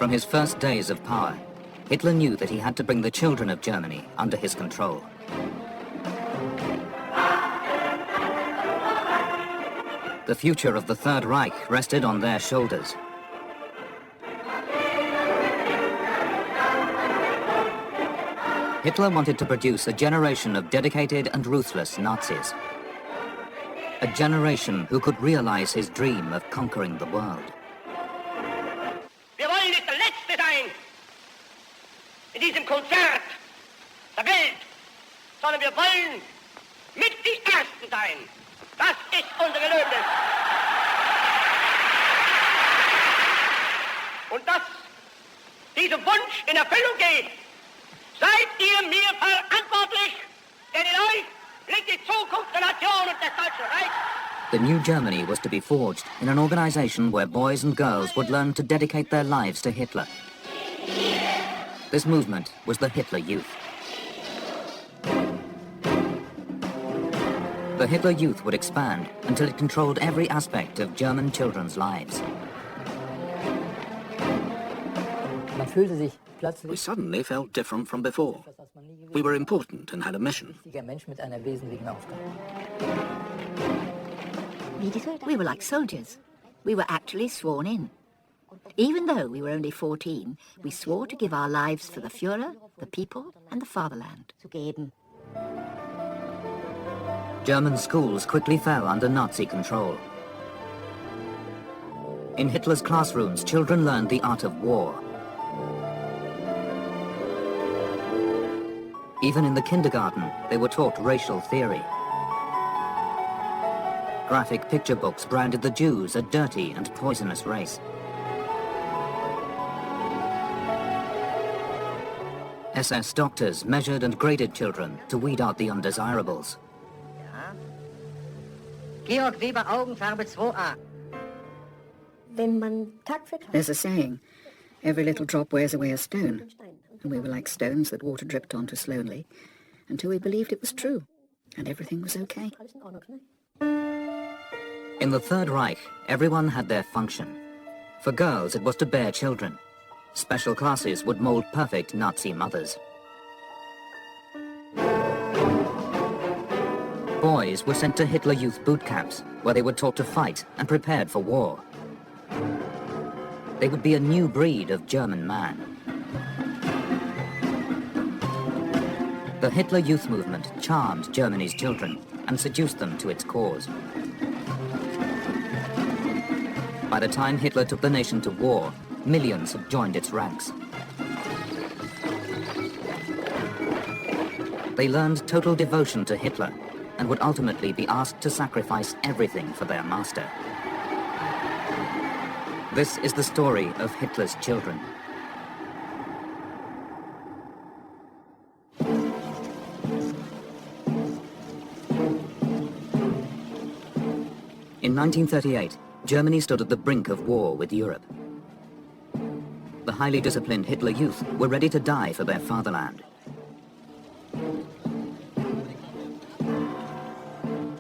From his first days of power, Hitler knew that he had to bring the children of Germany under his control. The future of the Third Reich rested on their shoulders. Hitler wanted to produce a generation of dedicated and ruthless Nazis. A generation who could realize his dream of conquering the world. Wir wollen nicht der Letzte sein in diesem Konzert der Welt, sondern wir wollen mit die Ersten sein. Das ist unser Gelöbnis. Und dass dieser Wunsch in Erfüllung geht, seid ihr mir verantwortlich, denn in euch liegt die Zukunft der Nation und des Deutschen Reichs. The new Germany was to be forged in an organization where boys and girls would learn to dedicate their lives to Hitler. This movement was the Hitler Youth. The Hitler Youth would expand until it controlled every aspect of German children's lives. We suddenly felt different from before. We were important and had a mission. We were like soldiers. We were actually sworn in. Even though we were only 14, we swore to give our lives for the Führer, the people, and the fatherland. German schools quickly fell under Nazi control. In Hitler's classrooms, children learned the art of war. Even in the kindergarten, they were taught racial theory. Graphic picture books branded the Jews a dirty and poisonous race. SS doctors measured and graded children to weed out the undesirables. Georg Weber, Augenfarbe 2a. There's a saying, every little drop wears away a stone. And we were like stones that water dripped onto slowly, until we believed it was true, and everything was okay. In the Third Reich, everyone had their function. For girls, it was to bear children. Special classes would mold perfect Nazi mothers. Boys were sent to Hitler Youth boot camps, where they were taught to fight and prepared for war. They would be a new breed of German man. The Hitler Youth movement charmed Germany's children and seduced them to its cause. By the time Hitler took the nation to war, millions had joined its ranks. They learned total devotion to Hitler and would ultimately be asked to sacrifice everything for their master. This is the story of Hitler's children. In 1938, Germany stood at the brink of war with Europe. The highly disciplined Hitler Youth were ready to die for their fatherland.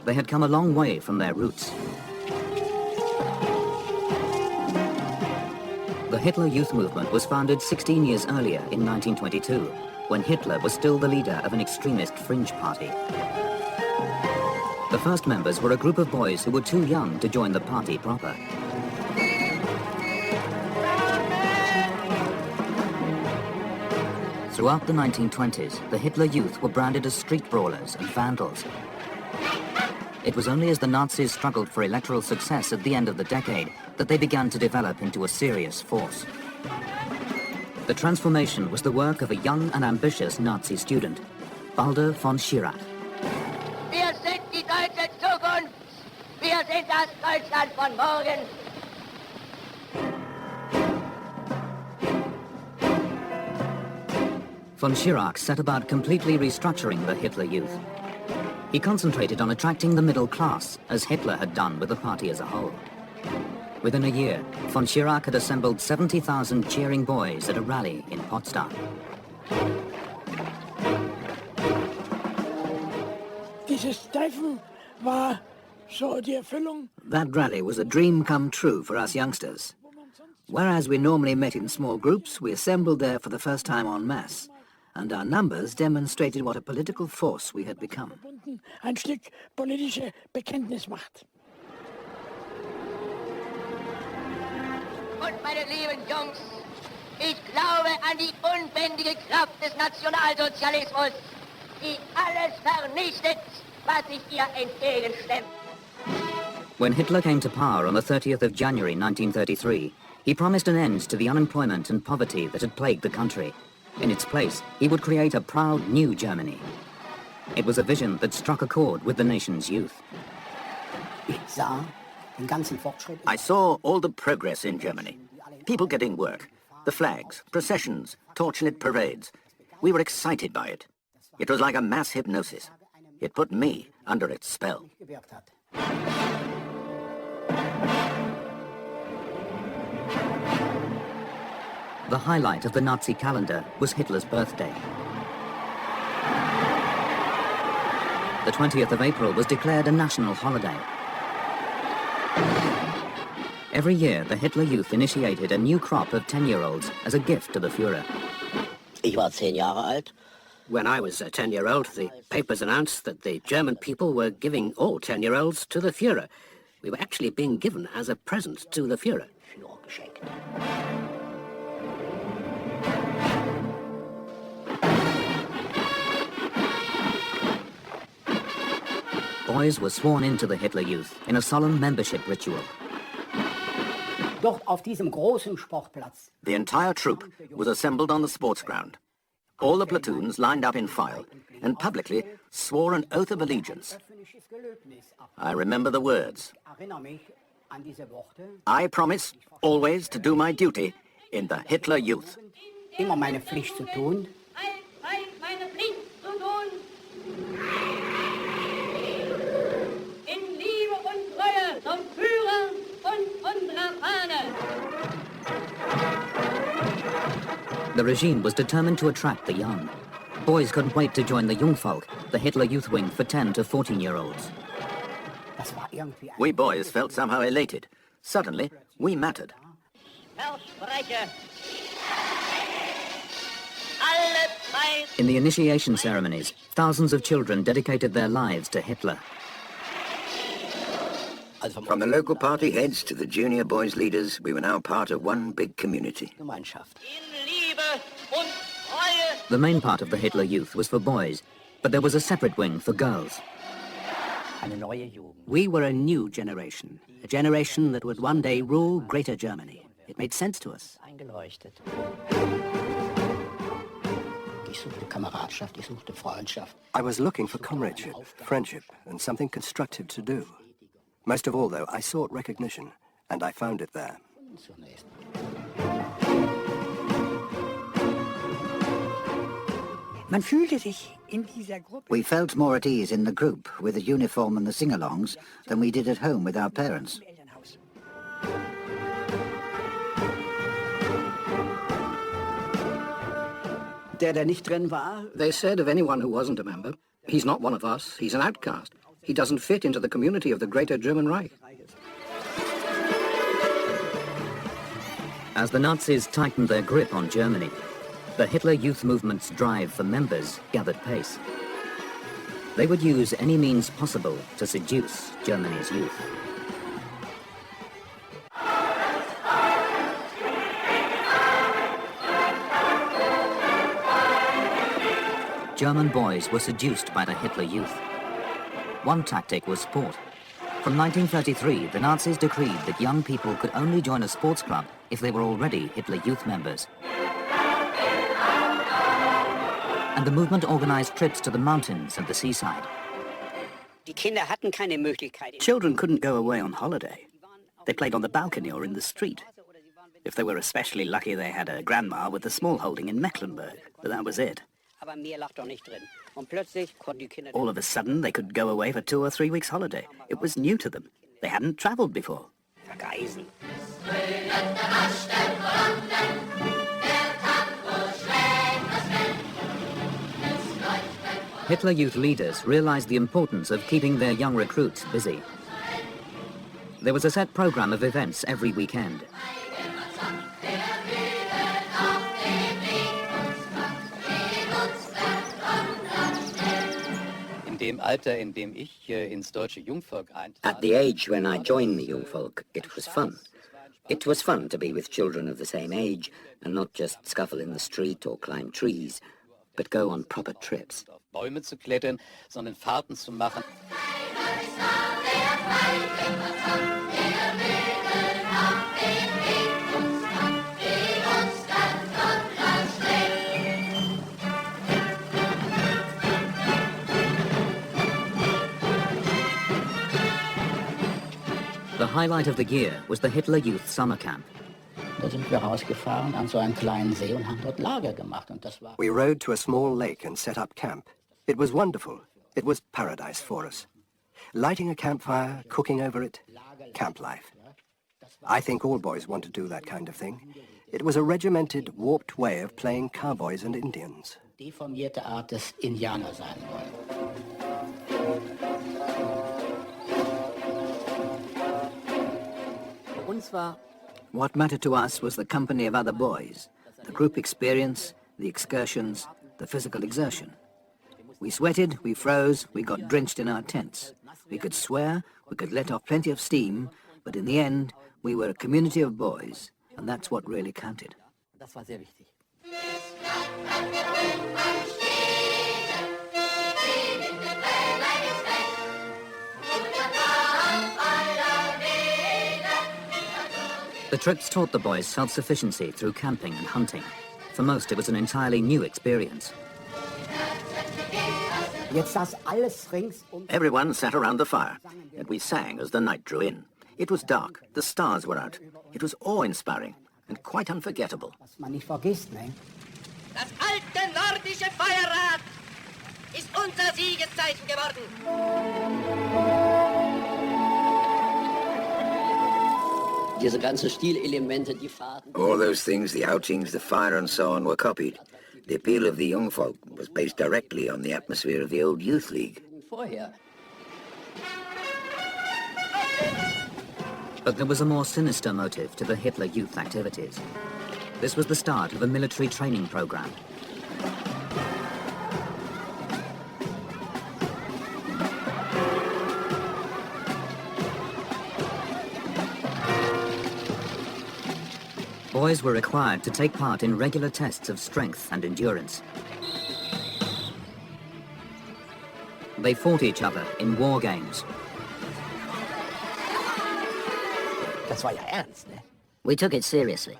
They had come a long way from their roots. The Hitler Youth movement was founded 16 years earlier in 1922, when Hitler was still the leader of an extremist fringe party. The first members were a group of boys who were too young to join the party proper. Throughout the 1920s, the Hitler Youth were branded as street brawlers and vandals. It was only as the Nazis struggled for electoral success at the end of the decade that they began to develop into a serious force. The transformation was the work of a young and ambitious Nazi student, Baldur von Schirach. Wir sind die deutsche Zukunft. Wir sind das Deutschland von morgen. Von Schirach set about completely restructuring the Hitler Youth. He concentrated on attracting the middle class, as Hitler had done with the party as a whole. Within a year, von Schirach had assembled 70,000 cheering boys at a rally in Potsdam. That rally was a dream come true for us youngsters. Whereas we normally met in small groups, we assembled there for the first time en masse, and our numbers demonstrated what a political force we had become. Ein Stück politische Bekenntnismacht. Und meine lieben Jungs, ich glaube an die unbändige Kraft des Nationalsozialismus, die alles vernichtet, was sich ihr entgegenstemmt. When Hitler came to power on the 30th of January 1933, he promised an end to the unemployment and poverty that had plagued the country. In its place, he would create a proud new Germany. It was a vision that struck a chord with the nation's youth. I saw all the progress in Germany. People getting work, the flags, processions, torch-lit parades. We were excited by it. It was like a mass hypnosis. It put me under its spell. The highlight of the Nazi calendar was Hitler's birthday. The 20th of April was declared a national holiday. Every year, the Hitler Youth initiated a new crop of 10-year-olds as a gift to the Führer. Ich war 10 Jahre alt. When I was a 10-year-old, the papers announced that the German people were giving all 10-year-olds to the Führer. We were actually being given as a present to the Führer. Führer geschenkt. Boys were sworn into the Hitler Youth in a solemn membership ritual. Dort auf diesem großen Sportplatz. The entire troop was assembled on the sports ground. All the platoons lined up in file and publicly swore an oath of allegiance. I remember the words. I promise always to do my duty in the Hitler Youth. Immer meine Pflicht zu tun. Meine Pflicht zu tun. In Liebe und Treue zum Führer und unserer Fahne. The regime was determined to attract the young. Boys couldn't wait to join the Jungvolk, the Hitler Youth wing for 10 to 14-year-olds. We boys felt somehow elated. Suddenly, we mattered. Verspreche. Alle Zeit. In the initiation ceremonies, thousands of children dedicated their lives to Hitler. From the local party heads to the junior boys leaders, we were now part of one big community. Gemeinschaft. In Liebe und Treue. The main part of the Hitler Youth was for boys, but there was a separate wing for girls. Eine neue Jugend. We were a new generation, a generation that would one day rule Greater Germany. It made sense to us. Eingeleuchtet. Ich suchte Kameradschaft, ich suchte Freundschaft. I was looking for comradeship, friendship, and something constructive to do. Most of all, though, I sought recognition, and I found it there. Zunächst. Man fühlte sich in dieser Gruppe. We felt more at ease in the group with the uniform and the sing-alongs than we did at home with our parents. Der nicht drin war, They said of anyone who wasn't a member, he's not one of us, he's an outcast. He doesn't fit into the community of the Greater German Reich. As the Nazis tightened their grip on Germany, the Hitler Youth movement's drive for members gathered pace. They would use any means possible to seduce Germany's youth. German boys were seduced by the Hitler Youth. One tactic was sport. From 1933, the Nazis decreed that young people could only join a sports club if they were already Hitler Youth members. And the movement organized trips to the mountains and the seaside. die Kinder hatten keine Möglichkeit. Children couldn't go away on holiday. They played on the balcony or in the street. If they were especially lucky, they had a grandma with a small holding in Mecklenburg, but that was it. Aber mehr lag doch nicht drin. Und plötzlich konnten die Kinder... All of a sudden, they could go away for 2 or 3 weeks holiday. It was new to them. They hadn't traveled before. vergeisen. Hitler Youth leaders realized the importance of keeping their young recruits busy. There was a set program of events every weekend. At the age when I joined the Jungvolk, it was fun. It was fun to be with children of the same age and not just scuffle in the street or climb trees, but go on proper trips. The highlight of the year was the Hitler Youth Summer Camp. We rode to a small lake and set up camp. It was wonderful. It was paradise for us. Lighting a campfire, cooking over it, camp life. I think all boys want to do that kind of thing. It was a regimented, warped way of playing cowboys and Indians. Deformierte Art des Indianer sein wollen. What mattered to us was the company of other boys, the group experience, the excursions, the physical exertion. We sweated, we froze, we got drenched in our tents. We could swear, we could let off plenty of steam, but in the end, we were a community of boys, and that's what really counted. Das war sehr wichtig. The trips taught the boys self-sufficiency through camping and hunting. For most, it was an entirely new experience. Everyone sat around the fire, and we sang as the night drew in. It was dark, the stars were out. It was awe-inspiring and quite unforgettable. Das alte nordische Feuerrad ist unser Siegeszeichen geworden. All those things, the outings, the fire and so on, were copied. The appeal of the young folk was based directly on the atmosphere of the old youth league. But there was a more sinister motive to the Hitler Youth activities. This was the start of a military training program. Boys were required to take part in regular tests of strength and endurance. They fought each other in war games. Das war ja ernst, ne? We took it seriously.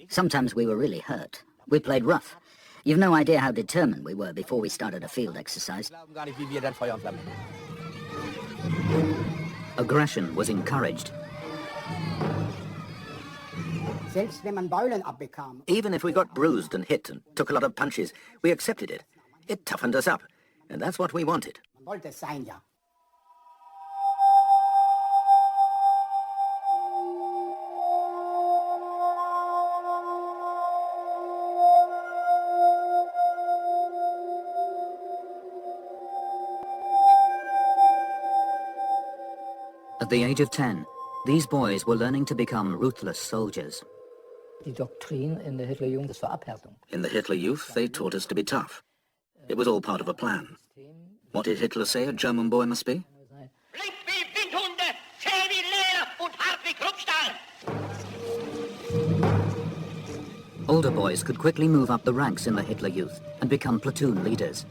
Sometimes we were really hurt. We played rough. You've no idea how determined we were before we started a field exercise. Aggression was encouraged. Even if we got bruised and hit and took a lot of punches, we accepted it. It toughened us up, and that's what we wanted. At the age of 10, these boys were learning to become ruthless soldiers. Die Doktrin in der Hitlerjugend, das war Abhärtung. In the Hitler Youth, they taught us to be tough. It was all part of a plan. What did Hitler say a German boy must be? Flink wie Windhunde, zäh wie Leder und hart wie Kruppstahl. Older boys could quickly move up the ranks in the Hitler Youth and become platoon leaders.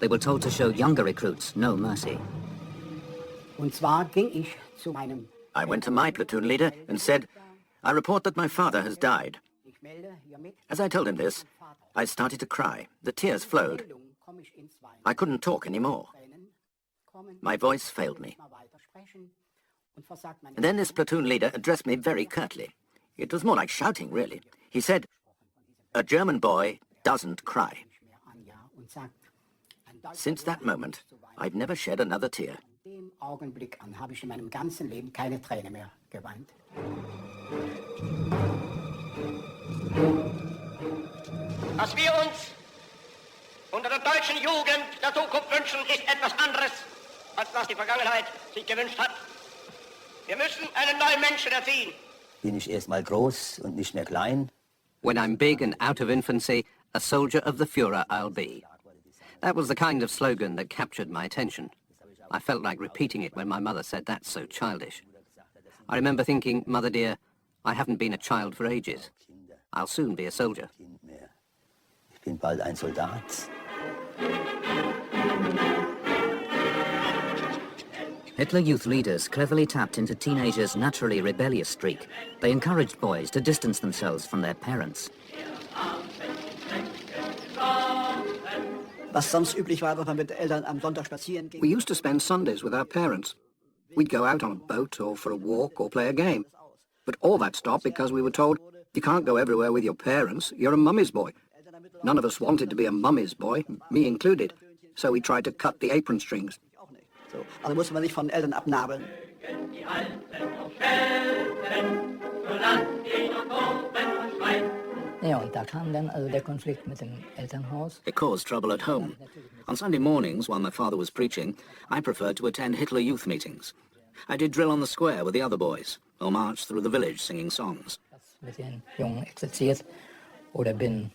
They were told to show younger recruits no mercy. I went to my platoon leader and said, I report that my father has died. As I told him this, I started to cry. The tears flowed. I couldn't talk anymore. My voice failed me. And then this platoon leader addressed me very curtly. It was more like shouting, really. He said, a German boy doesn't cry. Since that moment, I've never shed another tear. Augenblick an habe ich in meinem ganzen Leben keine Träne mehr geweint. Was wir uns unter der deutschen Jugend der Zukunft wünschen, ist etwas anderes, als was die Vergangenheit sich gewünscht hat. Wir müssen einen neuen Menschen erziehen. bin ich erstmal groß und nicht mehr klein. When I'm big and out of infancy, a soldier of the Führer I'll be. That was the kind of slogan that captured my attention. I felt like repeating it when my mother said that's so childish. I remember thinking, Mother dear, I haven't been a child for ages. I'll soon be a soldier. Ich bin bald ein Soldat. Hitler Youth leaders cleverly tapped into teenagers' naturally rebellious streak. They encouraged boys to distance themselves from their parents. Was sonst üblich war, dass man mit Eltern am Sonntag spazieren ging. We used to spend Sundays with our parents. We'd go out on a boat or for a walk or play a game. But all that stopped because we were told, you can't go everywhere with your parents, you're a mummy's boy. None of us wanted to be a mummy's boy, me included. So we tried to cut the apron strings. So, also musste man sich von Eltern abnabeln. Ja, und da kam dann also der Konflikt mit dem Elternhaus. It caused trouble at home. On Sunday mornings, while my father was preaching, I preferred to attend Hitler Youth meetings. I did drill on the square with the other boys, or march through the village singing songs. Mit den Jungen exerziert oder bin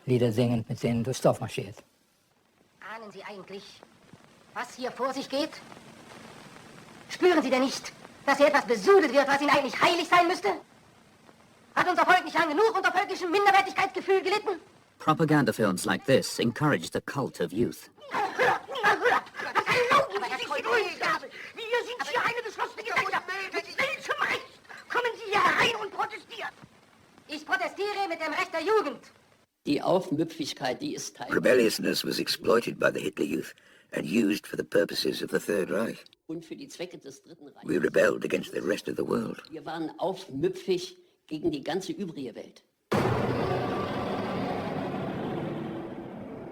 Lieder singend mit denen durchs Dorf marschiert. Ahnen Sie eigentlich, was hier vor sich geht? Spüren Sie denn nicht, dass hier etwas besudelt wird, was Ihnen eigentlich heilig sein müsste? Hat unser Volk nicht lang genug unter völkischem Minderwertigkeitsgefühl gelitten? Propaganda films like this encouraged the cult of youth. Wir sind hier eine geschlossene Gesellschaft. Mit welchem Recht kommen Sie hier herein und protestieren? Ich protestiere mit dem Recht der Jugend. Die Aufmüpfigkeit, die ist Teil. Rebelliousness was exploited by the Hitler Youth and used for the purposes of the Third Reich. Und für die Zwecke des Dritten Reiches. We rebelled against the rest of the world. Wir waren aufmüpfig gegen die ganze übrige Welt.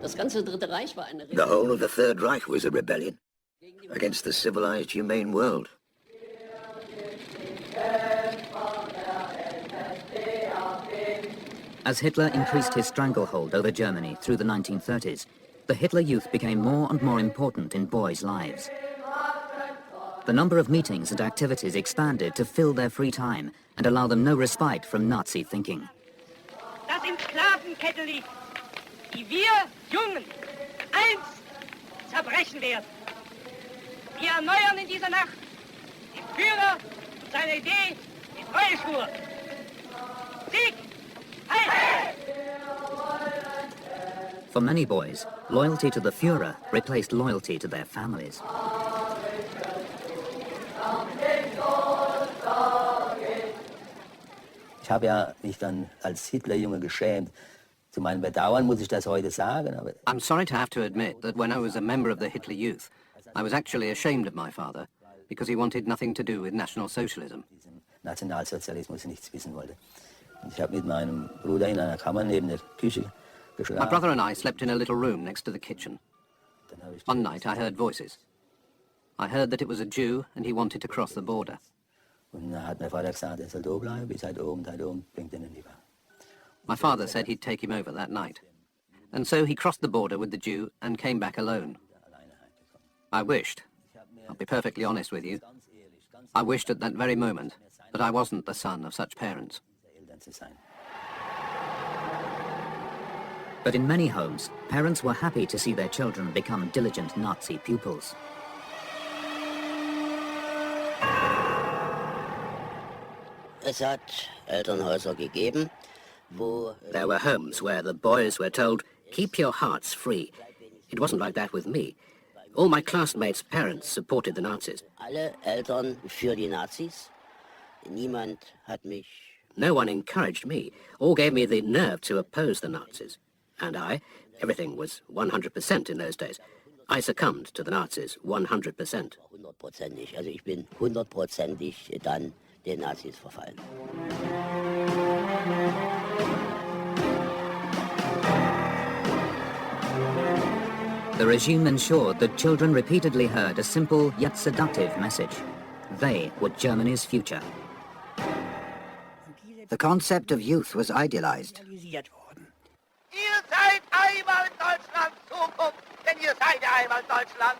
Das ganze Dritte Reich war eine The whole of the Third Reich was a rebellion against the civilized, humane world. As Hitler increased his stranglehold over Germany through the 1930s, the Hitler Youth became more and more important in boys' lives. The number of meetings and activities expanded to fill their free time and allow them no respite from Nazi thinking. Das in Sklavenkette liegt, die wir Jungen einst zerbrechen werden. Wir erneuern in dieser Nacht dem Führer und seiner Idee die treue Spur. Sieg! Heil! For many boys, loyalty to the Führer replaced loyalty to their families. Ich habe ja mich dann als Hitlerjunge geschämt. Zu meinem Bedauern muss ich das heute sagen. Aber I'm sorry to have to admit that when I was a member of the Hitler Youth, I was actually ashamed of my father because he wanted nothing to do with National Socialism. Nationalsozialismus nichts wissen wollte. Ich habe mit meinem Bruder in einer Kammer neben der Küche geschlafen. My brother and I slept in a little room next to the kitchen. One night I heard voices. I heard that it was a Jew and he wanted to cross the border. Und dann hat mein Vater gesagt, soll da bleiben, bis da oben, bringt ihn in die Bahn. My father said he'd take him over that night. And so he crossed the border with the Jew and came back alone. I wished, I'll be perfectly honest with you, I wished at that very moment that I wasn't the son of such parents. But in many homes, parents were happy to see their children become diligent Nazi pupils. Es hat Elternhäuser gegeben, wo... There were homes where the boys were told, keep your hearts free. It wasn't like that with me. All my classmates' parents supported the Nazis. Alle Eltern für die Nazis. Niemand hat mich... No one encouraged me or gave me the nerve to oppose the Nazis. And everything was 100% in those days. I succumbed to the Nazis 100%. 100%ig. Also ich bin 100%ig dann den Nazis verfallen. The regime ensured that children repeatedly heard a simple yet seductive message. They were Germany's future. The concept of youth was idealized. Ihr seid einmal Deutschlands Zukunft, denn ihr seid einmal Deutschland.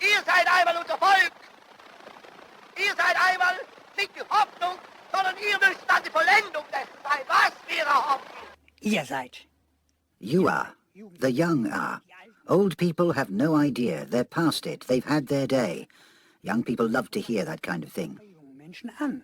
Ihr seid einmal unser Volk. Ihr seid einmal nicht die Hoffnung, sondern ihr müsst an die Vollendung dessen sein, was wir erhoffen. Ihr seid. You are. The young are. Old people have no idea. They're past it. They've had their day. Young people love to hear that kind of thing. Menschen an.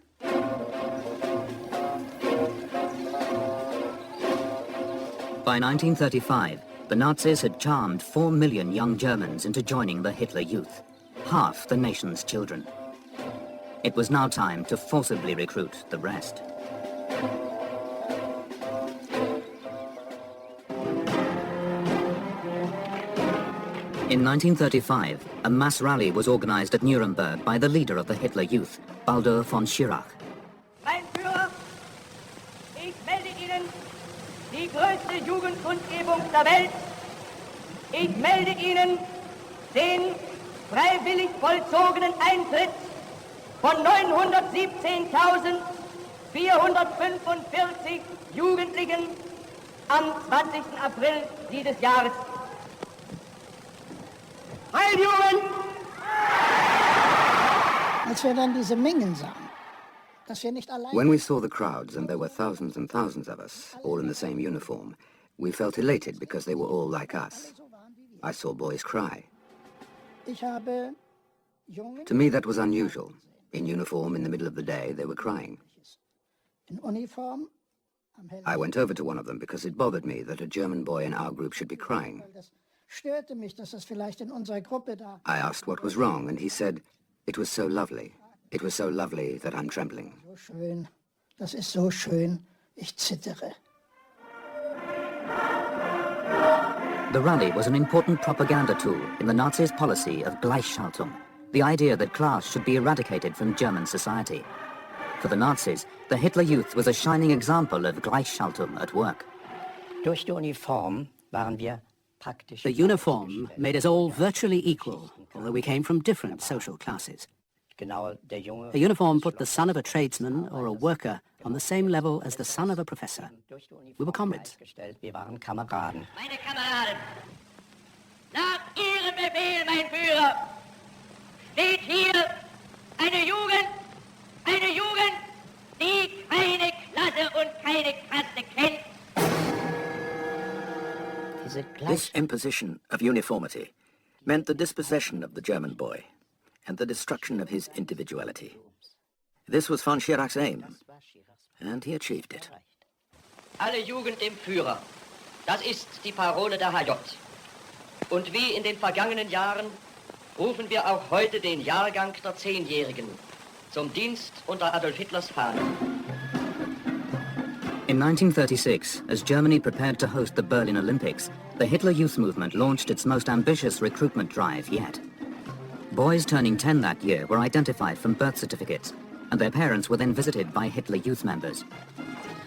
By 1935, the Nazis had charmed 4 million young Germans into joining the Hitler Youth, half the nation's children. It was now time to forcibly recruit the rest. In 1935, a mass rally was organized at Nuremberg by the leader of the Hitler Youth, Baldur von Schirach. Mein Führer, ich melde Ihnen die größte Jugendkundgebung der Welt. Ich melde Ihnen den freiwillig vollzogenen Eintritt von 917.445 Jugendlichen am 20. April dieses Jahres. Heil Jugend! Als wir dann diese Mengen sahen, dass wir nicht allein... When we saw the crowds, and there were thousands and thousands of us, all in the same uniform, we felt elated because they were all like us. I saw boys cry. Ich habe To me, that was unusual. In uniform, in the middle of the day, they were crying. in Uniform I went over to one of them because it bothered me that a German boy in our group should be crying. störte mich, dass das vielleicht in unserer Gruppe da... I asked what was wrong, and he said, "It was so lovely. It was so lovely that I'm trembling." So schön, das ist so schön, ich zittere. The rally was an important propaganda tool in the Nazis' policy of Gleichschaltung, the idea that class should be eradicated from German society. For the Nazis, the Hitler Youth was a shining example of Gleichschaltung at work. Durch die Uniform waren wir The uniform made us all virtually equal, although we came from different social classes. The uniform put the son of a tradesman or a worker on the same level as the son of a professor. We were comrades. Meine Kameraden, nach Ihrem Befehl, mein Führer, steht hier eine Jugend, die keine Klasse und keine Kaste kennt. This imposition of uniformity meant the dispossession of the German boy and the destruction of his individuality. This was von Schirach's aim, and he achieved it. Alle Jugend dem Führer, das ist die Parole der HJ. Und wie in den vergangenen Jahren rufen wir auch heute den Jahrgang der 10-Jährigen zum Dienst unter Adolf Hitlers Fahne. In 1936, as Germany prepared to host the Berlin Olympics, the Hitler Youth movement launched its most ambitious recruitment drive yet. Boys turning 10 that year were identified from birth certificates, and their parents were then visited by Hitler Youth members.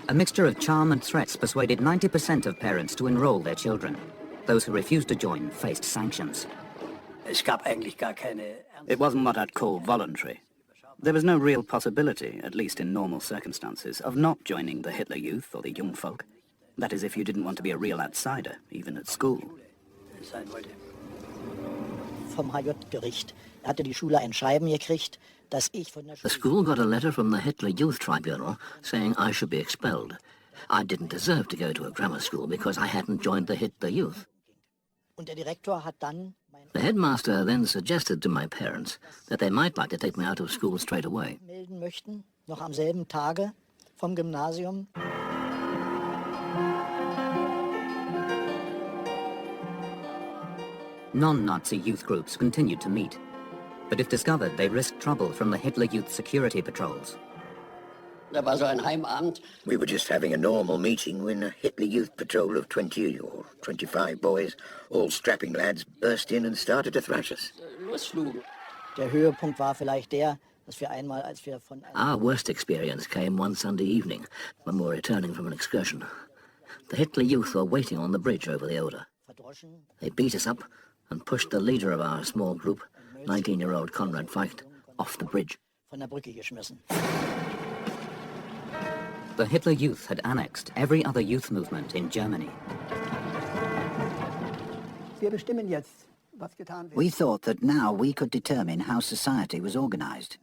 A mixture of charm and threats persuaded 90% of parents to enroll their children. Those who refused to join faced sanctions. It wasn't what I'd call voluntary. There was no real possibility, at least in normal circumstances, of not joining the Hitler Youth or the Jungvolk. That is, if you didn't want to be a real outsider, even at school. Vom HJ-Gericht hatte die Schule ein Schreiben gekriegt, dass ich von der The school got a letter from the Hitler Youth Tribunal saying I should be expelled. I didn't deserve to go to a grammar school because I hadn't joined the Hitler Youth. Und der Direktor hat dann The headmaster then suggested to my parents that they might like to take me out of school straight away. melden möchten, noch am selben Tage vom Gymnasium. Non-Nazi youth groups continued to meet, but if discovered, they risked trouble from the Hitler Youth security patrols. Da war so ein Heimabend. We were just having a normal meeting when a Hitler Youth patrol of 20 or 25 boys, all strapping lads, burst in and started to thrash us. Losflugen. Der Höhepunkt war vielleicht der, dass wir einmal, als wir von... Our worst experience came one Sunday evening when we were returning from an excursion. The Hitler Youth were waiting on the bridge over the Oder. They beat us up and pushed the leader of our small group, 19-year-old Konrad Feicht, off the bridge. von der Brücke geschmissen. The Hitler Youth had annexed every other youth movement in Germany. Wir bestimmen jetzt, was getan wird. We thought that now we could determine how society was organized.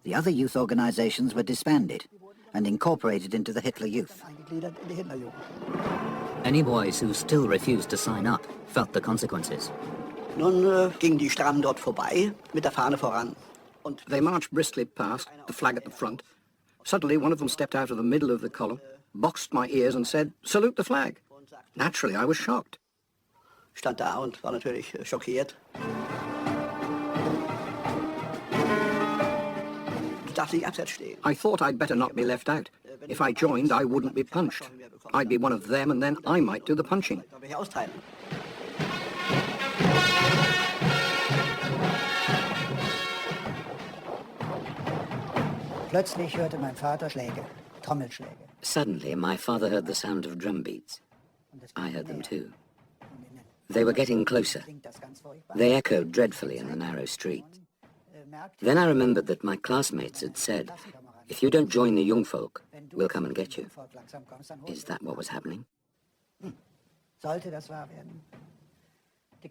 The other youth organizations were disbanded, and incorporated into the Hitler Youth. Any boys who still refused to sign up felt the consequences. Nun gingen die Strammen dort vorbei, mit der Fahne voran. They marched briskly past, the flag at the front. Suddenly, one of them stepped out of the middle of the column, boxed my ears and said, "Salute the flag." Naturally, I was shocked. Stand da und war natürlich schockiert. Du darfst nicht abseits stehen. I thought I'd better not be left out. If I joined, I wouldn't be punched. I'd be one of them, and then I might do the punching. Da will ich austreiben. Plötzlich hörte mein Vater Schläge, Trommelschläge. Suddenly, my father heard the sound of drum beats. I heard them too. They were getting closer. They echoed dreadfully in the narrow street. Then I remembered that my classmates had said, "If you don't join the young folk, we'll come and get you." Is that what was happening?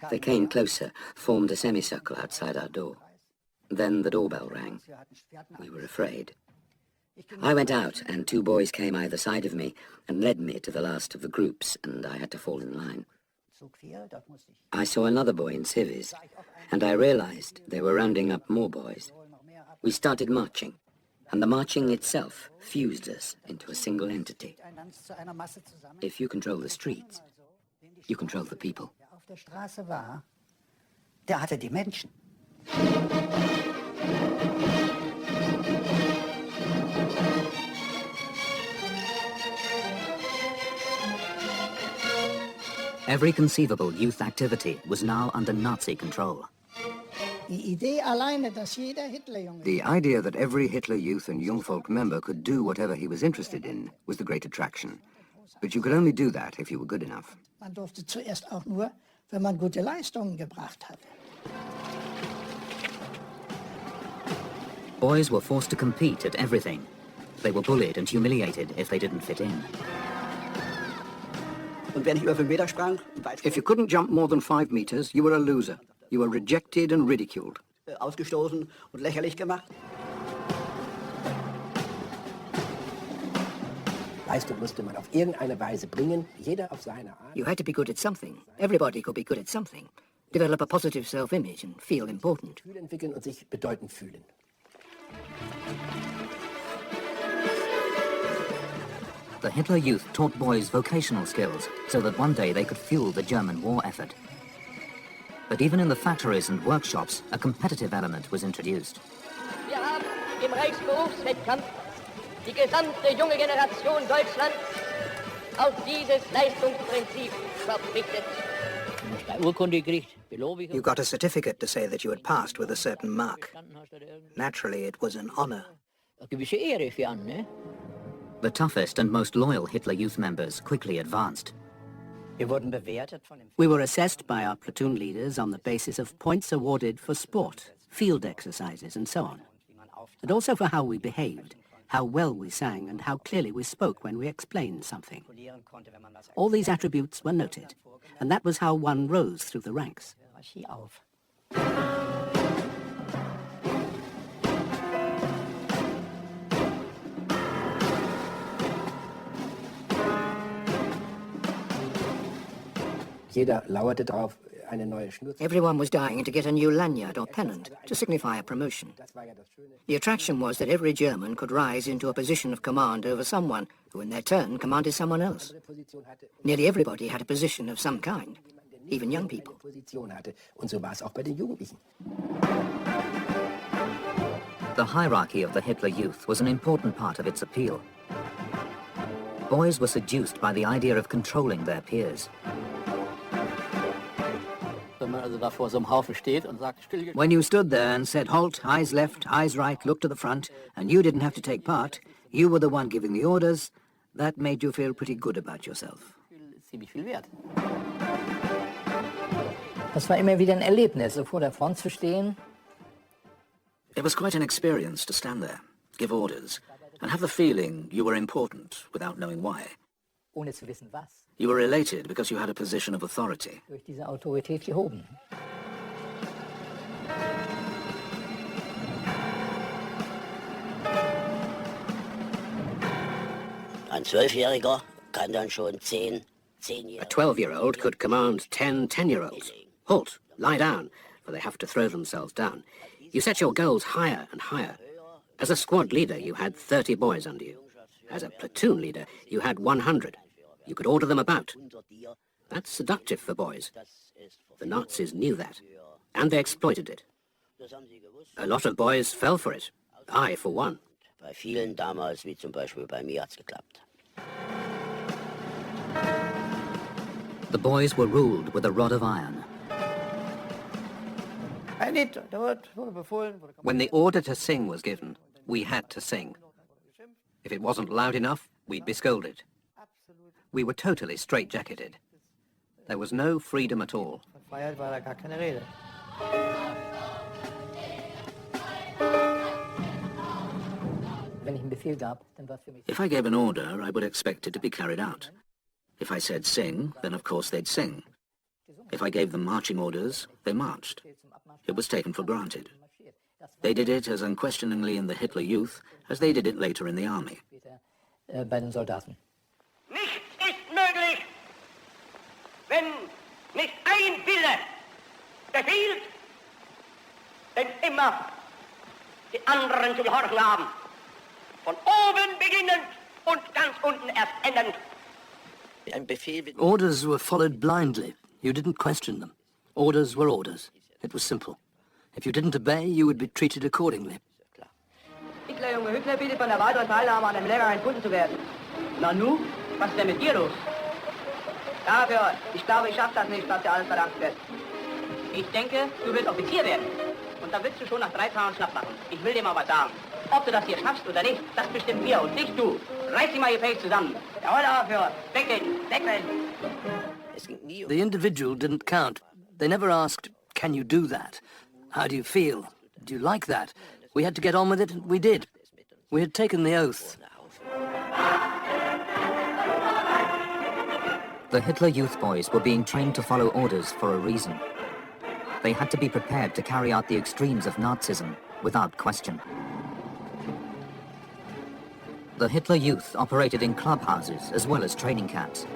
They came closer, formed a semicircle outside our door. Then the doorbell rang. We were afraid. I went out, and 2 boys came either side of me and led me to the last of the groups, and I had to fall in line. I saw another boy in civvies, and I realized they were rounding up more boys. We started marching, and the marching itself fused us into a single entity. If you control the streets, you control the people. Auf der Straße war, der hatte die Menschen. Every conceivable youth activity was now under Nazi control. The idea that every Hitler Youth and Young Folk member could do whatever he was interested in was the great attraction. But you could only do that if you were good enough. Man durfte zuerst auch nur, wenn man gute Leistungen gebracht hatte. Boys were forced to compete at everything. They were bullied and humiliated if they didn't fit in. Und wer nicht über 5 Meter sprang, If you couldn't jump more than 5 meters, you were a loser. You were rejected and ridiculed. Ausgestoßen und lächerlich gemacht. Leistung musste man auf irgendeine Weise bringen, jeder auf seine Art. You had to be good at something. Everybody could be good at something. Develop a positive self-image and feel important. Gefühle entwickeln und sich bedeutend fühlen. The Hitler Youth taught boys vocational skills so that one day they could fuel the German war effort. But even in the factories and workshops, a competitive element was introduced. Wir haben im Reichsberufswettkampf die gesamte junge Generation Deutschlands auf dieses Leistungsprinzip verpflichtet. You got a certificate to say that you had passed with a certain mark. Naturally, it was an honor. The toughest and most loyal Hitler Youth members quickly advanced. We were assessed by our platoon leaders on the basis of points awarded for sport, field exercises, and so on. And also for how we behaved, how well we sang, and how clearly we spoke when we explained something. All these attributes were noted, and that was how one rose through the ranks. Jeder lauerte darauf, eine neue Schnur. Everyone was dying to get a new lanyard or pennant to signify a promotion. The attraction was that every German could rise into a position of command over someone who in their turn commanded someone else. Nearly everybody had a position of some kind, even young people. Und so war es auch bei den Jugendlichen. The hierarchy of the Hitler Youth was an important part of its appeal. Boys were seduced by the idea of controlling their peers. When you stood there and said, "Halt, eyes left, eyes right, look to the front," and you didn't have to take part, you were the one giving the orders, that made you feel pretty good about yourself. Das war immer wieder ein Erlebnis, so vor der Front zu stehen. It was quite an experience to stand there, give orders, and have the feeling you were important without knowing why. Ohne zu wissen was. You were elated because you had a position of authority. Durch diese Autorität gehoben. ein 12-Jähriger kann dann schon 10-Jährige. A 12-year-old could command 10 10-year-olds. Halt, lie down, for they have to throw themselves down. You set your goals higher and higher. As a squad leader, you had 30 boys under you. As a platoon leader, you had 100. You could order them about. That's seductive for boys. The Nazis knew that, and they exploited it. A lot of boys fell for it. I, for one. Bei vielen damals, wie zum Beispiel bei mir, hat's geklappt. The boys were ruled with a rod of iron. When the order to sing was given, we had to sing. If it wasn't loud enough, we'd be scolded. We were totally straitjacketed. There was no freedom at all. If I gave an order, I would expect it to be carried out. If I said sing, then of course they'd sing. If I gave them marching orders, they marched. It was taken for granted. They did it as unquestioningly in the Hitler Youth as they did it later in the army. Nichts ist möglich, wenn nicht ein Wille befiehlt, denn immer die anderen zu gehorchen haben. Von oben beginnend und ganz unten erst endend. Orders were followed blindly. You didn't question them. Orders were orders. It was simple. If you didn't obey, you would be treated accordingly. Hitler, Junge Hitler, bietet von der weiteren Teilnahme an dem Lager entbunden zu werden. Na nu, was ist denn mit dir los? Dafür, ich glaube, ich schaff das nicht, was dir alles verlangt wird. Ich denke, du wirst Offizier werden. Und da willst du schon nach 3 Tagen schlapp machen. Ich will dir mal was sagen. Ob du das hier schaffst oder nicht, das bestimmt wir und nicht du. Reiß dich mal gefälligst zusammen. Jawohl, Aufhörer. Wegrennen, wegrennen. The individual didn't count. They never asked, can you do that? How do you feel? Do you like that? We had to get on with it, and we did. We had taken the oath. The Hitler Youth boys were being trained to follow orders for a reason. They had to be prepared to carry out the extremes of Nazism without question. The Hitler Youth operated in clubhouses as well as training camps.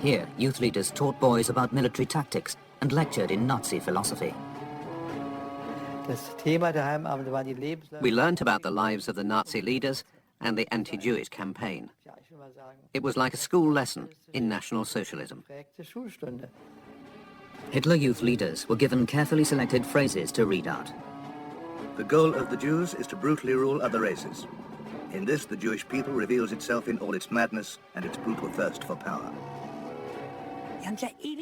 Here, youth leaders taught boys about military tactics and lectured in Nazi philosophy. We learnt about the lives of the Nazi leaders and the anti-Jewish campaign. It was like a school lesson in National Socialism. Hitler Youth leaders were given carefully selected phrases to read out. The goal of the Jews is to brutally rule other races. In this, the Jewish people reveals itself in all its madness and its brutal thirst for power.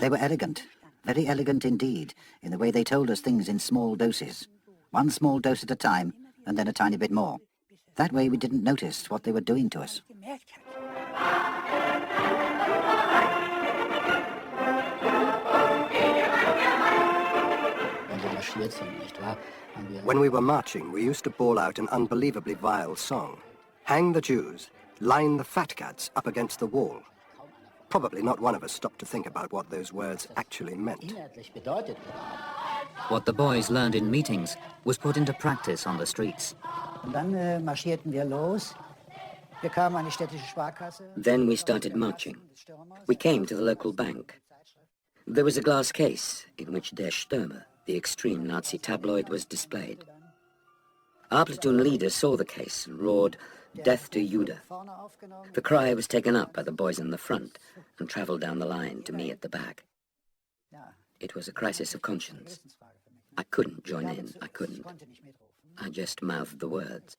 They were elegant, very elegant indeed, in the way they told us things in small doses. One small dose at a time, and then a tiny bit more. That way we didn't notice what they were doing to us. When we were marching, we used to bawl out an unbelievably vile song. Hang the Jews, line the fat cats up against the wall. Probably not one of us stopped to think about what those words actually meant. What the boys learned in meetings was put into practice on the streets. Then we started marching. We came to the local bank. There was a glass case in which Der Stürmer, the extreme Nazi tabloid, was displayed. Our platoon leader saw the case and roared, "Death to Judah." The cry was taken up by the boys in the front and travelled down the line to me at the back. It was a crisis of conscience. I couldn't join in, I couldn't. I just mouthed the words.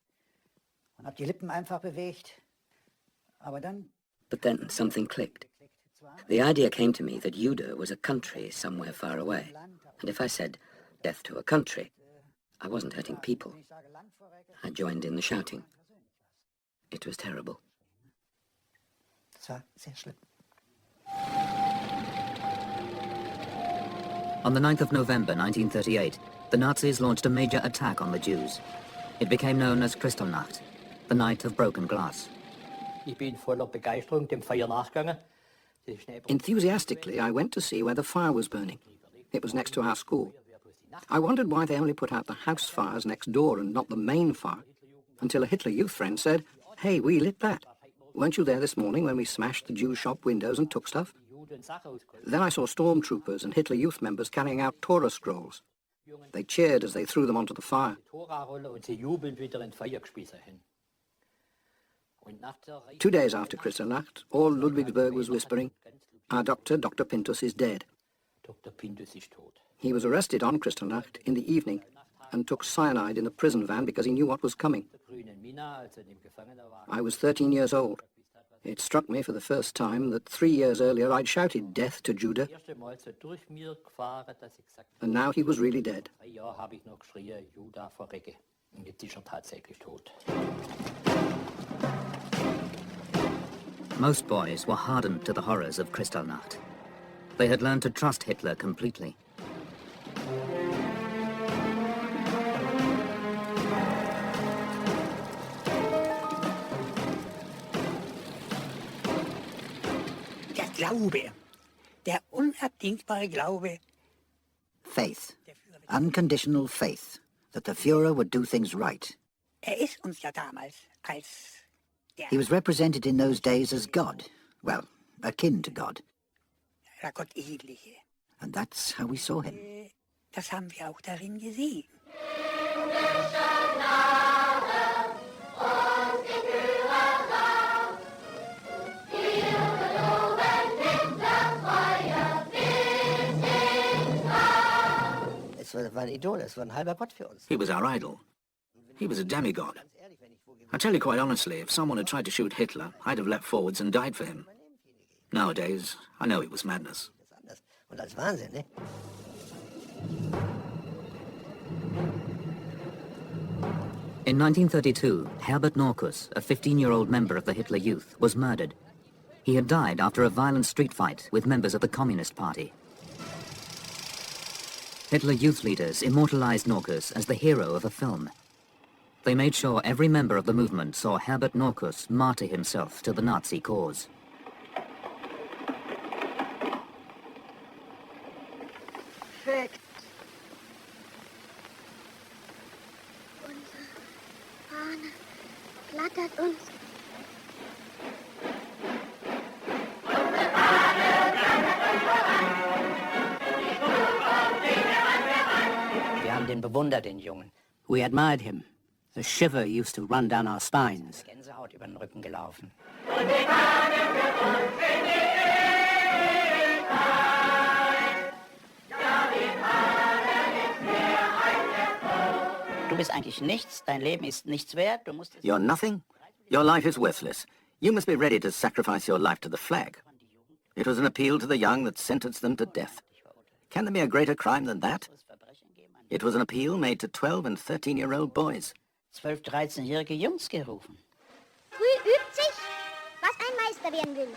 But then something clicked. The idea came to me that Judah was a country somewhere far away. And if I said, "Death to a country," I wasn't hurting people. I joined in the shouting. It was terrible. On the 9th of November 1938, the Nazis launched a major attack on the Jews. It became known as Kristallnacht, the night of broken glass. Enthusiastically, I went to see where the fire was burning. It was next to our school. I wondered why they only put out the house fires next door and not the main fire. until a Hitler Youth friend said, "Hey, we lit that. Weren't you there this morning when we smashed the Jew shop windows and took stuff?" Then I saw stormtroopers and Hitler Youth members carrying out Torah scrolls. They cheered as they threw them onto the fire. 2 days after Kristallnacht, all Ludwigsburg was whispering, "Our doctor, Dr. Pintus, is dead." He was arrested on Kristallnacht in the evening and took cyanide in the prison van because he knew what was coming. I was 13 years old. It struck me for the first time that 3 years earlier I'd shouted death to Judah, and now he was really dead. Most boys were hardened to the horrors of Kristallnacht. They had learned to trust Hitler completely. Der Glaube, der unabdingbare Glaube. Faith, unconditional faith, that the Führer would do things right. Ist uns ja damals als He was represented in those days as God, well, akin to God. der Gottähnliche. And that's how we saw him. Das haben wir auch darin gesehen. Es war ein Idol, es war ein halber Gott für uns. He was our idol. He was a demigod. I tell you quite honestly, if someone had tried to shoot Hitler, I'd have leapt forwards and died for him. Nowadays, I know it was madness. Und als Wahnsinn, ne? In 1932, Herbert Norkus, a 15-year-old member of the Hitler Youth, was murdered. He had died after a violent street fight with members of the Communist Party. Hitler Youth leaders immortalized Norkus as the hero of a film. They made sure every member of the movement saw Herbert Norkus martyr himself to the Nazi cause. Perfekt. Unsere Fahne flattert uns. Wir haben den bewundert, den Jungen. We admired him. A shiver used to run down our spines. Gänsehaut über den Rücken gelaufen. Du bist eigentlich nichts, dein Leben ist nichts wert, du musst es... You're nothing? Your life is worthless. You must be ready to sacrifice your life to the flag. It was an appeal to the young that sentenced them to death. Can there be a greater crime than that? It was an appeal made to 12- and 13-year-old boys. 12-, 13-jährige Jungs gerufen. Früh übt sich, was ein Meister werden will.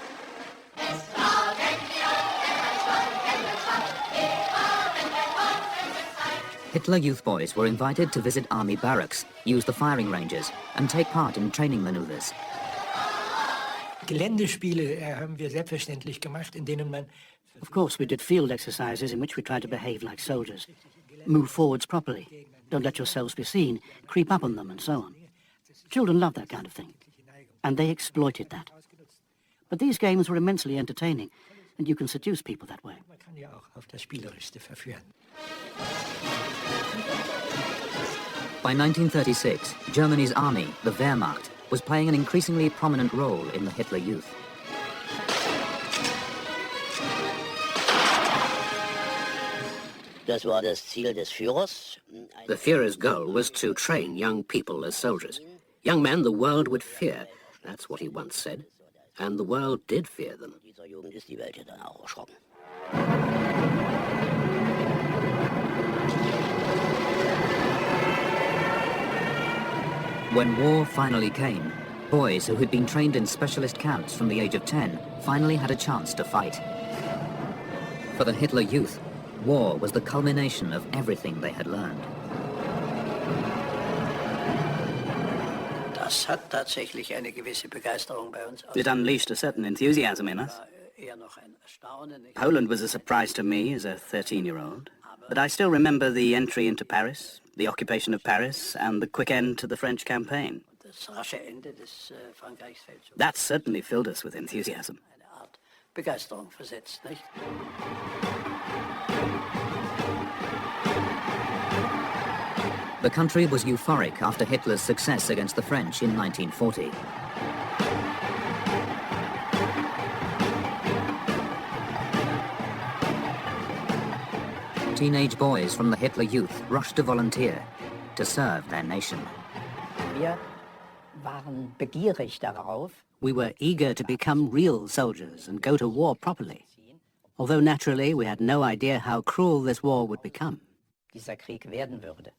Hitler Youth boys were invited to visit army barracks, use the firing ranges, and take part in training maneuvers. Geländespiele haben wir selbstverständlich gemacht, in denen man... Of course, we did field exercises in which we tried to behave like soldiers. Move forwards properly. Don't let yourselves be seen. Creep up on them and so on. Children love that kind of thing. And they exploited that. But these games were immensely entertaining, and you can seduce people that way. Man kann ja auch auf das Spielerischste verführen. By 1936, Germany's army, the Wehrmacht, was playing an increasingly prominent role in the Hitler Youth. Das war das Ziel des Führers. The Führer's goal was to train young people as soldiers. Young men the world would fear. That's what he once said. And the world did fear them. Dieser Jugend ist die Welt ja dann auch erschrocken. When war finally came, boys who had been trained in specialist camps from the age of 10 finally had a chance to fight. For the Hitler Youth, war was the culmination of everything they had learned. Das hat tatsächlich eine gewisse Begeisterung bei uns. It unleashed a certain enthusiasm in us. Poland was a surprise to me as a 13-year-old, but I still remember the entry into Paris, the occupation of Paris, and the quick end to the French campaign. That certainly filled us with enthusiasm. Begeisterung versetzt, nicht? The country was euphoric after Hitler's success against the French in 1940. Teenage boys from the Hitler Youth rushed to volunteer to serve their nation. Wir waren begierig darauf. We were eager to become real soldiers and go to war properly, although naturally we had no idea how cruel this war would become. Dieser Krieg werden würde.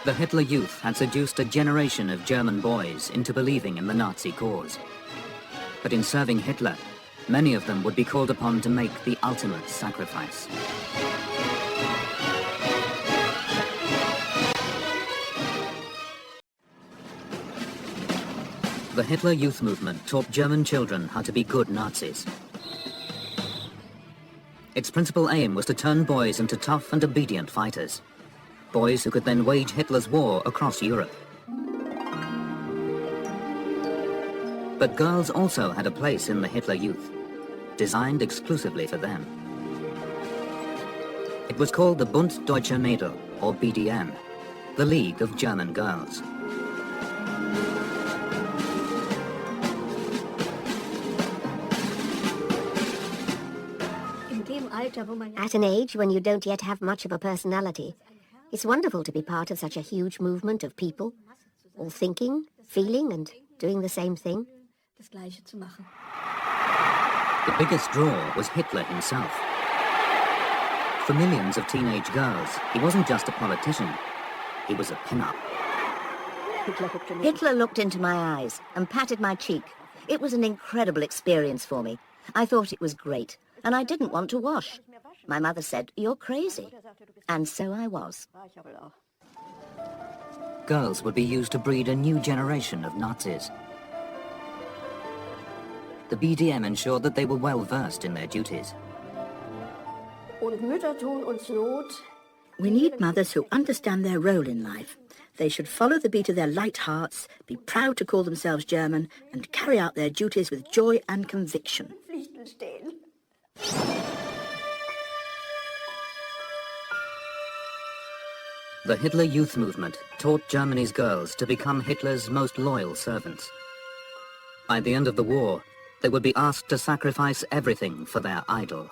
The Hitler Youth had seduced a generation of German boys into believing in the Nazi cause. But in serving Hitler, many of them would be called upon to make the ultimate sacrifice. The Hitler Youth movement taught German children how to be good Nazis. Its principal aim was to turn boys into tough and obedient fighters. Boys who could then wage Hitler's war across Europe. But girls also had a place in the Hitler Youth, designed exclusively for them. It was called the Bund Deutscher Mädel, or BDM, the League of German Girls. At an age when you don't yet have much of a personality, it's wonderful to be part of such a huge movement of people, all thinking, feeling, and doing the same thing. The biggest draw was Hitler himself. For millions of teenage girls, he wasn't just a politician, he was a pin-up. Hitler looked into my eyes and patted my cheek. It was an incredible experience for me. I thought it was great, and I didn't want to wash. My mother said, "You're crazy." And so I was. Girls would be used to breed a new generation of Nazis. The BDM ensured that they were well versed in their duties. We need mothers who understand their role in life. They should follow the beat of their light hearts, be proud to call themselves German, and carry out their duties with joy and conviction. The Hitler Youth movement taught Germany's girls to become Hitler's most loyal servants. By the end of the war, they would be asked to sacrifice everything for their idol.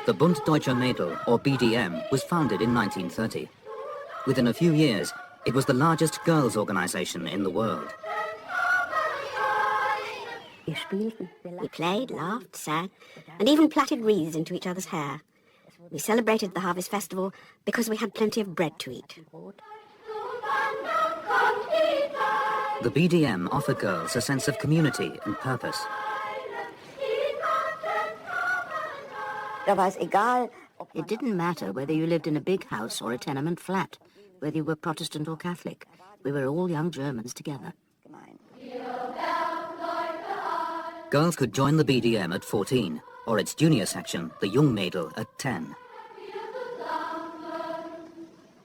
The Bund Deutscher Mädel, or BDM, was founded in 1930. Within a few years, it was the largest girls' organization in the world. We played, laughed, sang, and even plaited wreaths into each other's hair. We celebrated the Harvest Festival because we had plenty of bread to eat. The BDM offered girls a sense of community and purpose. It didn't matter whether you lived in a big house or a tenement flat, whether you were Protestant or Catholic. We were all young Germans together. Girls could join the BDM at 14, or its junior section, the Jungmädel, at 10.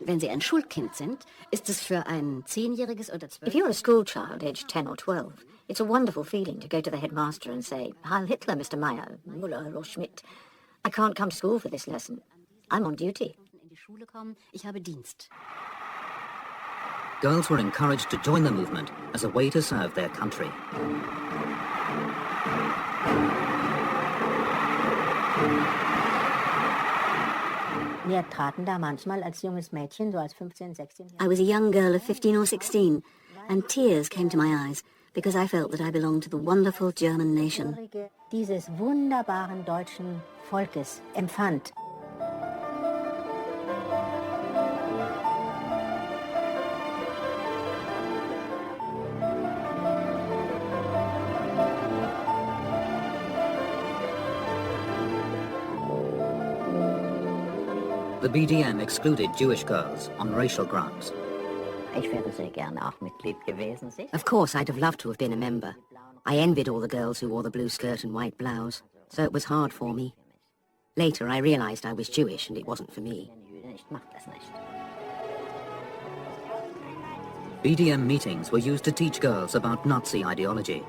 Wenn Sie ein Schulkind sind, ist es für ein 10-jähriges oder 12-jähriges... If you're a school child aged 10 or 12, it's a wonderful feeling to go to the headmaster and say, "Heil Hitler, Mr. Meyer, Müller or Schmidt. I can't come to school for this lesson. I'm on duty." Ich habe Dienst. Girls were encouraged to join the movement as a way to serve their country. I was a young girl of 15 or 16, and tears came to my eyes because I felt that I belonged to the wonderful German nation. Dieses wunderbaren deutschen Volkes empfand. The BDM excluded Jewish girls on racial grounds. Of course, I'd have loved to have been a member. I envied all the girls who wore the blue skirt and white blouse, so it was hard for me. Later, I realized I was Jewish and it wasn't for me. BDM meetings were used to teach girls about Nazi ideology.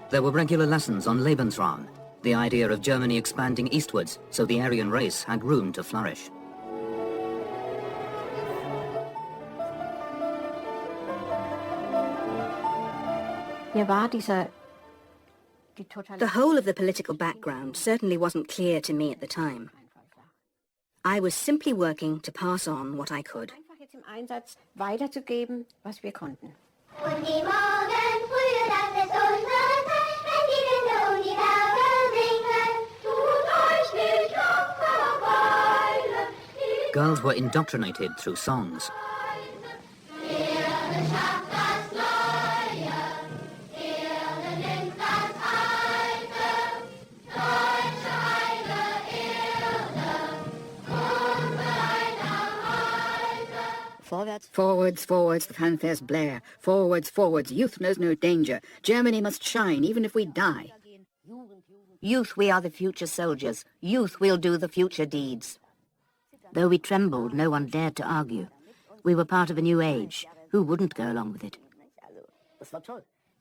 There were regular lessons on Lebensraum, the idea of Germany expanding eastwards so the Aryan race had room to flourish. The whole of the political background certainly wasn't clear to me at the time. I was simply working to pass on what I could. weiterzugeben, was wir konnten. Und die Morgenfrühe, das ist unsere Zeit, wenn die Winde die Berge singen, tut euch nicht Langweile. Girls were indoctrinated through songs. Erde schafft das Neue, Erde nimmt das Alte, deutsche heile Erde, unbereit am Alte. Forwards, forwards, the fanfares blare. Forwards, forwards, youth knows no danger. Germany must shine, even if we die. Youth, we are the future soldiers. Youth, we'll do the future deeds. Though we trembled, no one dared to argue. We were part of a new age. Who wouldn't go along with it?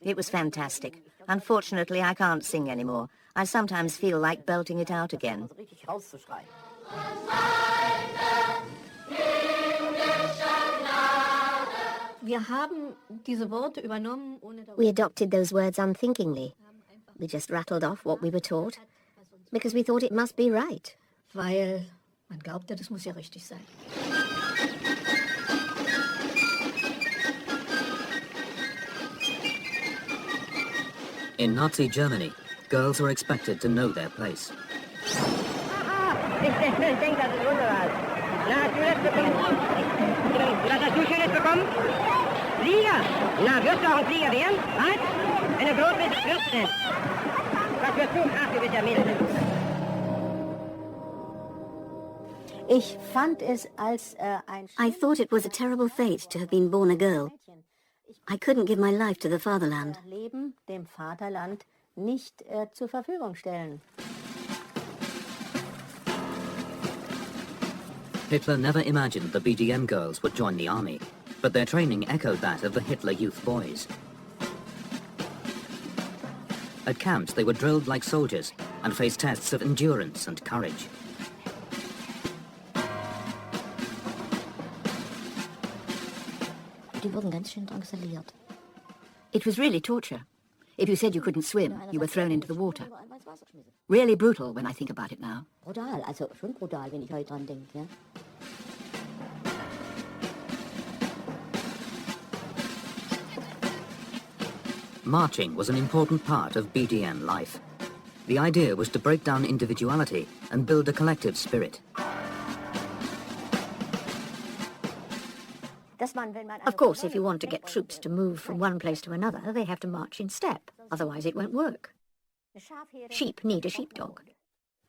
It was fantastic. Unfortunately, I can't sing anymore. I sometimes feel like belting it out again. We adopted those words unthinkingly. We just rattled off what we were taught, because we thought it must be right. Weil man glaubte, das muss ja richtig sein. In Nazi Germany, girls were expected to know their place. Ich denke, das ist wunderbar. Na, hast du das bekommen? Was hast du Schönes bekommen? Flieger? Na, wirst du auch ein Flieger werden? Was? Wenn du groß bist, wirst du denn? Was wirst du? Ach, du bist ja Mädel. I thought it was a terrible fate to have been born a girl. I couldn't give my life to the fatherland. Leben dem Vaterland nicht zur Verfügung stellen. Hitler never imagined the BDM girls would join the army, but their training echoed that of the Hitler Youth boys. At camps, they were drilled like soldiers and faced tests of endurance and courage. It was really torture. If you said you couldn't swim, you were thrown into the water. Really brutal when I think about it now. Brutal, also schon brutal, wenn ich heute dran denke, ja. Marching was an important part of BDM life. The idea was to break down individuality and build a collective spirit. Of course, if you want to get troops to move from one place to another, they have to march in step. Otherwise, it won't work. Sheep need a sheepdog.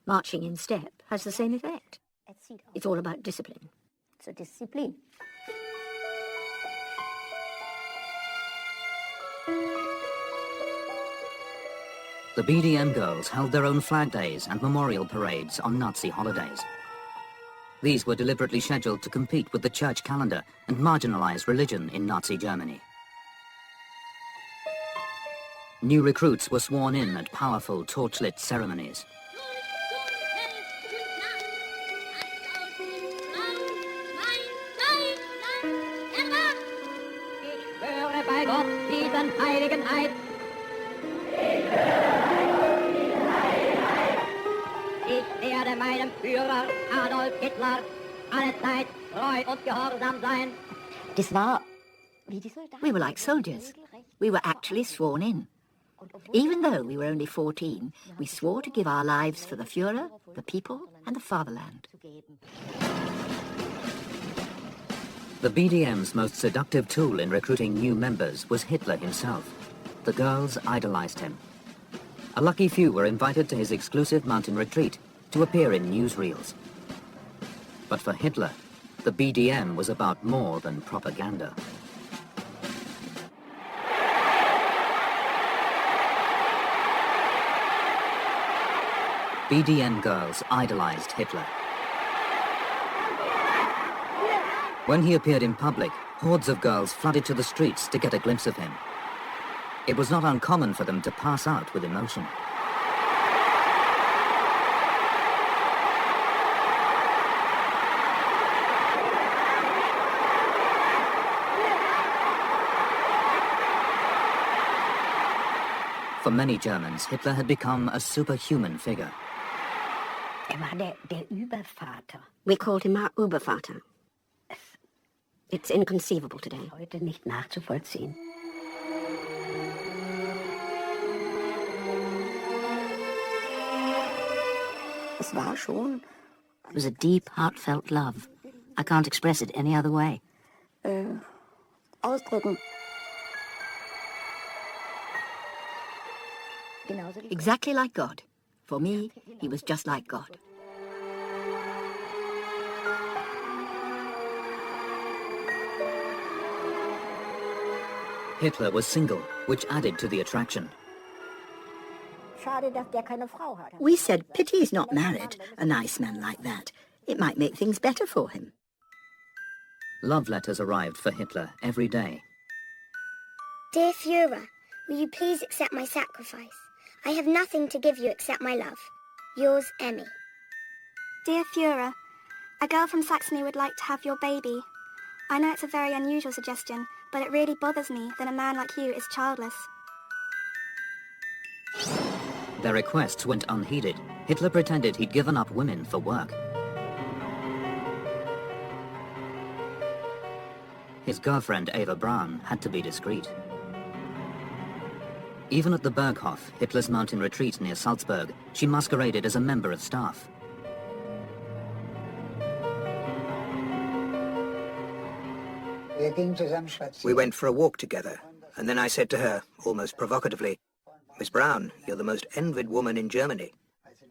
Marching in step has the same effect. It's all about discipline. So Disziplin. The BDM girls held their own flag days and memorial parades on Nazi holidays. These were deliberately scheduled to compete with the church calendar and marginalize religion in Nazi Germany. New recruits were sworn in at powerful torchlit ceremonies. Ich schwöre bei Gott diesen heiligen Eid. Ich werde meinem Führer Adolf Hitler alle Zeit treu und gehorsam sein. We were like soldiers. We were actually sworn in. Even though we were only 14, we swore to give our lives for the Führer, the people, and the fatherland. The BDM's most seductive tool in recruiting new members was Hitler himself. The girls idolized him. A lucky few were invited to his exclusive mountain retreat to appear in newsreels. But for Hitler, the BDM was about more than propaganda. BDM girls idolized Hitler. When he appeared in public, hordes of girls flooded to the streets to get a glimpse of him. It was not uncommon for them to pass out with emotion. For many Germans, Hitler had become a superhuman figure. Der Übervater. We called him our Ubervater. It's inconceivable today. Heute nicht nachzuvollziehen. Es was a deep, heartfelt love. I can't express it any other way. Ausdrücken. Exactly like God. For me, he was just like God. Hitler was single, which added to the attraction. We said, pity he's not married, a nice man like that. It might make things better for him. Love letters arrived for Hitler every day. Dear Führer, will you please accept my sacrifice? I have nothing to give you except my love. Yours, Emmy. Dear Führer, a girl from Saxony would like to have your baby. I know it's a very unusual suggestion, but it really bothers me that a man like you is childless. Their requests went unheeded. Hitler pretended he'd given up women for work. His girlfriend, Eva Braun, had to be discreet. Even at the Berghof, Hitler's mountain retreat near Salzburg, she masqueraded as a member of staff. We went for a walk together, and then I said to her, almost provocatively, "Miss Braun, you're the most envied woman in Germany,"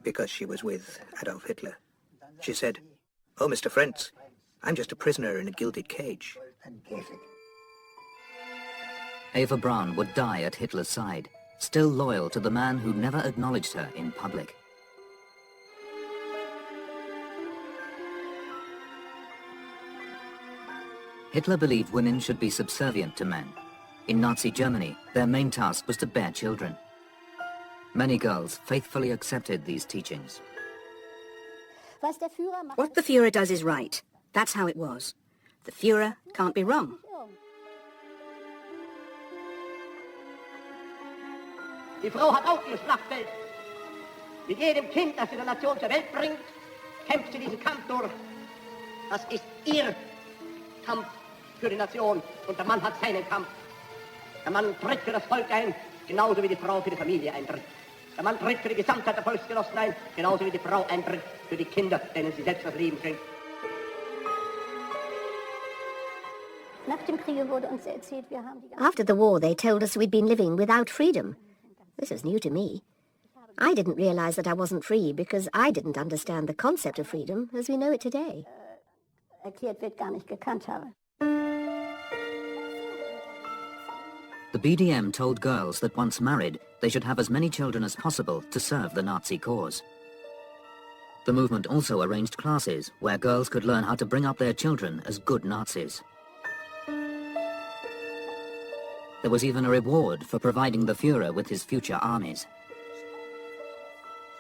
because she was with Adolf Hitler. She said, "Oh, Mr. Frenz, I'm just a prisoner in a gilded cage." Eva Braun would die at Hitler's side, still loyal to the man who never acknowledged her in public. Hitler believed women should be subservient to men. In Nazi Germany, their main task was to bear children. Many girls faithfully accepted these teachings. What the Führer does is right. That's how it was. The Führer can't be wrong. Die Frau hat auch ihr Schlachtfeld. Mit jedem Kind, das sie der Nation zur Welt bringt, kämpft sie diesen Kampf durch. Das ist ihr Kampf für die Nation und der Mann hat seinen Kampf. Der Mann tritt für das Volk ein, genauso wie die Frau für die Familie eintritt. Der Mann tritt für die Gesamtheit der Volksgenossen ein, genauso wie die Frau eintritt für die Kinder, denen sie selbst das Leben schenkt. After the war, they told us we'd been living without freedom. This is new to me. I didn't realize that I wasn't free because I didn't understand the concept of freedom as we know it today. The BDM told girls that once married, they should have as many children as possible to serve the Nazi cause. The movement also arranged classes where girls could learn how to bring up their children as good Nazis. There was even a reward for providing the Führer with his future armies.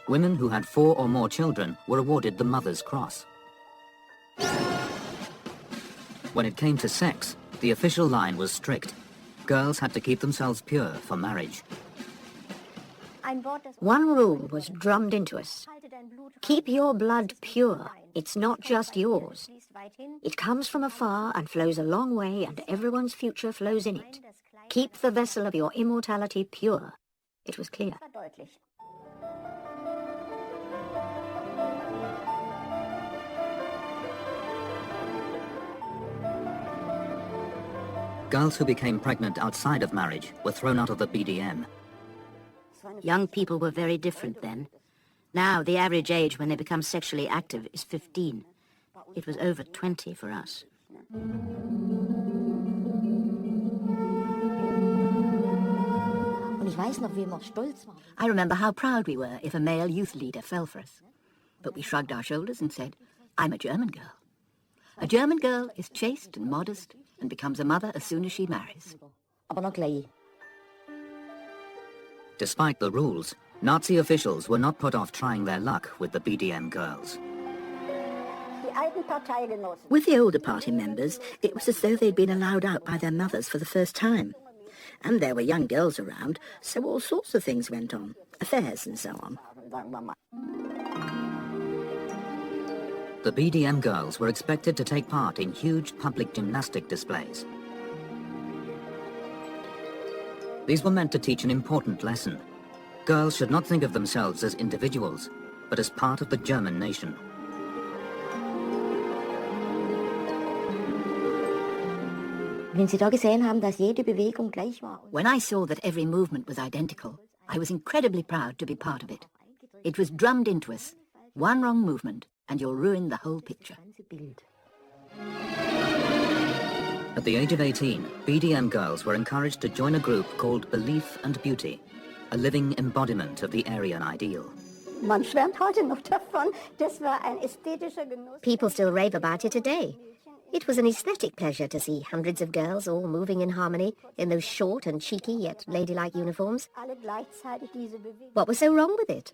Women who had 4 or more children were awarded the Mother's Cross. When it came to sex, the official line was strict. Girls had to keep themselves pure for marriage. One rule was drummed into us. Keep your blood pure. It's not just yours. It comes from afar and flows a long way, and everyone's future flows in it. Keep the vessel of your immortality pure. It was clear. Girls who became pregnant outside of marriage were thrown out of the BDM. Young people were very different then. Now, the average age when they become sexually active is 15. It was over 20 for us. I remember how proud we were if a male youth leader fell for us. But we shrugged our shoulders and said, I'm a German girl. A German girl is chaste and modest and becomes a mother as soon as she marries. Despite the rules, Nazi officials were not put off trying their luck with the BDM girls. With the older party members, it was as though they'd been allowed out by their mothers for the first time. And there were young girls around, so all sorts of things went on, affairs and so on. The BDM girls were expected to take part in huge public gymnastic displays. These were meant to teach an important lesson. Girls should not think of themselves as individuals, but as part of the German nation. When I saw that every movement was identical, I was incredibly proud to be part of it. It was drummed into us. One wrong movement, and you'll ruin the whole picture. At the age of 18, BDM girls were encouraged to join a group called Belief and Beauty, a living embodiment of the Aryan ideal. People still rave about it today. It was an aesthetic pleasure to see hundreds of girls all moving in harmony in those short and cheeky yet ladylike uniforms. What was so wrong with it?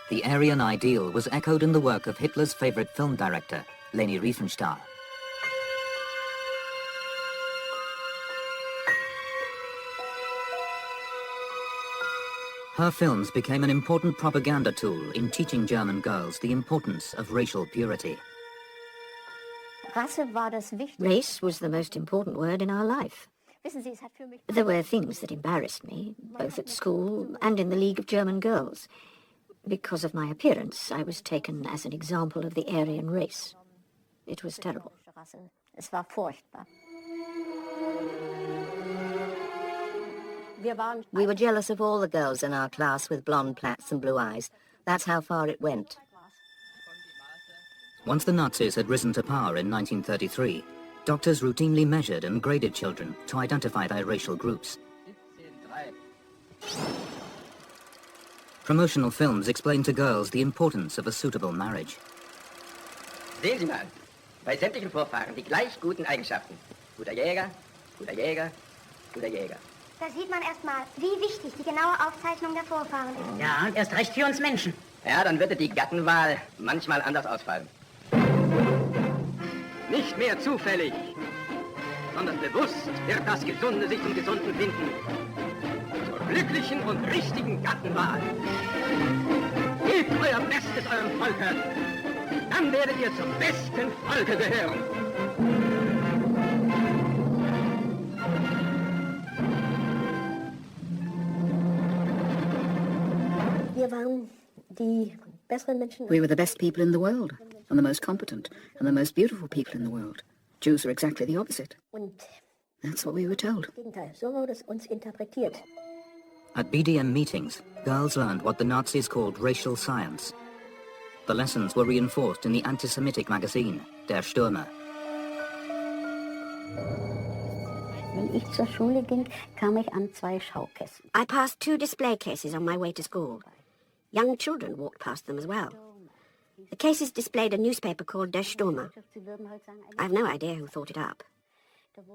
The Aryan ideal was echoed in the work of Hitler's favorite film director, Leni Riefenstahl. Her films became an important propaganda tool in teaching German girls the importance of racial purity. Race was the most important word in our life. There were things that embarrassed me, both at school and in the League of German Girls. Because of my appearance, I was taken as an example of the Aryan race. It was terrible. We were jealous of all the girls in our class with blonde plaits and blue eyes. That's how far it went. Once the Nazis had risen to power in 1933, doctors routinely measured and graded children to identify their racial groups. Promotional films explained to girls the importance of a suitable marriage. Sehen Sie mal, bei sämtlichen Vorfahren die gleich guten Eigenschaften. Guter Jäger, guter Jäger, guter Jäger. Da sieht man erstmal, wie wichtig die genaue Aufzeichnung der Vorfahren ist. Ja, und erst recht für uns Menschen. Ja, dann würde die Gattenwahl manchmal anders ausfallen. Nicht mehr zufällig, sondern bewusst wird das Gesunde sich zum Gesunden finden. Zur glücklichen und richtigen Gattenwahl. Gebt euer Bestes eurem Volke, dann werdet ihr zum besten Volke gehören. We were the best people in the world, and the most competent, and the most beautiful people in the world. Jews are exactly the opposite. That's what we were told. At BDM meetings, girls learned what the Nazis called racial science. The lessons were reinforced in the anti-Semitic magazine, Der Stürmer. I passed 2 display cases on my way to school. Young children walked past them as well. The cases displayed a newspaper called Der Stürmer. I've no idea who thought it up.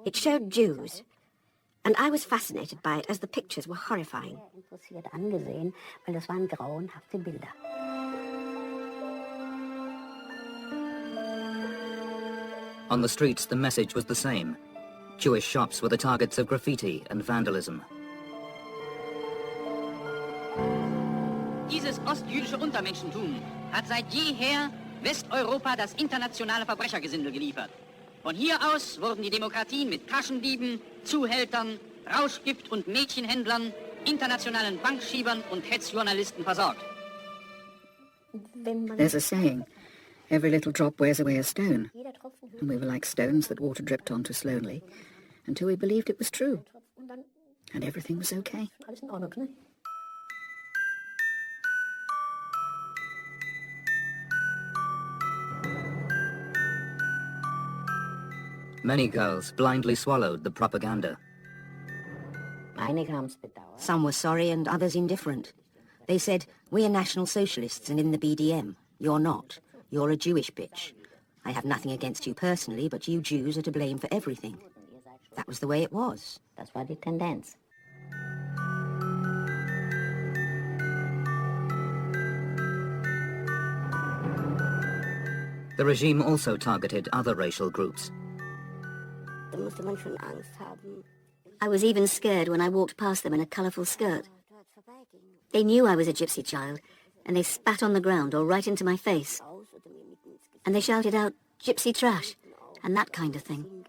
It showed Jews, and I was fascinated by it as the pictures were horrifying. On the streets, the message was the same. Jewish shops were the targets of graffiti and vandalism. Dieses ostjüdische Untermenschentum hat seit jeher Westeuropa das internationale Verbrechergesindel geliefert. Von hier aus wurden die Demokratien mit Taschendieben, Zuhältern, Rauschgift- und Mädchenhändlern, internationalen Bankschiebern und Hetzjournalisten versorgt. There's a saying, Every little drop wears away a stone, and we were like stones that water dripped onto slowly, until we believed it was true, and everything was okay. Many girls blindly swallowed the propaganda. Some were sorry and others indifferent. They said, "We're National Socialists and in the BDM. You're not. You're a Jewish bitch. I have nothing against you personally, but you Jews are to blame for everything." That was the way it was. Das war die Tendenz. The regime also targeted other racial groups. I was even scared when I walked past them in a colourful skirt. They knew I was a gypsy child, and they spat on the ground or right into my face. And they shouted out, "Gypsy trash," and that kind of thing.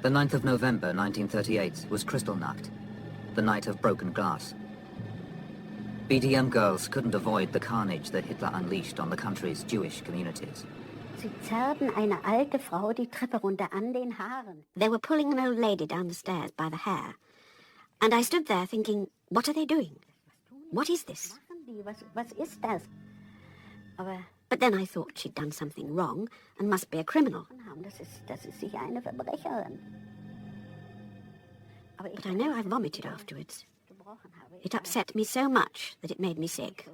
The 9th of November 1938 was Kristallnacht, the night of broken glass. BDM girls couldn't avoid the carnage that Hitler unleashed on the country's Jewish communities. Sie zerrten eine alte Frau die Treppe runter an den Haaren. They were pulling an old lady down the stairs by the hair. And I stood there thinking, what are they doing? What is this? Was ist das? But then I thought she'd done something wrong and must be a criminal. Das ist sicher eine Verbrecherin. But I know I vomited afterwards. It upset me so much that it made me sick.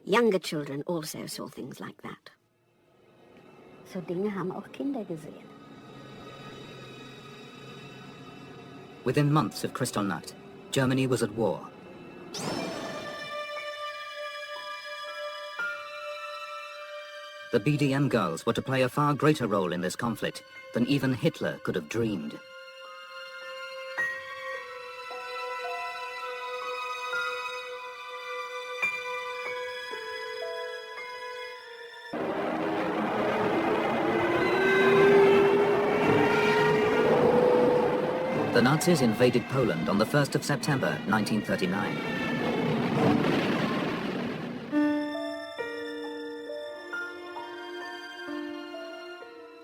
Younger children also saw things like that. So Dinge haben auch Kinder gesehen. Within months of Kristallnacht, Germany was at war. The BDM girls were to play a far greater role in this conflict than even Hitler could have dreamed. The Nazis invaded Poland on the 1st of September 1939.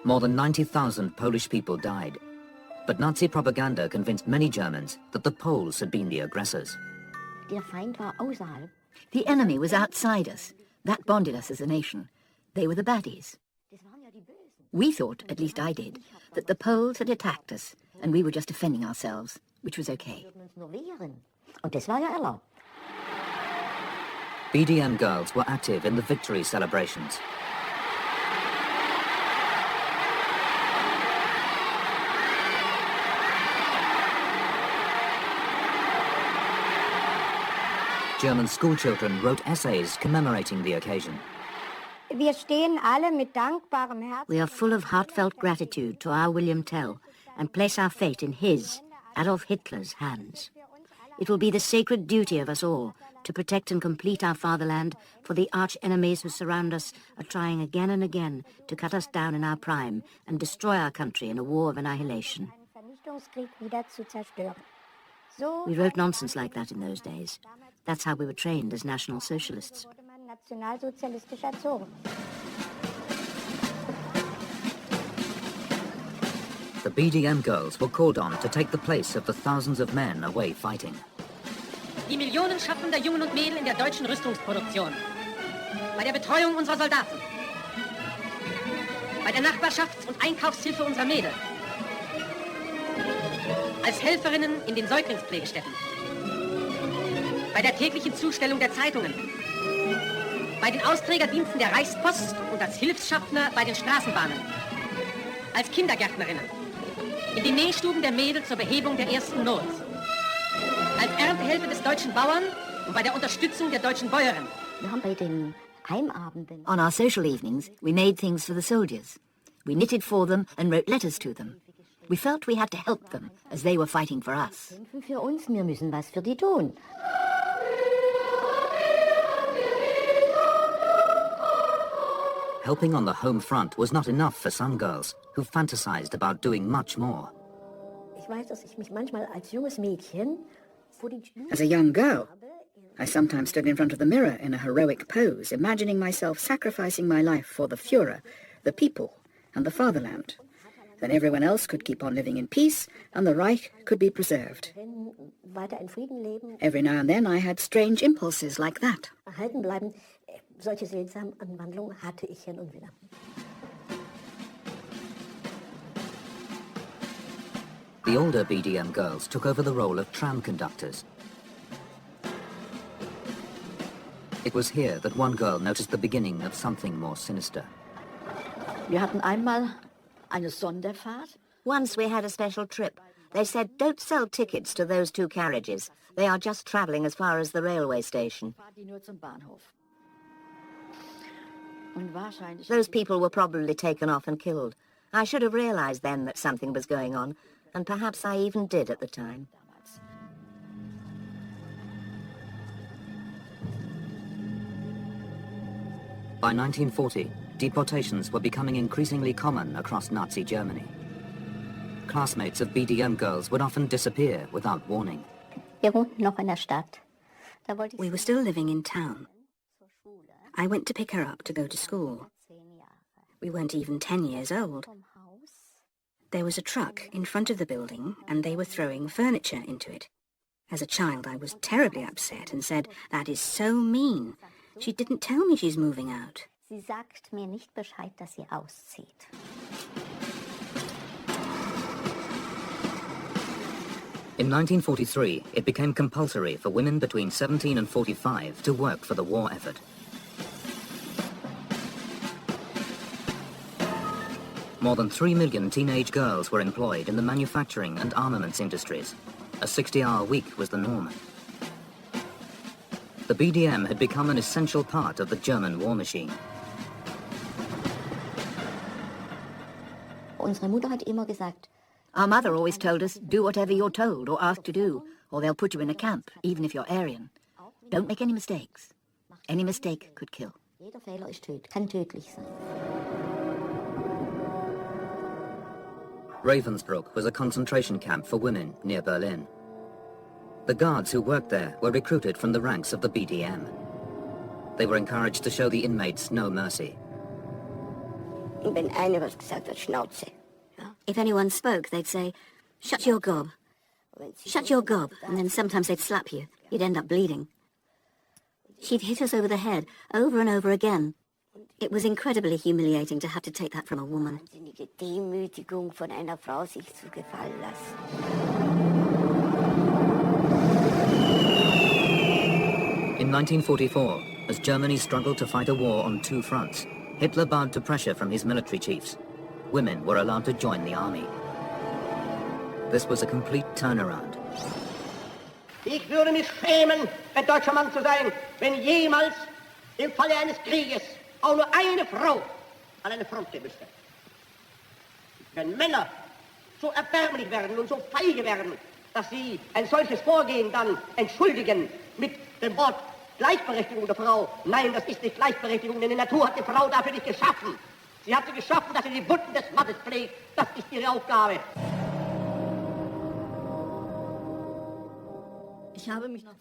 More than 90,000 Polish people died, but Nazi propaganda convinced many Germans that the Poles had been the aggressors. Der Feind war außerhalb. The enemy was outside us. That bonded us as a nation. They were the baddies. We thought, at least I did, that the Poles had attacked us and we were just defending ourselves, which was okay. Und das war ja erlaubt. BDM girls were active in the victory celebrations. German schoolchildren wrote essays commemorating the occasion. Wir stehen alle mit dankbarem Herzen. We are full of heartfelt gratitude to our William Tell and place our fate in his, Adolf Hitler's, hands. It will be the sacred duty of us all to protect and complete our fatherland, for the arch-enemies who surround us are trying again and again to cut us down in our prime and destroy our country in a war of annihilation. We wrote nonsense like that in those days. That's how we were trained as National Socialists. The BDM girls were called on to take the place of the thousands of men away fighting. Die Millionen schaffender Jungen und Mädel in der deutschen Rüstungsproduktion. Bei der Betreuung unserer Soldaten. Bei der Nachbarschafts- und Einkaufshilfe unserer Mädel. Als Helferinnen in den Säuglingspflegestätten. Bei der täglichen Zustellung der Zeitungen. Bei den Austrägerdiensten der Reichspost und als Hilfsschaffner bei den Straßenbahnen. Als Kindergärtnerinnen. In den Nähstuben der Mädel zur Behebung der ersten Not. Als Erntehelfer des deutschen Bauern und bei der Unterstützung der deutschen Bäuerin. On our social evenings, we made things for the soldiers. We knitted for them and wrote letters to them. We felt we had to help them as they were fighting for us. Für uns, wir müssen was für die tun. Helping on the home front was not enough for some girls, who fantasized about doing much more. Ich weiß, dass ich mich manchmal als junges Mädchen As a young girl, I sometimes stood in front of the mirror in a heroic pose, imagining myself sacrificing my life for the Führer, the people, and the fatherland. Then everyone else could keep on living in peace, and the Reich could be preserved. Every now and then I had strange impulses like that. Erhalten bleiben. Solche seltsamen Anwandlungen hatte ich hin und wieder. The older BDM girls took over the role of tram conductors. It was here that one girl noticed the beginning of something more sinister. Wir hatten einmal eine Sonderfahrt. Once we had a special trip. They said, don't sell tickets to those two carriages. They are just travelling as far as the railway station. Those people were probably taken off and killed. I should have realised then that something was going on, and perhaps I even did at the time. By 1940, deportations were becoming increasingly common across Nazi Germany. Classmates of BDM girls would often disappear without warning. Wir wohnten noch in der Stadt. We were still living in town. I went to pick her up to go to school. We weren't even 10 years old. There was a truck in front of the building, and they were throwing furniture into it. As a child, I was terribly upset and said, "That is so mean. She didn't tell me she's moving out." Sie sagt mir nicht Bescheid, dass sie auszieht. In 1943, it became compulsory for women between 17 and 45 to work for the war effort. More than 3 million teenage girls were employed in the manufacturing and armaments industries. A 60-hour week was the norm. The BDM had become an essential part of the German war machine. Unsere Mutter hat immer gesagt, Our mother always told us, do whatever you're told or asked to do, or they'll put you in a camp, even if you're Aryan. Don't make any mistakes. Any mistake could kill. jeder Fehler ist kann tödlich sein. Ravensbrück was a concentration camp for women near Berlin. The guards who worked there were recruited from the ranks of the BDM. They were encouraged to show the inmates no mercy. Wenn einer was gesagt hat, Schnauze. If anyone spoke, they'd say, "Shut your gob. Shut your gob," and then sometimes they'd slap you. You'd end up bleeding. She'd hit us over the head, over and over again. It was incredibly humiliating to have to take that from a woman. Wahnsinnige Demütigung von einer Frau sich zu gefallen lassen. In 1944, as Germany struggled to fight a war on two fronts, Hitler bowed to pressure from his military chiefs. Women were allowed to join the army. This was a complete turnaround. Ich würde mich schämen, ein deutscher Mann zu sein, wenn jemals im Falle eines Krieges auch nur eine Frau an eine Front gehen müsste. Wenn Männer so erbärmlich werden und so feige werden, dass sie ein solches Vorgehen dann entschuldigen mit dem Wort Gleichberechtigung der Frau. Nein, das ist nicht Gleichberechtigung, denn die Natur hat die Frau dafür nicht geschaffen. Sie hat sie geschaffen, dass sie die Wunden des Mannes pflegt. Das ist ihre Aufgabe.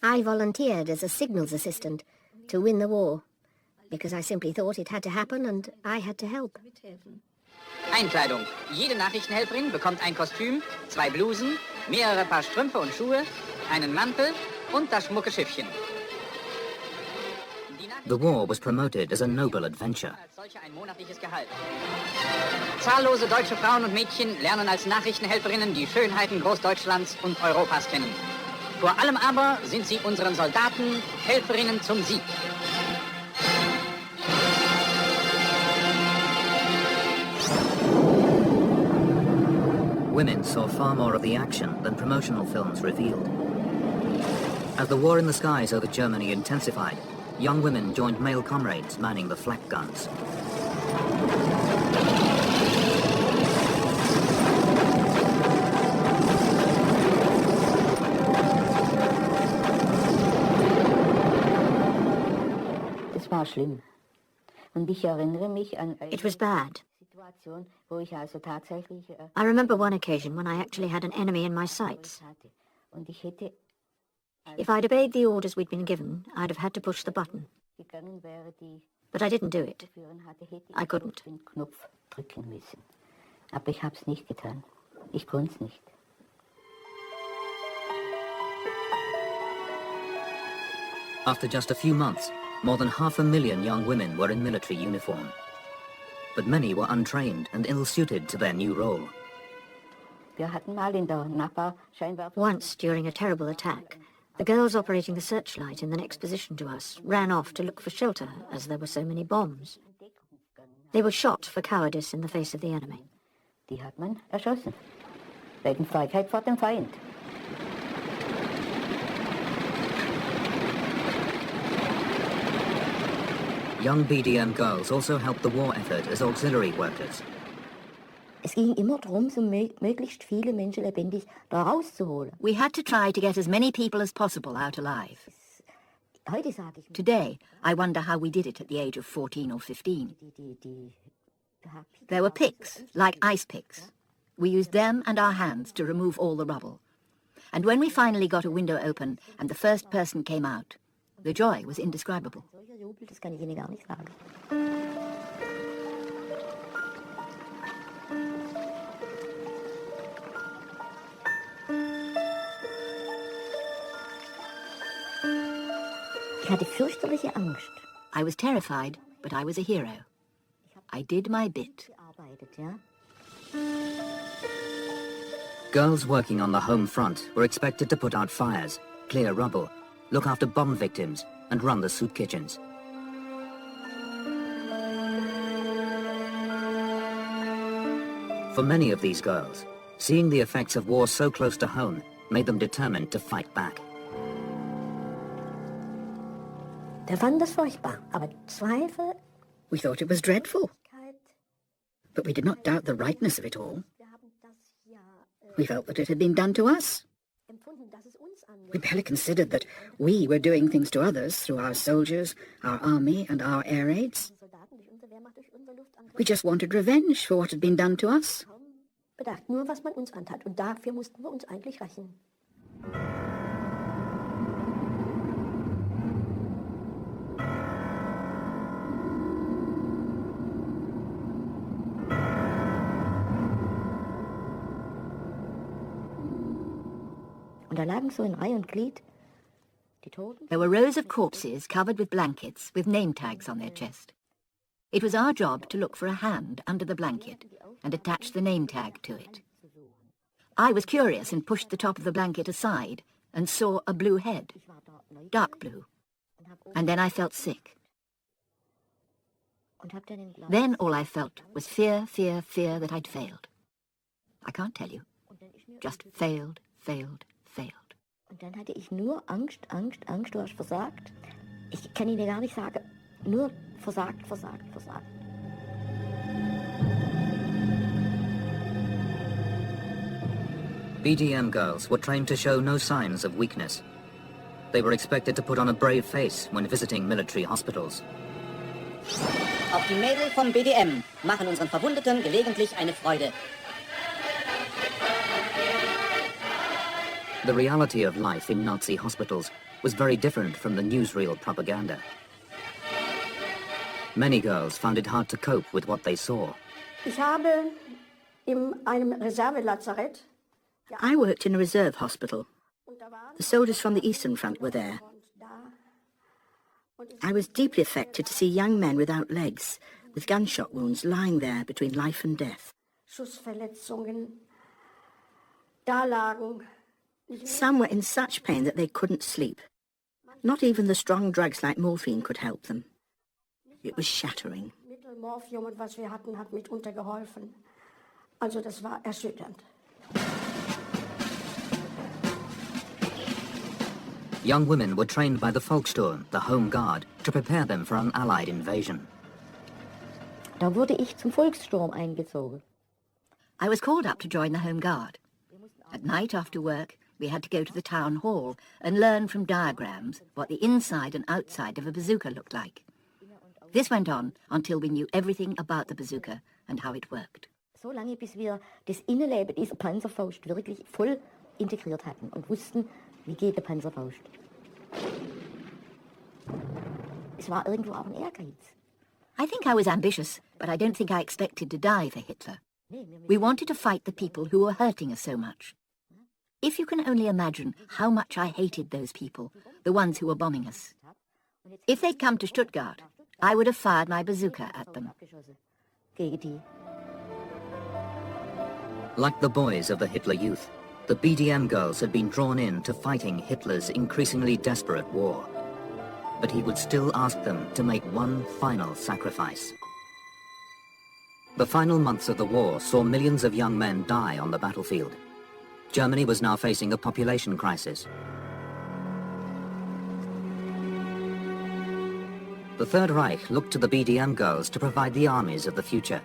I volunteered as a signals assistant to win the war, because I simply thought it had to happen and I had to help. Einkleidung. Jede Nachrichtenhelferin bekommt ein Kostüm, 2 Blusen, mehrere Paar Strümpfe und Schuhe, einen Mantel und das schmucke Schiffchen. The war was promoted as a noble adventure. Als solche ein monatliches Gehalt. Zahllose deutsche Frauen und Mädchen lernen als Nachrichtenhelferinnen die Schönheiten Großdeutschlands und Europas kennen. Vor allem aber sind sie unseren Soldaten Helferinnen zum Sieg. Women saw far more of the action than promotional films revealed. As the war in the skies over Germany intensified, young women joined male comrades manning the flak guns. Es war schlimm. Und ich erinnere mich an It was bad. Situation, wo ich also tatsächlich I remember one occasion when I actually had an enemy in my sights. und ich hätte If I'd obeyed the orders we'd been given, I'd have had to push the button. But I didn't do it. I couldn't. Knopf drücken müssen. Aber ich hab's nicht getan. Ich konnte nicht. After just a few months, more than 500,000 young women were in military uniform. But many were untrained and ill-suited to their new role. Once, during a terrible attack, the girls operating the searchlight in the next position to us ran off to look for shelter as there were so many bombs. They were shot for cowardice in the face of the enemy. Die hat man erschossen. Wegen Feigheit vor dem Feind. Young BDM girls also helped the war effort as auxiliary workers. Es ging immer darum, so möglichst viele Menschen lebendig da rauszuholen. We had to try to get as many people as possible out alive. Today, I wonder how we did it at the age of 14 or 15. There were picks, like ice picks. We used them and our hands to remove all the rubble. And when we finally got a window open and the first person came out, the joy was indescribable. Das kann ich Ihnen gar nicht sagen. Ich hatte fürchterliche Angst. I was terrified, but I was a hero. I did my bit. Girls working on the home front were expected to put out fires, clear rubble, look after bomb victims, and run the soup kitchens. For many of these girls, seeing the effects of war so close to home made them determined to fight back. Wir fanden das furchtbar, aber Zweifel... We thought it was dreadful, but we did not doubt the rightness of it all. We felt that it had been done to us. We barely considered that we were doing things to others through our soldiers, our army and our air raids. We just wanted revenge for what had been done to us. Bedacht nur, was man uns antat, und dafür mussten wir uns eigentlich rächen. Und da lagen so in Reihe und Glied die Toten. There were rows of corpses covered with blankets with name tags on their chest. It was our job to look for a hand under the blanket and attach the name tag to it. I was curious and pushed the top of the blanket aside and saw a blue head, dark blue. And then I felt sick. Then all I felt was fear, fear, fear that I'd failed. I can't tell you. Just failed, failed, failed. Und dann hatte ich nur Angst, Angst, Angst, du hast versagt. Ich kann Ihnen gar nicht sagen, nur versagt, versagt, versagt. BDM girls were trained to show no signs of weakness. They were expected to put on a brave face when visiting military hospitals. Auch die Mädel vom BDM machen unseren Verwundeten gelegentlich eine Freude. The reality of life in Nazi hospitals was very different from the newsreel propaganda. Many girls found it hard to cope with what they saw. Ich habe in einem Reservelazarett. I worked in a reserve hospital. The soldiers from the Eastern Front were there. I was deeply affected to see young men without legs, with gunshot wounds lying there between life and death. Schussverletzungen. Da lagen. Some were in such pain that they couldn't sleep. Not even the strong drugs like morphine could help them. It was shattering. Mittelmorphium und was wir hatten, hat mitunter geholfen. Also das war erschütternd. Young women were trained by the Volkssturm, the Home Guard, to prepare them for an Allied invasion. Da wurde ich zum Volkssturm eingezogen. I was called up to join the Home Guard. At night after work, we had to go to the town hall and learn from diagrams what the inside and outside of a bazooka looked like. This went on until we knew everything about the bazooka and how it worked. So lange, bis wir das Innenleben dieser Panzerfaust wirklich voll integriert hatten und wussten, Wie geht der Panzerfaust? Es war irgendwo auch ein Ehrgeiz. I think I was ambitious, but I don't think I expected to die for Hitler. We wanted to fight the people who were hurting us so much. If you can only imagine how much I hated those people, the ones who were bombing us. If they'd come to Stuttgart, I would have fired my bazooka at them. Like the boys of the Hitler Youth, the BDM girls had been drawn in to fighting Hitler's increasingly desperate war. But he would still ask them to make one final sacrifice. The final months of the war saw millions of young men die on the battlefield. Germany was now facing a population crisis. The Third Reich looked to the BDM girls to provide the armies of the future.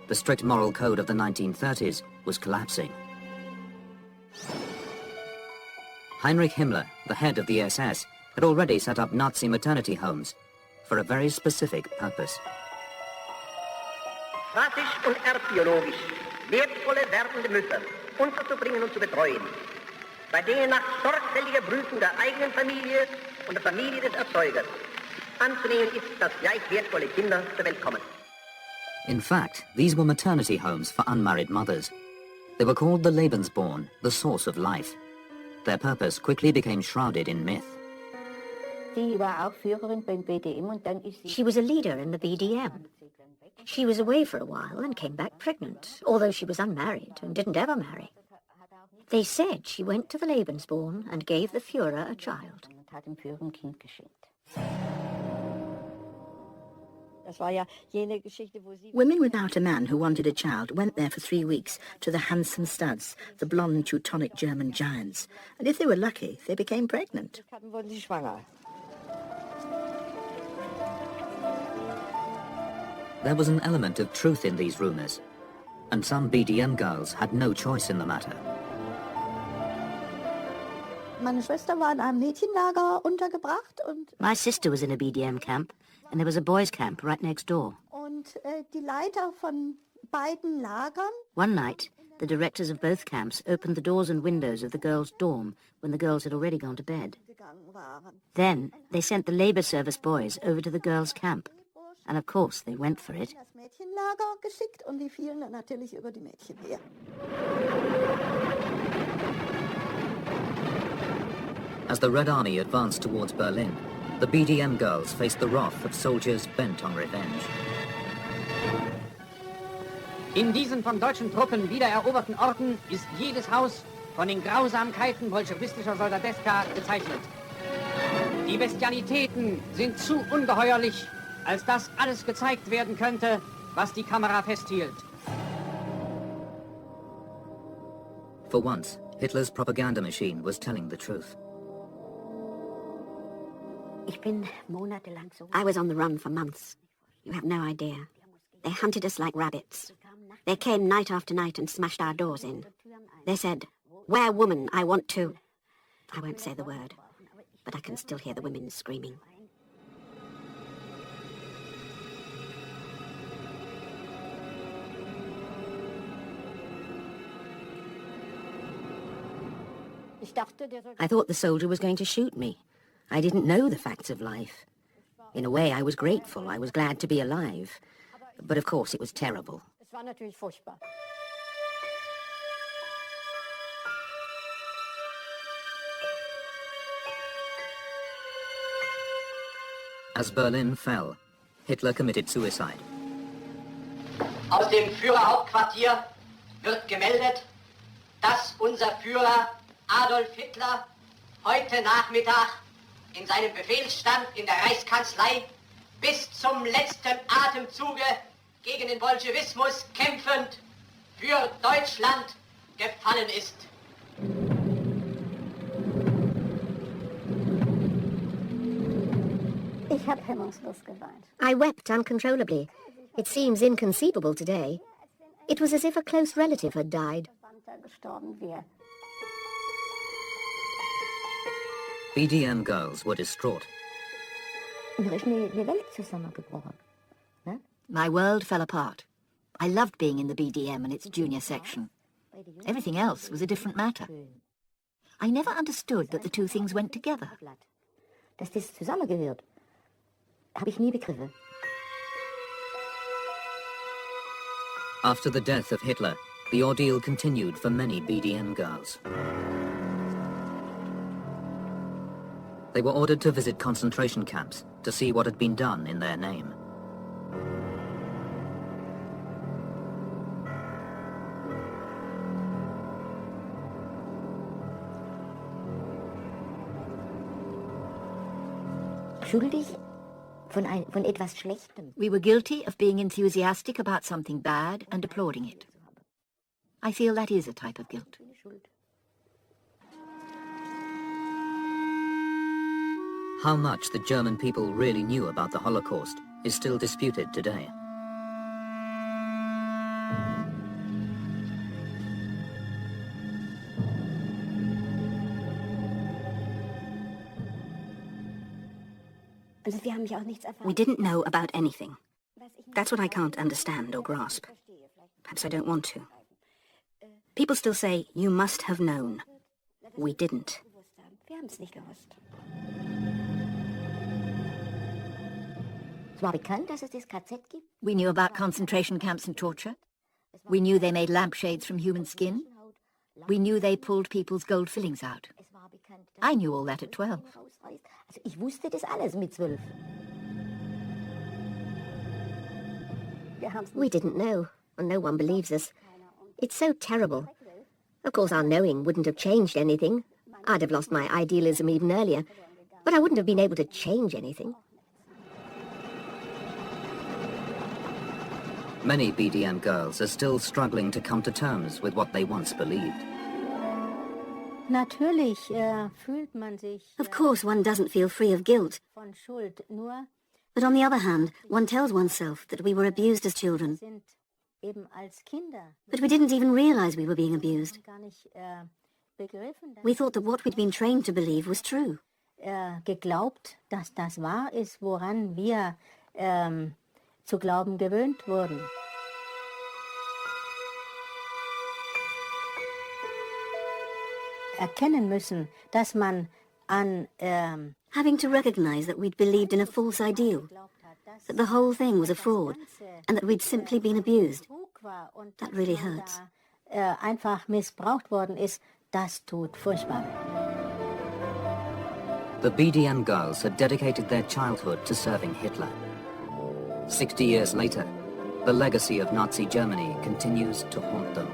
The strict moral code of the 1930s was collapsing. Heinrich Himmler, the head of the SS, had already set up Nazi maternity homes for a very specific purpose. Rasisch und erbbiologisch wertvolle werdende Mütter unterzubringen und zu betreuen, bei denen nach sorgfältiger Prüfung der eigenen Familie und der Familie des Erzeugers anzunehmen ist, dass gleich wertvolle Kinder zur Welt kommen. In fact, these were maternity homes for unmarried mothers. They were called the Lebensborn, the source of life. Their purpose quickly became shrouded in myth. Sie war auch Führerin beim BDM und dann ist sie... She was a leader in the BDM. She was away for a while and came back pregnant, although she was unmarried and didn't ever marry. They said she went to the Lebensborn and gave the Führer a child. Hat dem Führer ein Kind geschenkt. Women without a man who wanted a child went there for 3 weeks to the handsome studs, the blonde Teutonic German giants, and if they were lucky, they became pregnant. There was an element of truth in these rumors, and some BDM girls had no choice in the matter. Meine Schwester war in einem Mädchenlager untergebracht My sister was in a BDM camp, and there was a boys' camp right next door. und die Leiter von beiden Lagern. One night, the directors of both camps opened the doors and windows of the girls' dorm when the girls had already gone to bed. Then, they sent the Labour Service boys over to the girls' camp. And of course, they went for it. Das Mädchenlager geschickt und die fielen dann natürlich über die Mädchen her. As the Red Army advanced towards Berlin, the BDM girls faced the wrath of soldiers bent on revenge. In diesen von deutschen Truppen wiedereroberten Orten ist jedes Haus von den Grausamkeiten bolschewistischer Soldateska gezeichnet. Die Bestialitäten sind zu ungeheuerlich, als dass alles gezeigt werden könnte, was die Kamera festhielt. For once, Hitler's propaganda machine was telling the truth. I was on the run for months. You have no idea. They hunted us like rabbits. They came night after night and smashed our doors in. They said, "Where woman, I want to..." I won't say the word, but I can still hear the women screaming. I thought the soldier was going to shoot me. I didn't know the facts of life. In a way, I was grateful. I was glad to be alive. But of course, it was terrible. Es war natürlich furchtbar. As Berlin fell, Hitler committed suicide. Aus dem Führerhauptquartier wird gemeldet, dass unser Führer Adolf Hitler heute Nachmittag in seinem Befehlsstand in der Reichskanzlei bis zum letzten Atemzuge gegen den Bolschewismus kämpfend für Deutschland gefallen ist. Ich habe hemmungslos geweint. I wept uncontrollably. It seems inconceivable today. It was as if a close relative had died. Gestorben wäre. BDM girls were distraught. Mir ist eine Welt zusammengebrochen. My world fell apart. I loved being in the BDM and its junior section. Everything else was a different matter. I never understood that the two things went together. Dass das zusammengehört, habe ich nie begriffen. After the death of Hitler, the ordeal continued for many BDM girls. They were ordered to visit concentration camps to see what had been done in their name. Schuldig von etwas Schlechtem. We were guilty of being enthusiastic about something bad and applauding it. I feel that is a type of guilt. How much the German people really knew about the Holocaust is still disputed today. We didn't know about anything. That's what I can't understand or grasp. Perhaps I don't want to. People still say, you must have known. We didn't. We knew about concentration camps and torture. We knew they made lampshades from human skin. We knew they pulled people's gold fillings out. I knew all that at 12. Ich wusste das alles mit 12. We didn't know, and no one believes us. It's so terrible. Of course, our knowing wouldn't have changed anything. I'd have lost my idealism even earlier, but I wouldn't have been able to change anything. Many BDM girls are still struggling to come to terms with what they once believed. Of course, one doesn't feel free of guilt. But on the other hand, one tells oneself that we were abused as children. But we didn't even realize we were being abused. We thought that what we'd been trained to believe was true. Geglaubt, dass das wahr ist, woran wir zu glauben gewöhnt wurden. Erkennen müssen, dass man an having to recognize that we'd believed in a false ideal, that the whole thing was a fraud, and that we'd simply been abused. That really hurts. Einfach missbraucht worden ist, das tut furchtbar. The BDM girls had dedicated their childhood to serving Hitler. 60 years later, the legacy of Nazi Germany continues to haunt them.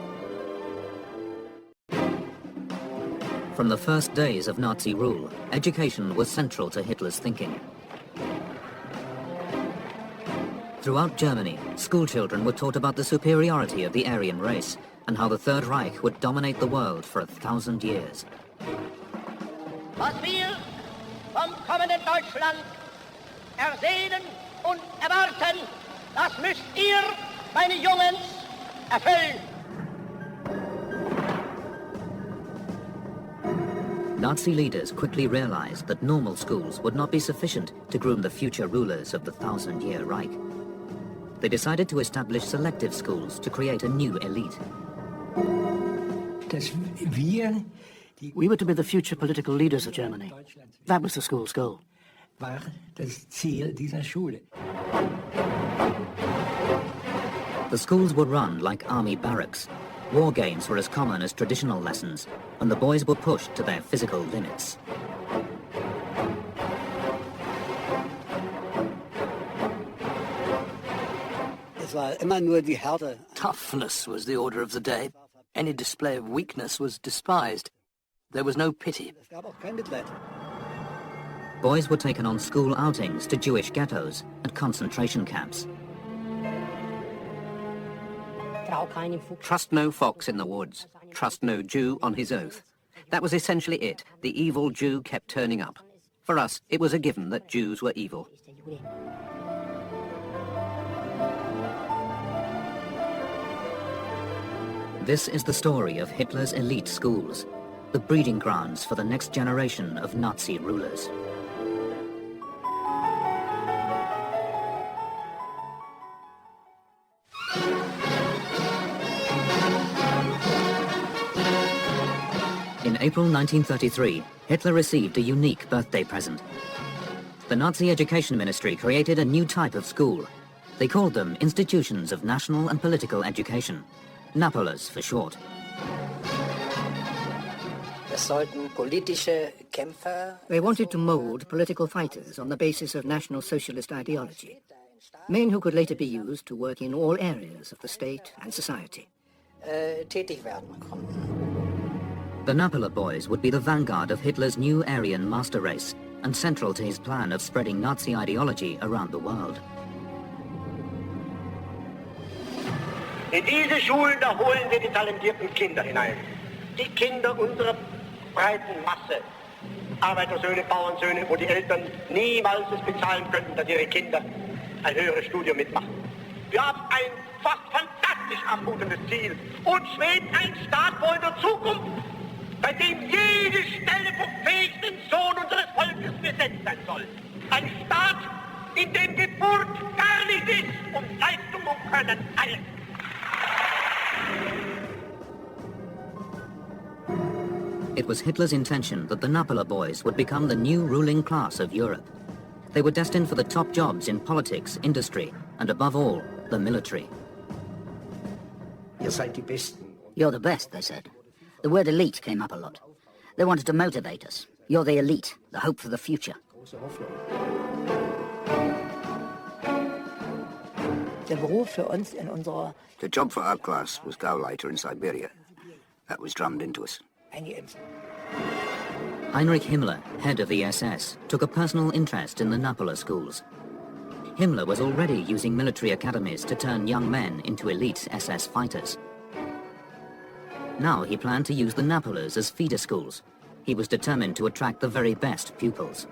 From the first days of Nazi rule, education was central to Hitler's thinking. Throughout Germany, schoolchildren were taught about the superiority of the Aryan race and how the Third Reich would dominate the world for 1,000 years. Was wir vom kommenden Deutschland ersehnen und erwarten, das müsst ihr, meine Jungens, erfüllen. Nazi leaders quickly realized that normal schools would not be sufficient to groom the future rulers of the 1,000-year Reich. They decided to establish selective schools to create a new elite. We were to be the future political leaders of Germany. That was the school's goal. War das Ziel dieser Schule. The schools were run like army barracks. War games were as common as traditional lessons, and the boys were pushed to their physical limits. Toughness was the order of the day. Any display of weakness was despised. There was no pity. Boys were taken on school outings to Jewish ghettos and concentration camps. Trust no fox in the woods. Trust no Jew on his oath. That was essentially it. The evil Jew kept turning up. For us, it was a given that Jews were evil. This is the story of Hitler's elite schools, the breeding grounds for the next generation of Nazi rulers. In April 1933, Hitler received a unique birthday present. The Nazi Education Ministry created a new type of school. They called them Institutions of National and Political Education, NAPOLEs for short. They wanted to mould political fighters on the basis of National Socialist ideology, men who could later be used to work in all areas of the state and society. The Napole boys would be the vanguard of Hitler's new Aryan master race and central to his plan of spreading Nazi ideology around the world. In diese Schulen, da holen wir die talentierten Kinder hinein. Die Kinder unserer breiten Masse. Arbeitersöhne, Bauernsöhne, wo die Eltern niemals es bezahlen könnten, dass ihre Kinder ein höheres Studium mitmachen. Wir haben ein fast fantastisch anmutendes Ziel. Uns schwebt ein Staat vor in der Zukunft, bei dem jede Stelle vom fähigsten Sohn unseres Volkes besetzt sein soll. Ein Staat, in dem Geburt gar nicht ist und Leistung und Können alles. It was Hitler's intention that the Napole boys would become the new ruling class of Europe. They were destined for the top jobs in politics, industry, and above all, the military. You're the best, they said. The word elite came up a lot. They wanted to motivate us. You're the elite, the hope for the future. The job for our class was Gauleiter in Siberia. That was drummed into us. Heinrich Himmler, head of the SS, took a personal interest in the Napole schools. Himmler was already using military academies to turn young men into elite SS fighters. Now he planned to use the Napoles as feeder schools. He was determined to attract the very best pupils.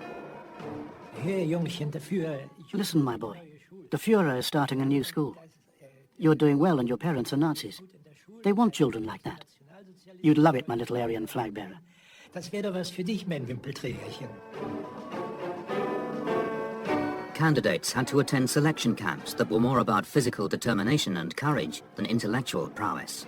Listen, my boy. The Führer is starting a new school. You're doing well and your parents are Nazis. They want children like that. You'd love it, my little Aryan flag bearer. Candidates had to attend selection camps that were more about physical determination and courage than intellectual prowess.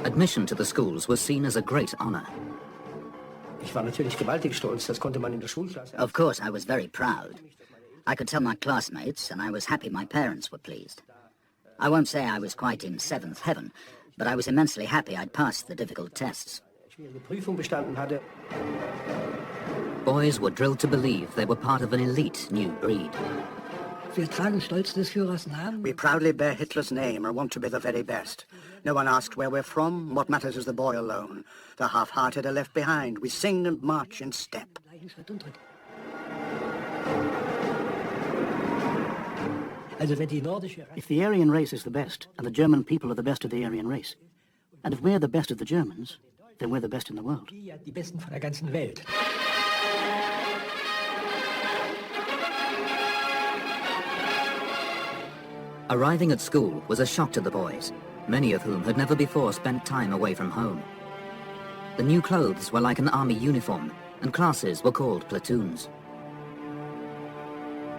Admission to the schools was seen as a great honor. Of course, I was very proud. I could tell my classmates, and I was happy my parents were pleased. I won't say I was quite in seventh heaven, but I was immensely happy I'd passed the difficult tests. Boys were drilled to believe they were part of an elite new breed. We proudly bear Hitler's name and want to be the very best. No one asks where we're from. What matters is the boy alone. The half-hearted are left behind. We sing and march in step. If the Aryan race is the best, and the German people are the best of the Aryan race, and if we're the best of the Germans, then we're the best in the world. Arriving at school was a shock to the boys, many of whom had never before spent time away from home. The new clothes were like an army uniform, and classes were called platoons.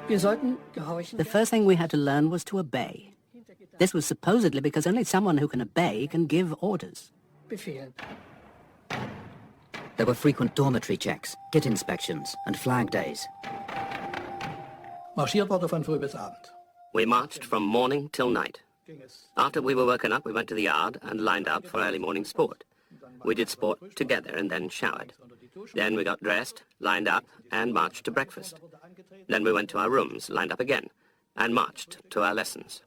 The first thing we had to learn was to obey. This was supposedly because only someone who can obey can give orders. There were frequent dormitory checks, kit inspections, and flag days. We marched from morning till night. After we were woken up, we went to the yard and lined up for early morning sport. We did sport together and then showered. Then we got dressed, lined up, and marched to breakfast. Then we went to our rooms, lined up again, and marched to our lessons.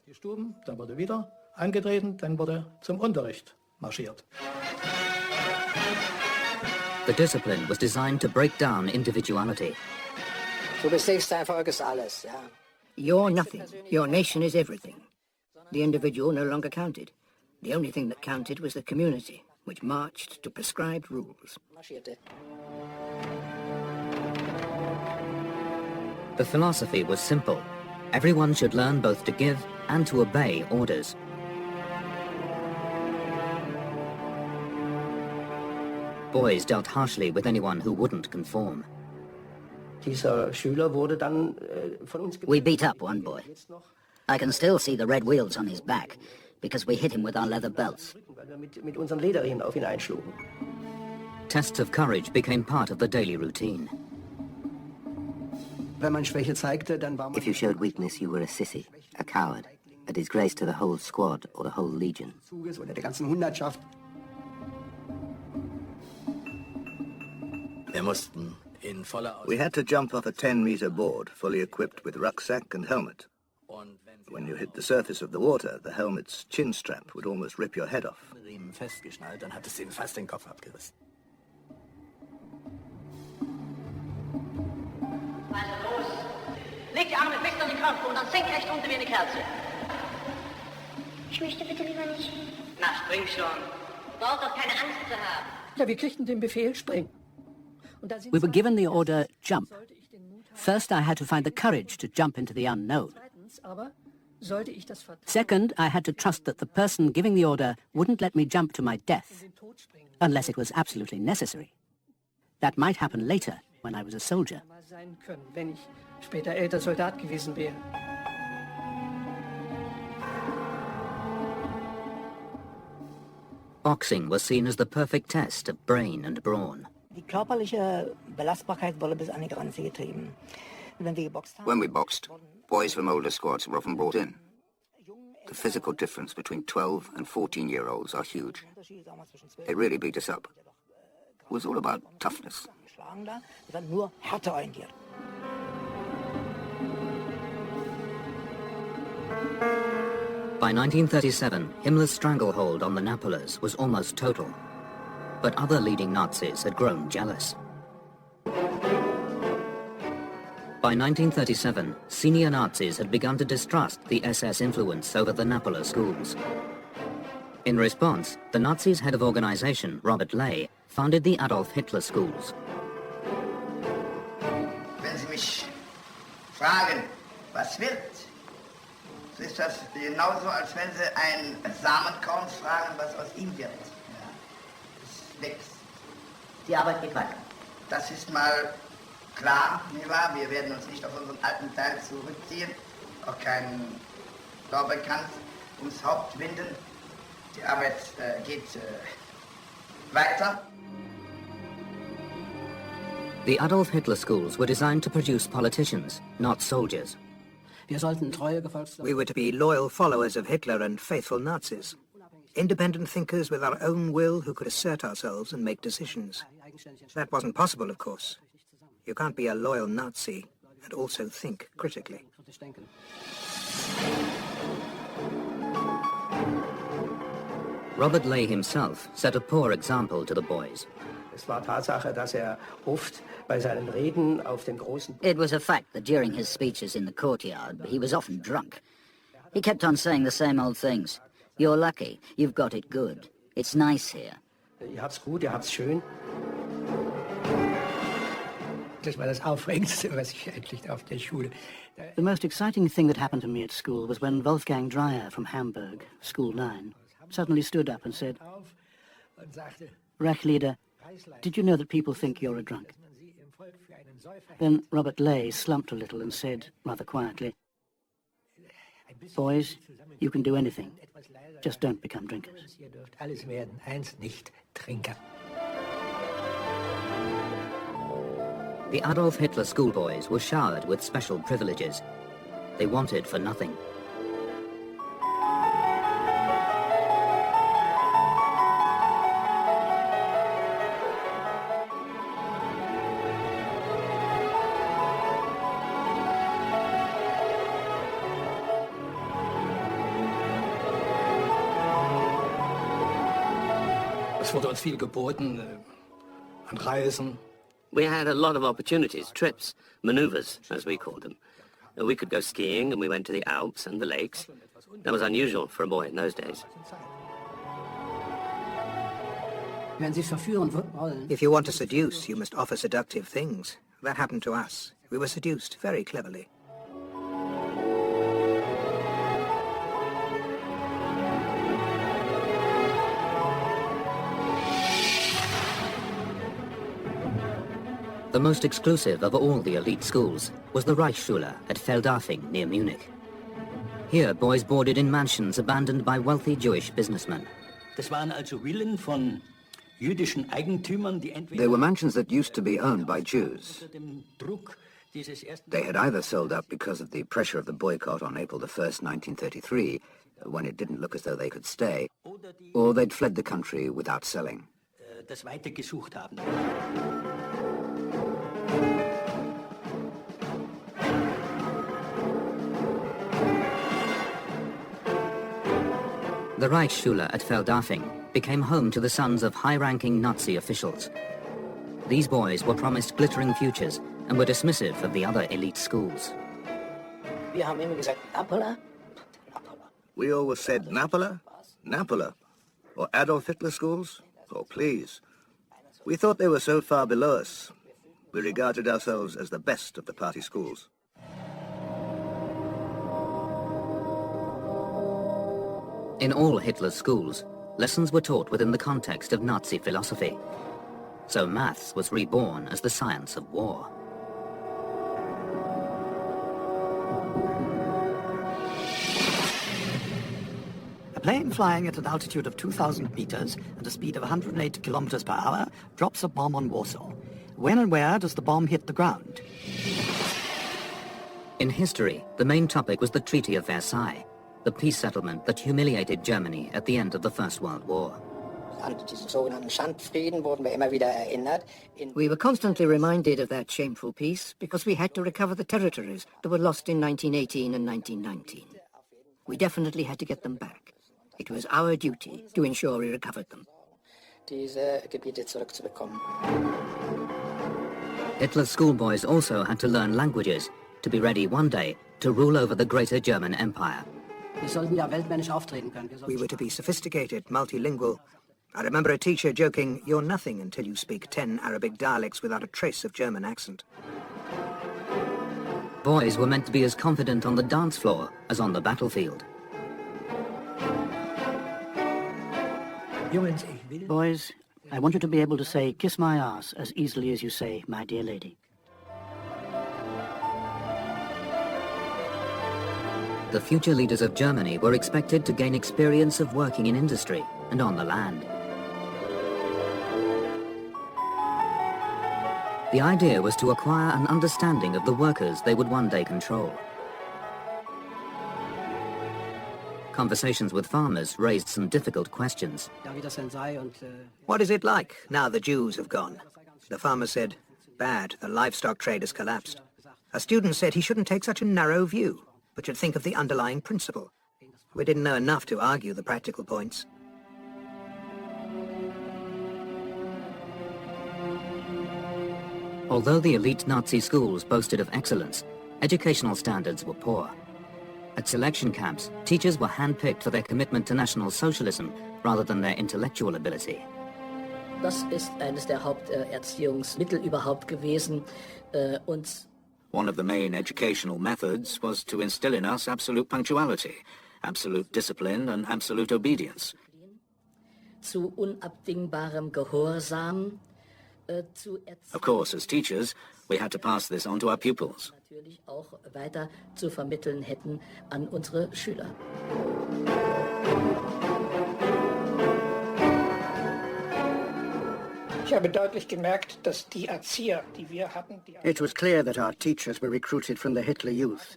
The discipline was designed to break down individuality. You're nothing. Your nation is everything. The individual no longer counted. The only thing that counted was the community, which marched to prescribed rules. The philosophy was simple. Everyone should learn both to give and to obey orders. Boys dealt harshly with anyone who wouldn't conform. We beat up one boy. I can still see the red wheels on his back. because we hit him with our leather belts. Mit unseren Lederriemen auf ihn einschlugen. Tests of courage became part of the daily routine. Wenn man Schwäche zeigte, dann war man... If you showed weakness, you were a sissy, a coward, a disgrace to the whole squad or the whole legion. Oder der ganzen Hundertschaft. We had to jump off a 10-meter board, fully equipped with rucksack and helmet. When you hit the surface of the water, the helmet's chin strap would almost rip your head off. Festgeschnallt, dann hat es ihm fast den Kopf abgerissen. Also los. Leg die Arme fest an den Körper und dann senkrecht runter wie eine Kerze. Ich möchte bitte lieber nicht. Na, spring schon. Braucht doch keine Angst zu haben. Ja, wir kriegten den Befehl, spring. We were given the order, jump. First, I had to find the courage to jump into the unknown. Second, I had to trust that the person giving the order wouldn't let me jump to my death, unless it was absolutely necessary. That might happen later, when I was a soldier. Sein können, wenn ich später älter Soldat gewesen wäre. Boxing was seen as the perfect test of brain and brawn. Die körperliche Belastbarkeit wurde bis an die Grenze getrieben. When we boxed, boys from older squads were often brought in. The physical difference between 12 and 14-year-olds are huge. They really beat us up. It was all about toughness. Nur härteorientiert. By 1937, Himmler's stranglehold on the Napoleons was almost total. But other leading Nazis had grown jealous. By 1937, senior Nazis had begun to distrust the SS influence over the Napoleon schools. In response, the Nazis' head of organization, Robert Ley, founded the Adolf Hitler schools. Wenn Sie mich fragen, was wird, so ist das genauso, als wenn Sie ein Samenkorn fragen, was aus ihm wird. Ja, es wächst. Die Arbeit geht weiter. Das ist mal klar, nicht wahr? Wir werden uns nicht auf unseren alten Teil zurückziehen, auch keinen Zauberkampf ums Haupt winden. Die Arbeit geht weiter. The Adolf Hitler schools were designed to produce politicians, not soldiers. We were to be loyal followers of Hitler and faithful Nazis. Independent thinkers with our own will who could assert ourselves and make decisions. That wasn't possible, of course. You can't be a loyal Nazi and also think critically. Robert Ley himself set a poor example to the boys. Es war Tatsache, dass oft bei seinen Reden auf den großen... It was a fact that during his speeches in the courtyard, he was often drunk. He kept on saying the same old things. You're lucky, you've got it good. It's nice here. Ihr habt's gut, ihr habt's schön. Das war das Aufregendste, was ich endlich auf der Schule... The most exciting thing that happened to me at school was when Wolfgang Dreyer from Hamburg, School 9, suddenly stood up and said, Rechleader, did you know that people think you're a drunk? Then Robert Ley slumped a little and said, rather quietly, boys, you can do anything. Just don't become drinkers. Ihr dürft alles werden, eins nicht, Trinker. The Adolf Hitler schoolboys were showered with special privileges. They wanted for nothing. Es wurde uns viel geboten, an Reisen. We had a lot of opportunities, trips, maneuvers, as we called them. We could go skiing, and we went to the Alps and the lakes. That was unusual for a boy in those days. If you want to seduce, you must offer seductive things. That happened to us. We were seduced very cleverly. The most exclusive of all the elite schools was the Reichsschule at Feldafing near Munich. Here, boys boarded in mansions abandoned by wealthy Jewish businessmen. Das waren also Villen von jüdischen Eigentümern, die entweder They were mansions that used to be owned by Jews. They had either sold up because of the pressure of the boycott on April the 1st, 1933, when it didn't look as though they could stay, or they'd fled the country without selling. das weiter gesucht haben. The Reichsschule at Feldafing became home to the sons of high-ranking Nazi officials. These boys were promised glittering futures and were dismissive of the other elite schools. Wir haben immer gesagt, Napola. We always said Napola, Napola, or Adolf Hitler schools, or please. We thought they were so far below us. We regarded ourselves as the best of the party schools. In all Hitler's schools, lessons were taught within the context of Nazi philosophy. So maths was reborn as the science of war. A plane flying at an altitude of 2,000 meters at a speed of 108 kilometers per hour drops a bomb on Warsaw. When and where does the bomb hit the ground? In history, the main topic was the Treaty of Versailles, the peace settlement that humiliated Germany at the end of the First World War. We were constantly reminded of that shameful peace because we had to recover the territories that were lost in 1918 and 1919. We definitely had to get them back. It was our duty to ensure we recovered them. Hitler's schoolboys also had to learn languages to be ready one day to rule over the greater German Empire. We were to be sophisticated, multilingual. I remember a teacher joking, "You're nothing until you speak 10 Arabic dialects without a trace of German accent." Boys were meant to be as confident on the dance floor as on the battlefield. Boys, I want you to be able to say, "Kiss my ass," as easily as you say, "My dear lady." The future leaders of Germany were expected to gain experience of working in industry and on the land. The idea was to acquire an understanding of the workers they would one day control. Conversations with farmers raised some difficult questions. What is it like now the Jews have gone? The farmer said, "Bad, the livestock trade has collapsed." A student said he shouldn't take such a narrow view, but should think of the underlying principle. We didn't know enough to argue the practical points. Although the elite Nazi schools boasted of excellence, educational standards were poor. At selection camps, teachers were handpicked for their commitment to National Socialism rather than their intellectual ability. Das ist eines der Haupterziehungsmittel überhaupt gewesen, uns. One of the main educational methods was to instill in us absolute punctuality, absolute discipline and absolute obedience. Zu unabdingbarem Gehorsam, Of course, as teachers, we had to pass this on to our pupils. natürlich auch weiter zu vermitteln hätten an unsere Schüler. Ich habe deutlich gemerkt, dass die Erzieher, die wir hatten, It was clear that our teachers were recruited from the Hitler Youth.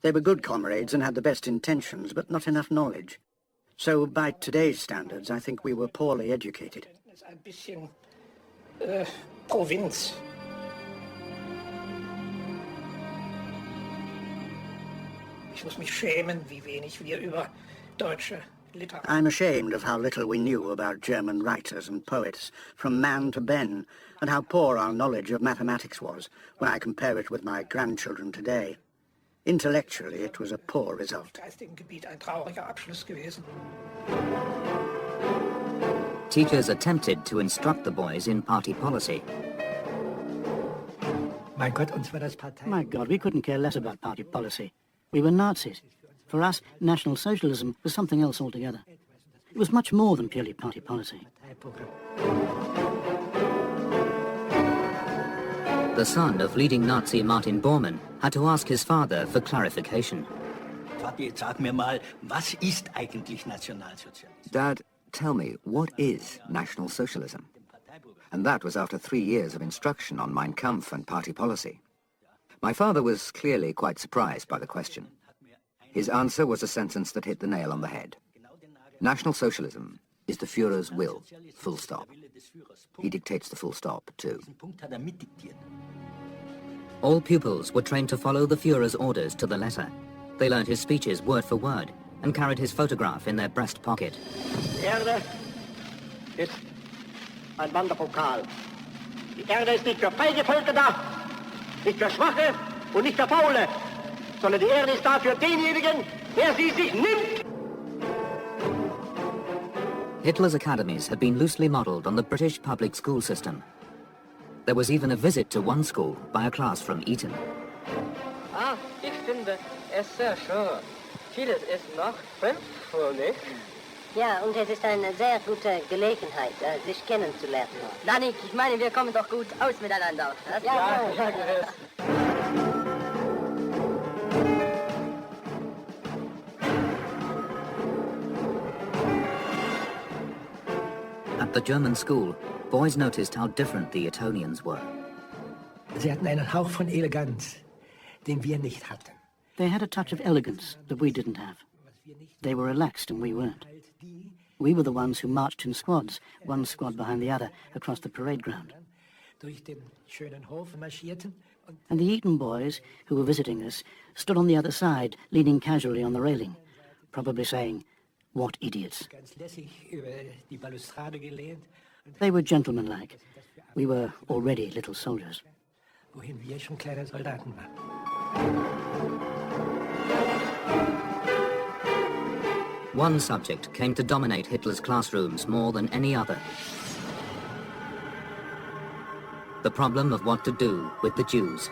They were good comrades and had the best intentions, but not enough knowledge. So by today's standards, I think we were poorly educated. ein bisschen Provinz. Ich muss mich schämen, wie wenig wir über deutsche Literatur. I'm ashamed of how little we knew about German writers and poets, from Man to Ben, and how poor our knowledge of mathematics was when I compare it with my grandchildren today. Intellectually, it was a poor result. Geistigen Gebiet ein trauriger Abschluss gewesen. Teachers attempted to instruct the boys in party policy. My God, we couldn't care less about party policy. We were Nazis. For us, National Socialism was something else altogether. It was much more than purely party policy. The son of leading Nazi Martin Bormann had to ask his father for clarification. Vati, sag mir mal, was ist eigentlich Nationalsozialismus? Dad, tell me, what is National Socialism? And that was after 3 years of instruction on Mein Kampf and party policy. My father was clearly quite surprised by the question. His answer was a sentence that hit the nail on the head. National Socialism is the Führer's will, full stop. He dictates the full stop, too. All pupils were trained to follow the Führer's orders to the letter. They learned his speeches word for word and carried his photograph in their breast pocket. Die Erde ist ein Wanderpokal. Die Erde ist nicht für feige Völker da, nicht für Schwache und nicht für Faule, sondern die Erde ist da für denjenigen, der sie sich nimmt. Hitler's academies had been loosely modelled on the British public school system. There was even a visit to one school by a class from Eton. Ah, ich finde es sehr schön. Vieles ist noch fremd für mich. Ja, und es ist eine sehr gute Gelegenheit, sich kennenzulernen. Danik, ich meine, wir kommen doch gut aus miteinander. Ja, gewiss. At the German school, boys noticed how different the Etonians were. Sie hatten einen Hauch von Eleganz, den wir nicht hatten. They had a touch of elegance that we didn't have. They were relaxed and we weren't. We were the ones who marched in squads, one squad behind the other, across the parade ground. Durch den schönen Hof marschierten. And the Eton boys, who were visiting us, stood on the other side, leaning casually on the railing, probably saying, "What idiots." Ganz lässig über die Balustrade gelehnt. They were gentlemanlike. We were already little soldiers. Wohin wir schon kleine Soldaten waren. One subject came to dominate Hitler's classrooms more than any other. The problem of what to do with the Jews.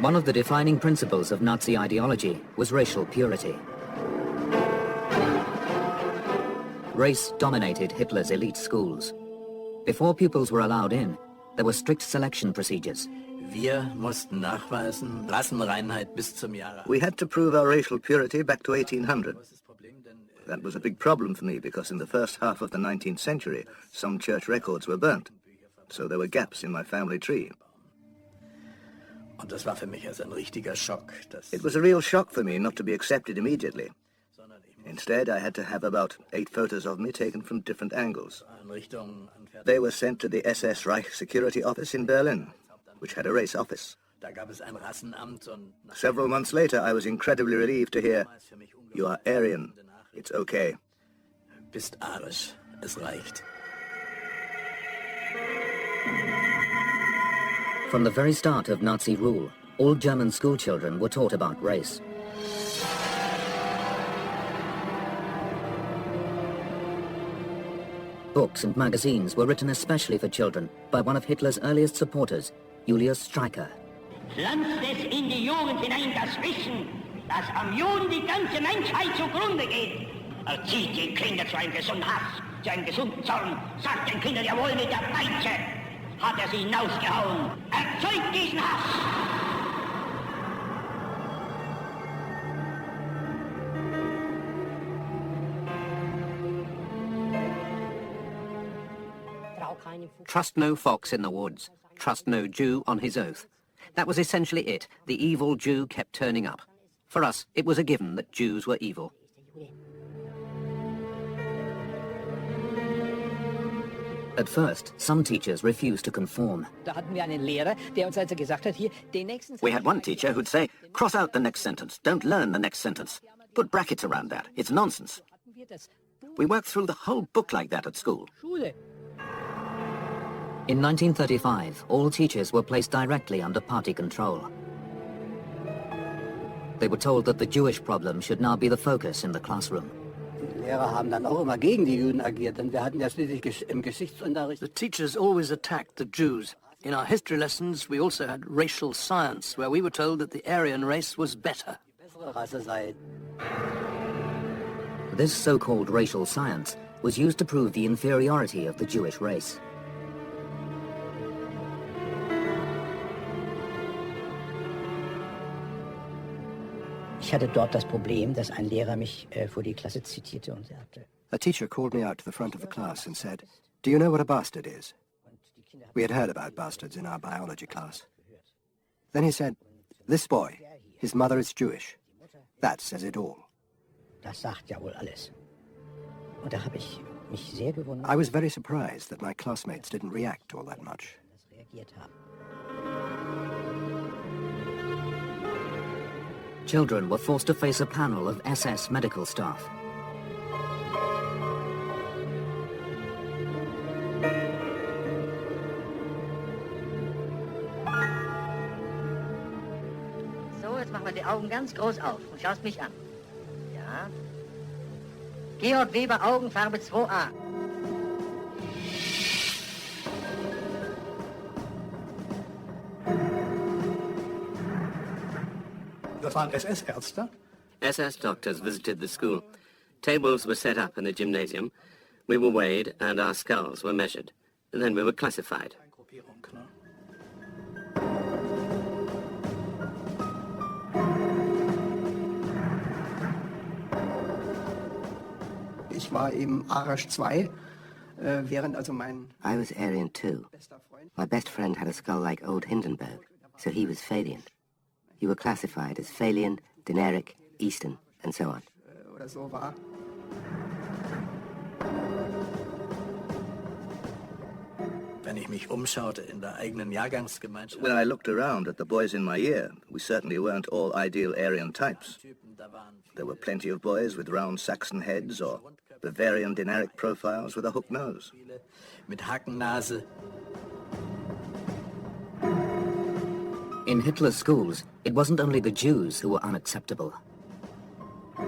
One of the defining principles of Nazi ideology was racial purity. Race dominated Hitler's elite schools. Before pupils were allowed in, there were strict selection procedures. Wir mussten nachweisen Rassenreinheit bis zum Jahre. We had to prove our racial purity back to 1800. That was a big problem for me because in the first half of the 19th century, some church records were burnt. So there were gaps in my family tree. Und das war für mich also ein richtiger Schock. It was a real shock for me not to be accepted immediately. Instead, I had to have about 8 photos of me taken from different angles. They were sent to the SS Reich Security Office in Berlin, which had a race office. Several months later, I was incredibly relieved to hear, "You are Aryan. It's okay." Bist arisch. Es reicht. From the very start of Nazi rule, all German schoolchildren were taught about race. Books and magazines were written especially for children by one of Hitler's earliest supporters, Julius Streicher. Pflanzt es in die Jugend hinein das Wissen, dass am Juden die ganze Menschheit zugrunde geht. Erzieht die Kinder zu einem gesunden Hass, zu einem gesunden Zorn. Sagt den Kindern jawohl mit der Peitsche. Hat er sie hinausgehauen. Erzeugt diesen Hass. Trust no fox in the woods. Trust no Jew on his oath. That was essentially it. The evil Jew kept turning up. For us, it was a given that Jews were evil. At first, some teachers refused to conform. We had one teacher who'd say, "Cross out the next sentence. Don't learn the next sentence. Put brackets around that. It's nonsense." We worked through the whole book like that at school. In 1935, all teachers were placed directly under party control. They were told that the Jewish problem should now be the focus in the classroom. Lehrer haben dann auch immer gegen die Juden agiert, denn wir hatten ja schließlich im Geschichtsunterricht. The teachers always attacked the Jews. In our history lessons, we also had racial science, where we were told that the Aryan race was better. This so-called racial science was used to prove the inferiority of the Jewish race. Ich hatte dort das Problem, dass ein Lehrer mich vor die Klasse zitierte und sagte. A teacher called me out to the front of the class and said, "Do you know what a bastard is?" We had heard about bastards in our biology class. Then he said, "This boy, his mother is Jewish. That says it all." Das sagt ja wohl alles. Und da habe ich mich sehr gewundert. I was very surprised that my classmates didn't react all that much. Reagiert haben. Children were forced to face a panel of SS medical staff. So, jetzt machen wir die Augen ganz groß auf und schaust mich an. Ja. Georg Weber, Augenfarbe 2a. Das waren SS-Ärzte? SS doctors visited the school. Tables were set up in the gymnasium. We were weighed and our skulls were measured. And then we were classified. Ich war eben Arash 2, während also mein... I was Aryan too. My best friend had a skull like old Hindenburg, so he was Phalian. You were classified as Phalian, Dinaric, Eastern, and so on. Oder so war. Wenn ich mich umschaute in der eigenen Jahrgangsgemeinschaft. When I looked around at the boys in my year, we certainly weren't all ideal Aryan types. There were plenty of boys with round Saxon heads or Bavarian Dinaric profiles with a hook nose. Mit Hakennase. In Hitler's schools, it wasn't only the Jews who were unacceptable.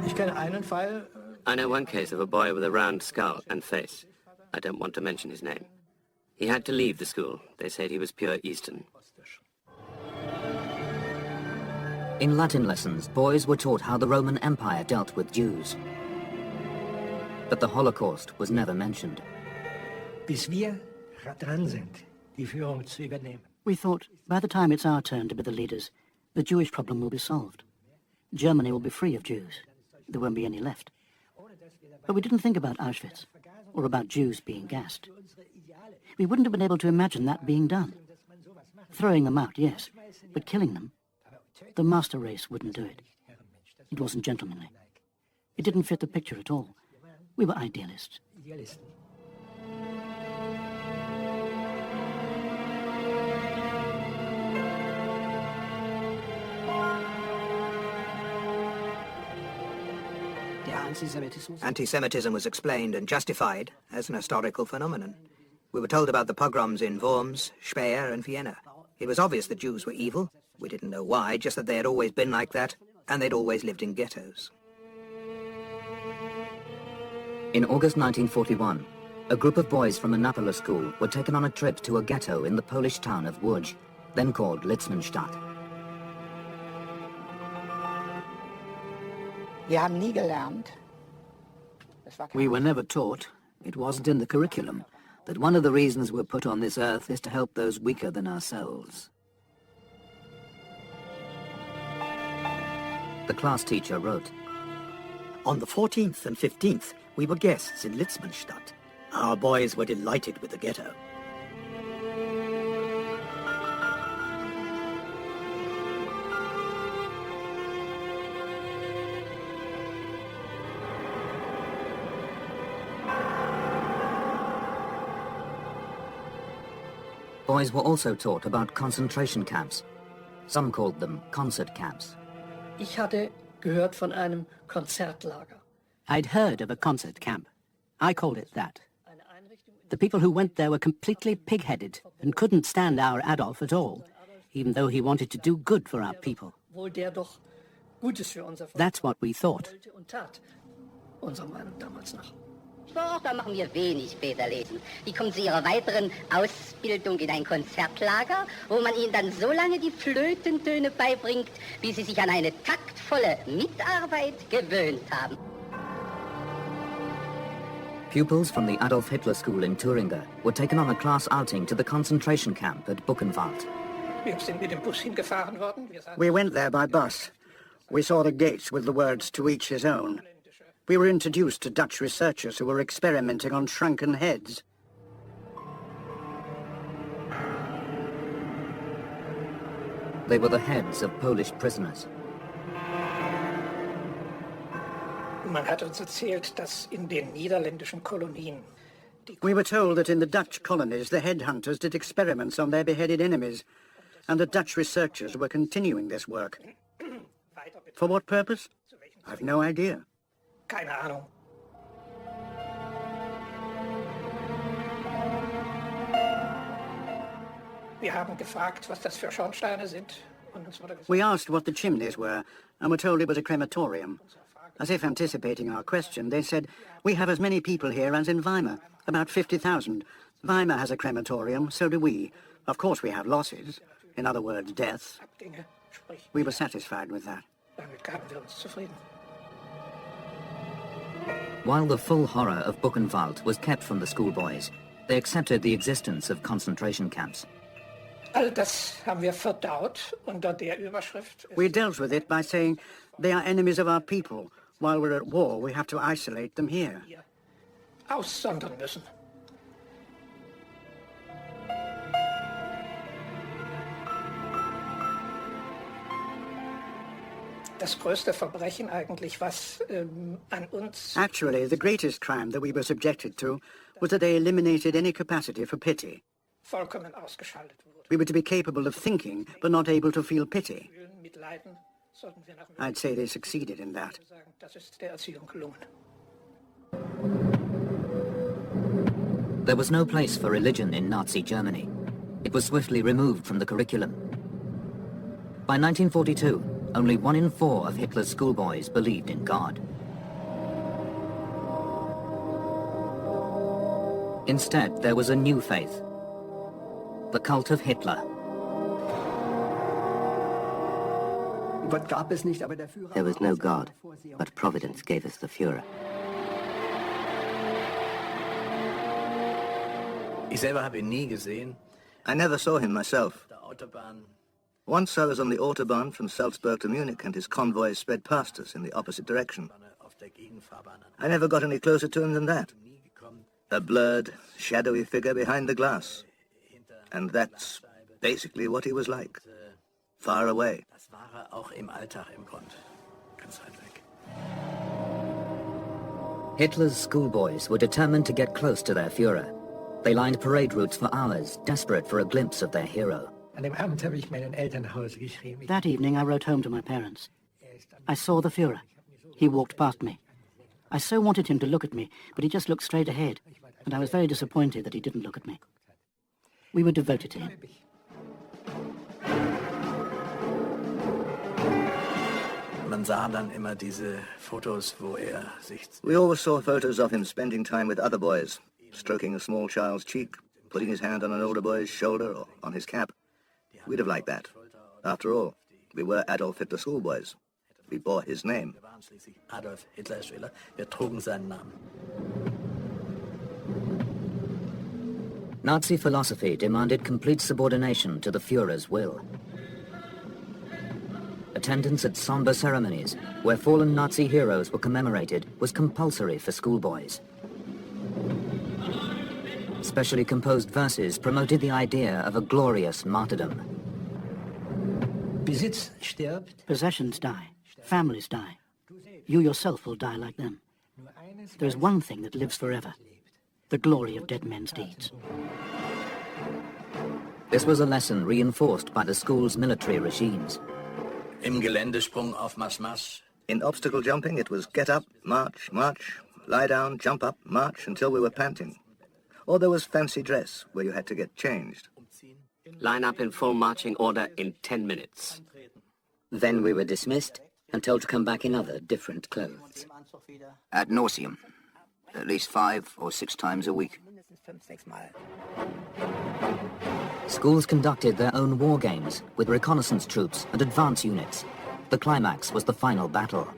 Ich kenne einen Fall. I know one case of a boy with a round skull and face. I don't want to mention his name. He had to leave the school. They said he was pure Eastern. In Latin lessons, boys were taught how the Roman Empire dealt with Jews. But the Holocaust was never mentioned. Bis wir dran sind, die Führung zu übernehmen. We thought, by the time it's our turn to be the leaders, the Jewish problem will be solved. Germany will be free of Jews. There won't be any left. But we didn't think about Auschwitz, or about Jews being gassed. We wouldn't have been able to imagine that being done. Throwing them out, yes, but killing them, the master race wouldn't do it. It wasn't gentlemanly. It didn't fit the picture at all. We were idealists. Anti-Semitism was explained and justified as an historical phenomenon. We were told about the pogroms in Worms, Speyer and Vienna. It was obvious that Jews were evil. We didn't know why, just that they had always been like that, and they'd always lived in ghettos. In August 1941, a group of boys from a Napola school were taken on a trip to a ghetto in the Polish town of Łódź, then called Litzmannstadt. Wir haben nie gelernt. We were never taught, it wasn't in the curriculum, that one of the reasons we're put on this earth is to help those weaker than ourselves. The class teacher wrote, On the 14th and 15th, we were guests in Litzmannstadt. Our boys were delighted with the ghetto. Boys were also taught about concentration camps. Some called them concert camps. Ich hatte gehört von einem Konzertlager. I'd heard of a concert camp. I called it that. The people who went there were completely pig-headed and couldn't stand our Adolf at all, even though he wanted to do good for our people. Wohl der doch Gutes für unser Volk That's what we thought. wollte und tat. Unserer Meinung damals nach. Doch, da machen wir wenig später lesen. Die kommen zu ihrer weiteren Ausbildung in ein Konzertlager, wo man ihnen dann so lange die Flötentöne beibringt, bis sie sich an eine taktvolle Mitarbeit gewöhnt haben. Pupils from the Adolf Hitler School in Thuringia were taken on a class outing to the concentration camp at Buchenwald. Wir sind mit dem Bus hingefahren worden. We went there by bus. We saw the gates with the words, "To each his own." We were introduced to Dutch researchers who were experimenting on shrunken heads. They were the heads of Polish prisoners. Man hat uns erzählt, dass in den niederländischen Kolonien We were told that in the Dutch colonies, the headhunters did experiments on their beheaded enemies, and the Dutch researchers were continuing this work. For what purpose? I've no idea. keine Ahnung. Wir haben gefragt, was das für Schornsteine sind. Und uns wurde gesagt, We asked what the chimneys were, and were told it was a crematorium. As if anticipating our question, they said, "We have as many people here as in Weimar, about 50,000. Weimar has a crematorium, so do we. Of course we have losses, in other words, deaths." Dinge, sprich, We were satisfied with that. damit gaben wir uns zufrieden. While the full horror of Buchenwald was kept from the schoolboys, they accepted the existence of concentration camps. All das haben wir verdaut unter der Überschrift. We dealt with it by saying, they are enemies of our people. While we're at war, we have to isolate them here. Aussondern müssen. Das größte Verbrechen eigentlich, was an uns... Actually, the greatest crime that we were subjected to was that they eliminated any capacity for pity. vollkommen ausgeschaltet wurde. We were to be capable of thinking, but not able to feel pity. Mitleiden sollten wir nach I'd say they succeeded in that. sagen, das ist der Erziehung gelungen. There was no place for religion in Nazi Germany. It was swiftly removed from the curriculum. By 1942, only 1 in 4 of Hitler's schoolboys believed in God. Instead, there was a new faith, the cult of Hitler. There was no God, but Providence gave us the Führer. Ich selber habe ihn nie gesehen. I never saw him myself. Once I was on the Autobahn from Salzburg to Munich and his convoy sped past us in the opposite direction. I never got any closer to him than that. A blurred, shadowy figure behind the glass. And that's basically what he was like. Far away. Hitler's schoolboys were determined to get close to their Führer. They lined parade routes for hours, desperate for a glimpse of their hero. That evening I wrote home to my parents. I saw the Führer. He walked past me. I so wanted him to look at me, but he just looked straight ahead, and I was very disappointed that he didn't look at me. We were devoted to him. Man sah dann immer diese Fotos, wo sich... We always saw photos of him spending time with other boys, stroking a small child's cheek, putting his hand on an older boy's shoulder or on his cap. We'd have liked that. After all, we were Adolf Hitler schoolboys. We bore his name. Adolf Hitler Schüler, wir trugen seinen Namen. Nazi philosophy demanded complete subordination to the Führer's will. Attendance at somber ceremonies, where fallen Nazi heroes were commemorated, was compulsory for schoolboys. Specially composed verses promoted the idea of a glorious martyrdom. Besitz stirbt. Possessions die. Families die. You yourself will die like them. There is one thing that lives forever: the glory of dead men's deeds. This was a lesson reinforced by the school's military regimes. Im Geländesprung auf Marsch, Marsch. In obstacle jumping, it was get up, march, march, lie down, jump up, march until we were panting. Or there was fancy dress, where you had to get changed. Line up in full marching order in 10 minutes. Then we were dismissed and told to come back in other different clothes. Ad nauseum. At least 5 or 6 times a week. Schools conducted their own war games with reconnaissance troops and advance units. The climax was the final battle.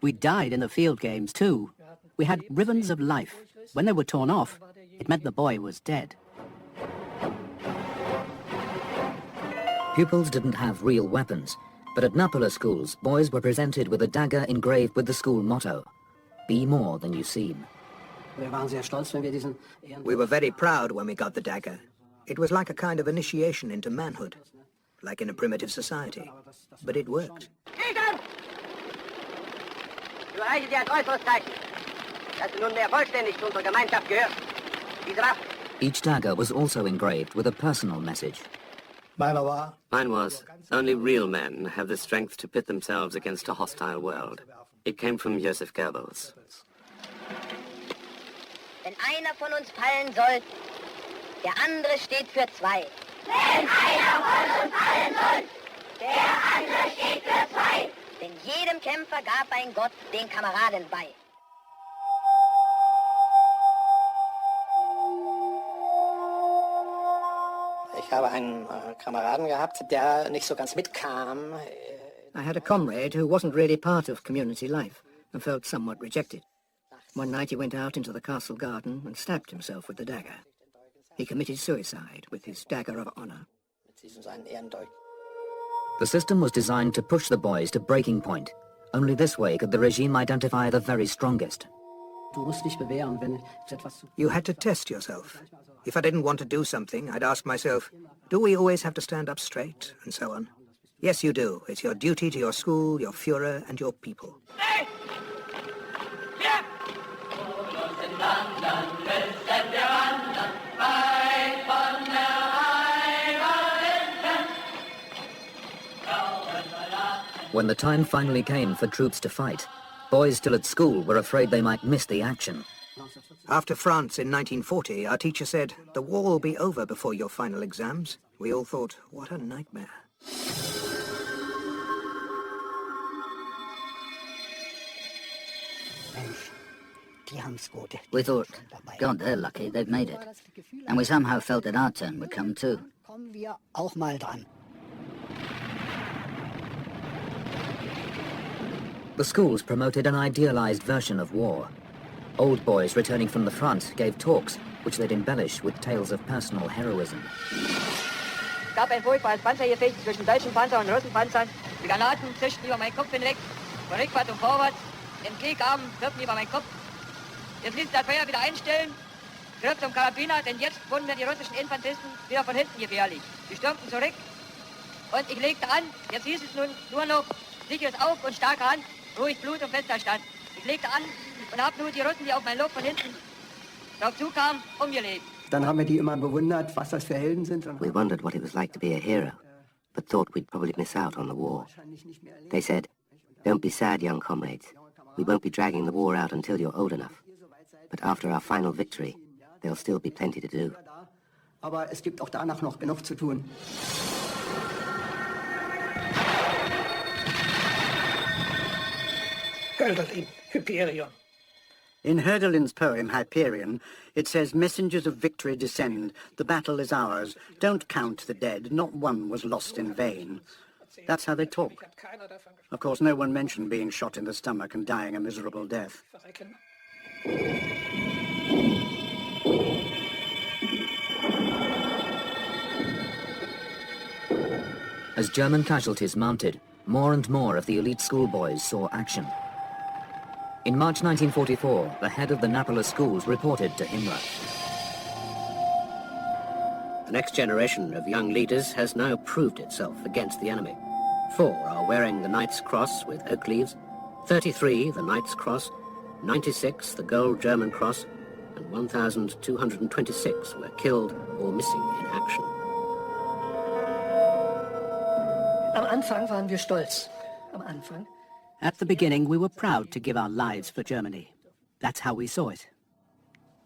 We died in the field games too. We had ribbons of life. When they were torn off, it meant the boy was dead. Pupils didn't have real weapons, but at Napola schools, boys were presented with a dagger engraved with the school motto, "Be more than you seem." We were very proud when we got the dagger. It was like a kind of initiation into manhood, like in a primitive society. But it worked. Überreiche dir als äußeres Zeichen, dass du nunmehr vollständig zu unserer Gemeinschaft gehörst. Diese Waffe. Each dagger was also engraved with a personal message. Mine was, only real men have the strength to pit themselves against a hostile world. It came from Joseph Goebbels. Wenn einer von uns fallen soll, der andere steht für zwei. Wenn einer von uns fallen soll, der andere steht für zwei. Denn jedem Kämpfer gab ein Gott den Kameraden bei. Ich habe einen Kameraden gehabt, der nicht so ganz mitkam. I had a comrade who wasn't really part of community life and felt somewhat rejected. One night he went out into the castle garden and stabbed himself with the dagger. He committed suicide with his dagger of honor. The system was designed to push the boys to breaking point. Only this way could the regime identify the very strongest. You had to test yourself. If I didn't want to do something, I'd ask myself, do we always have to stand up straight, and so on? Yes, you do. It's your duty to your school, your Führer, and your people. When the time finally came for troops to fight, boys still at school were afraid they might miss the action. After France in 1940, our teacher said, the war will be over before your final exams. We all thought, what a nightmare. We thought, God, they're lucky, they've made it. And we somehow felt that our turn would come too. The schools promoted an idealized version of war. Old boys returning from the front gave talks, which they'd embellish with tales of personal heroism. Es gab ein furchtbares Panzergefecht zwischen deutschen Panzern und Russenpanzern. Die Granaten zischten über meinen Kopf hinweg, von rückwärts und vorwärts. Entgegenkamen, wirkten über meinen Kopf. Jetzt ließ das Feuer wieder einstellen, griff zum Karabiner, denn jetzt wurden mir die russischen Infanteristen wieder von hinten gefährlich. Die stürmten zurück und ich legte an. Jetzt hieß es nun nur noch sicheres Auge und starke Hand, ruhig Blut und fester Stand. Ich legte an und habe nur die Russen, die auf mein Lob von hinten drauf zukamen, umgelegt. Dann haben wir die immer bewundert, was das für Helden sind. We wondered what it was like to be a hero, but thought we'd probably miss out on the war. They said, don't be sad, young comrades. We won't be dragging the war out until you're old enough. But after our final victory, there'll still be plenty to do. Aber es gibt auch danach noch genug zu tun. Hölderlin, Hyperion. In Hölderlin's poem Hyperion, it says, messengers of victory descend, the battle is ours, don't count the dead, not one was lost in vain. That's how they talk. Of course, no one mentioned being shot in the stomach and dying a miserable death. As German casualties mounted, more and more of the elite schoolboys saw action. In March 1944, the head of the Napola schools reported to Himmler. The next generation of young leaders has now proved itself against the enemy. 4 are wearing the Knight's Cross with oak leaves, 33 the Knight's Cross, 96 the Gold German Cross, and 1,226 were killed or missing in action. Am Anfang waren wir stolz. Am Anfang. At the beginning, we were proud to give our lives for Germany. That's how we saw it.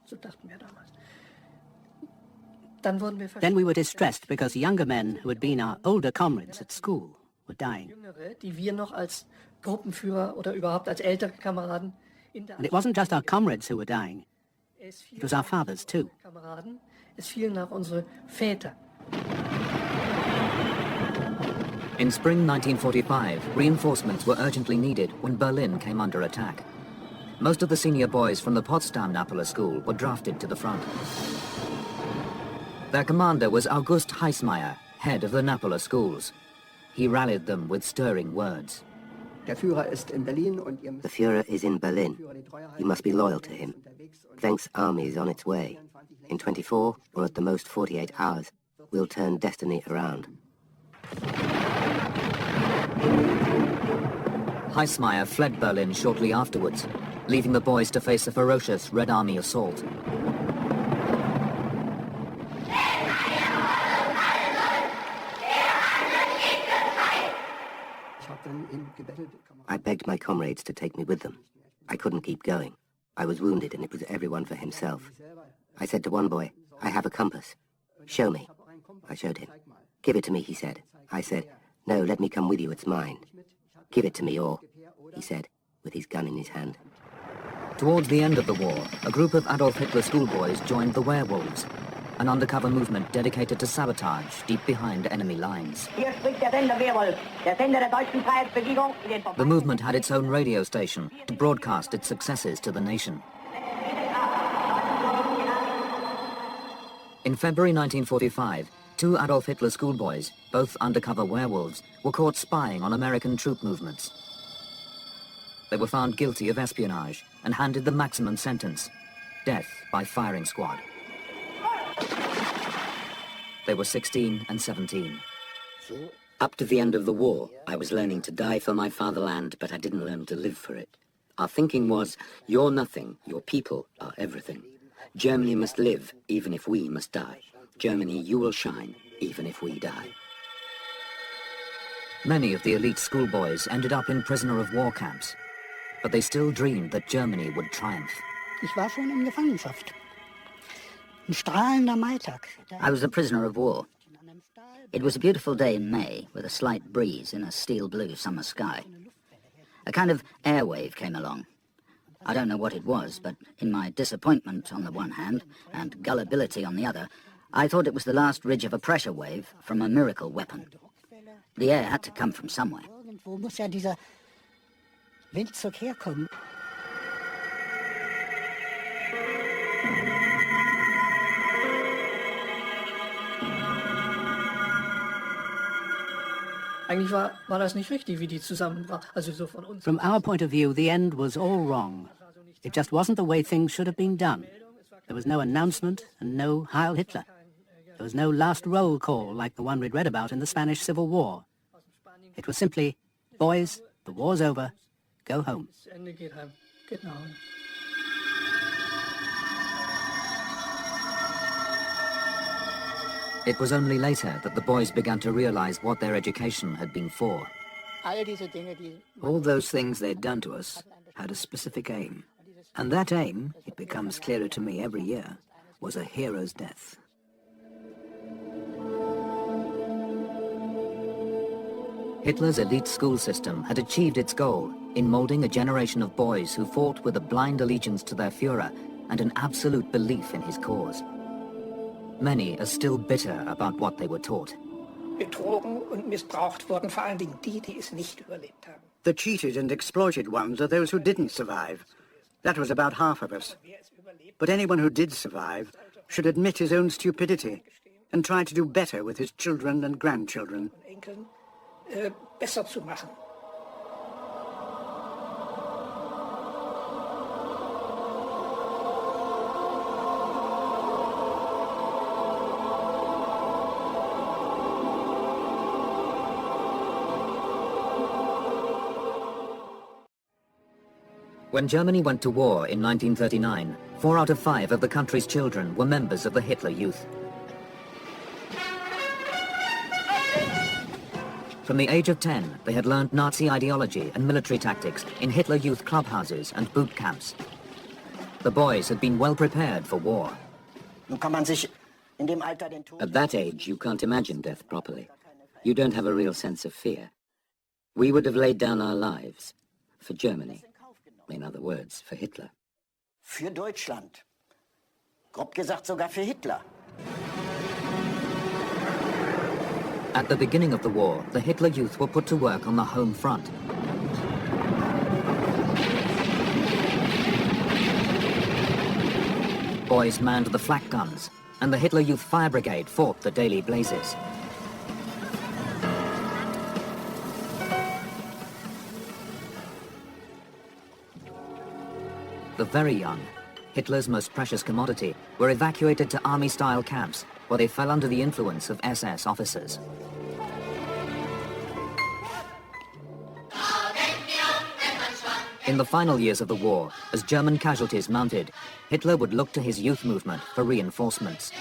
So dachten wir damals. Dann wurden wir Then we were distressed because younger men who had been our older comrades at school were dying. Jüngere, die wir noch als Gruppenführer oder überhaupt als ältere Kameraden in der And it wasn't just our comrades who were dying. It was our fathers too. Kameraden, es fielen auch unsere Väter. In spring 1945, reinforcements were urgently needed when Berlin came under attack. Most of the senior boys from the Potsdam Napola school were drafted to the front. Their commander was August Heismeyer, head of the Napola schools. He rallied them with stirring words. The Führer is in Berlin. You must be loyal to him. Wenk's army is on its way. In 24, or at the most 48 hours, we'll turn destiny around. Heissmeyer fled Berlin shortly afterwards, leaving the boys to face a ferocious Red Army assault. I begged my comrades to take me with them. I couldn't keep going. I was wounded and it was everyone for himself. I said to one boy, "I have a compass. Show me." I showed him. "Give it to me," he said. I said, "No, let me come with you, it's mine." "Give it to me, or," he said, with his gun in his hand. Towards the end of the war, a group of Adolf Hitler schoolboys joined the Werewolves, an undercover movement dedicated to sabotage deep behind enemy lines. Hier spricht der Sender Werwolf, der Sender der deutschen Freiheitsbewegung. The movement had its own radio station to broadcast its successes to the nation. In February 1945, 2 Adolf Hitler schoolboys, both undercover werewolves, were caught spying on American troop movements. They were found guilty of espionage and handed the maximum sentence, death by firing squad. They were 16 and 17. Up to the end of the war, I was learning to die for my fatherland, but I didn't learn to live for it. Our thinking was, you're nothing, your people are everything. Germany must live, even if we must die. Germany, you will shine, even if we die. Many of the elite schoolboys ended up in prisoner of war camps, but they still dreamed that Germany would triumph. Ich war schon in Gefangenschaft. Ein strahlender Maitag. I was a prisoner of war. It was a beautiful day in May, with a slight breeze in a steel blue summer sky. A kind of air wave came along. I don't know what it was, but in my disappointment on the one hand, and gullibility on the other, I thought it was the last ridge of a pressure wave from a miracle weapon. The air had to come from somewhere. Irgendwo muss ja dieser Windzug herkommen. Eigentlich war das nicht richtig, wie die zusammenbrach. Also so von uns. From our point of view, the end was all wrong. It just wasn't the way things should have been done. There was no announcement and no Heil Hitler. There was no last roll call like the one we'd read about in the Spanish Civil War. It was simply, boys, the war's over, go home. Das Ende geht heim. Geht nach Hause. It was only later that the boys began to realize what their education had been for. All those things they'd done to us had a specific aim. And that aim, it becomes clearer to me every year, was a hero's death. Hitler's elite school system had achieved its goal in molding a generation of boys who fought with a blind allegiance to their Führer and an absolute belief in his cause. Many are still bitter about what they were taught. Betrogen und missbraucht wurden vor allen Dingen die es nicht überlebt haben. The cheated and exploited ones are those who didn't survive. That was about half of us. But anyone who did survive should admit his own stupidity and try to do better with his children and grandchildren. Enkeln besser zu machen. When Germany went to war in 1939, 4 out of 5 of the country's children were members of the Hitler Youth. From the age of 10, they had learned Nazi ideology and military tactics in Hitler Youth clubhouses and boot camps. The boys had been well prepared for war. At that age, you can't imagine death properly. You don't have a real sense of fear. We would have laid down our lives for Germany. In other words, for Hitler. Für Deutschland. Grob gesagt sogar für Hitler. At the beginning of the war, the Hitler Youth were put to work on the home front. Boys manned the flak guns, and the Hitler Youth Fire Brigade fought the daily blazes. The very young, Hitler's most precious commodity, were evacuated to army-style camps where they fell under the influence of SS officers. In the final years of the war, as German casualties mounted, Hitler would look to his youth movement for reinforcements.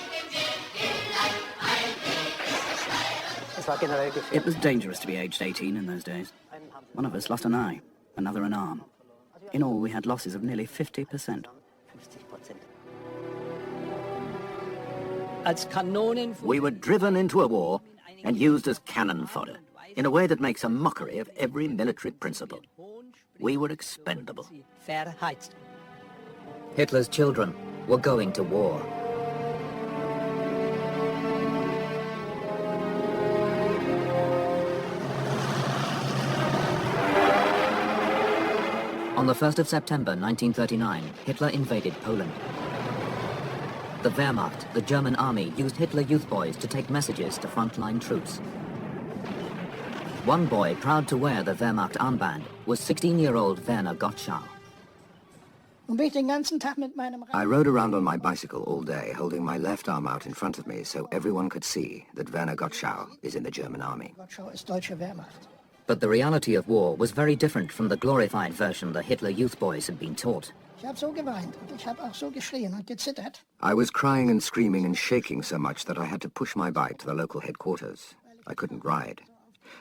It was dangerous to be aged 18 in those days. One of us lost an eye, another an arm. In all, we had losses of nearly 50%. We were driven into a war and used as cannon fodder in a way that makes a mockery of every military principle. We were expendable. Hitler's children were going to war. On the 1st of September 1939, Hitler invaded Poland. The Wehrmacht, the German army, used Hitler Youth boys to take messages to frontline troops. One boy proud to wear the Wehrmacht armband was 16-year-old Werner Gottschall. I rode around on my bicycle all day, holding my left arm out in front of me so everyone could see that Werner Gottschall is in the German army. But the reality of war was very different from the glorified version the Hitler Youth boys had been taught. I was crying and screaming and shaking so much that I had to push my bike to the local headquarters. I couldn't ride.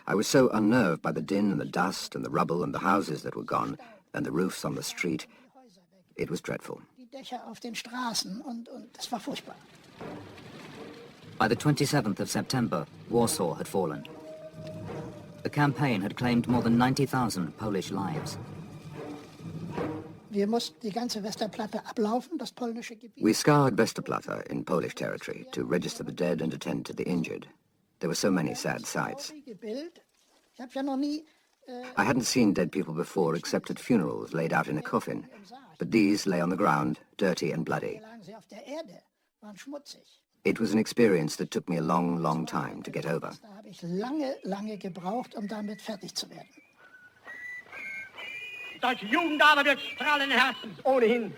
I was so unnerved by the din and the dust and the rubble and the houses that were gone and the roofs on the street. It was dreadful. By the 27th of September, Warsaw had fallen. The campaign had claimed more than 90,000 Polish lives. We scoured Westerplatte in Polish territory to register the dead and attend to the injured. There were so many sad sights. I hadn't seen dead people before except at funerals laid out in a coffin, but these lay on the ground, dirty and bloody. It was an experience that took me a long, long time to get over. Deutsche Jugend aber wird strahlenden Herzens ohnehin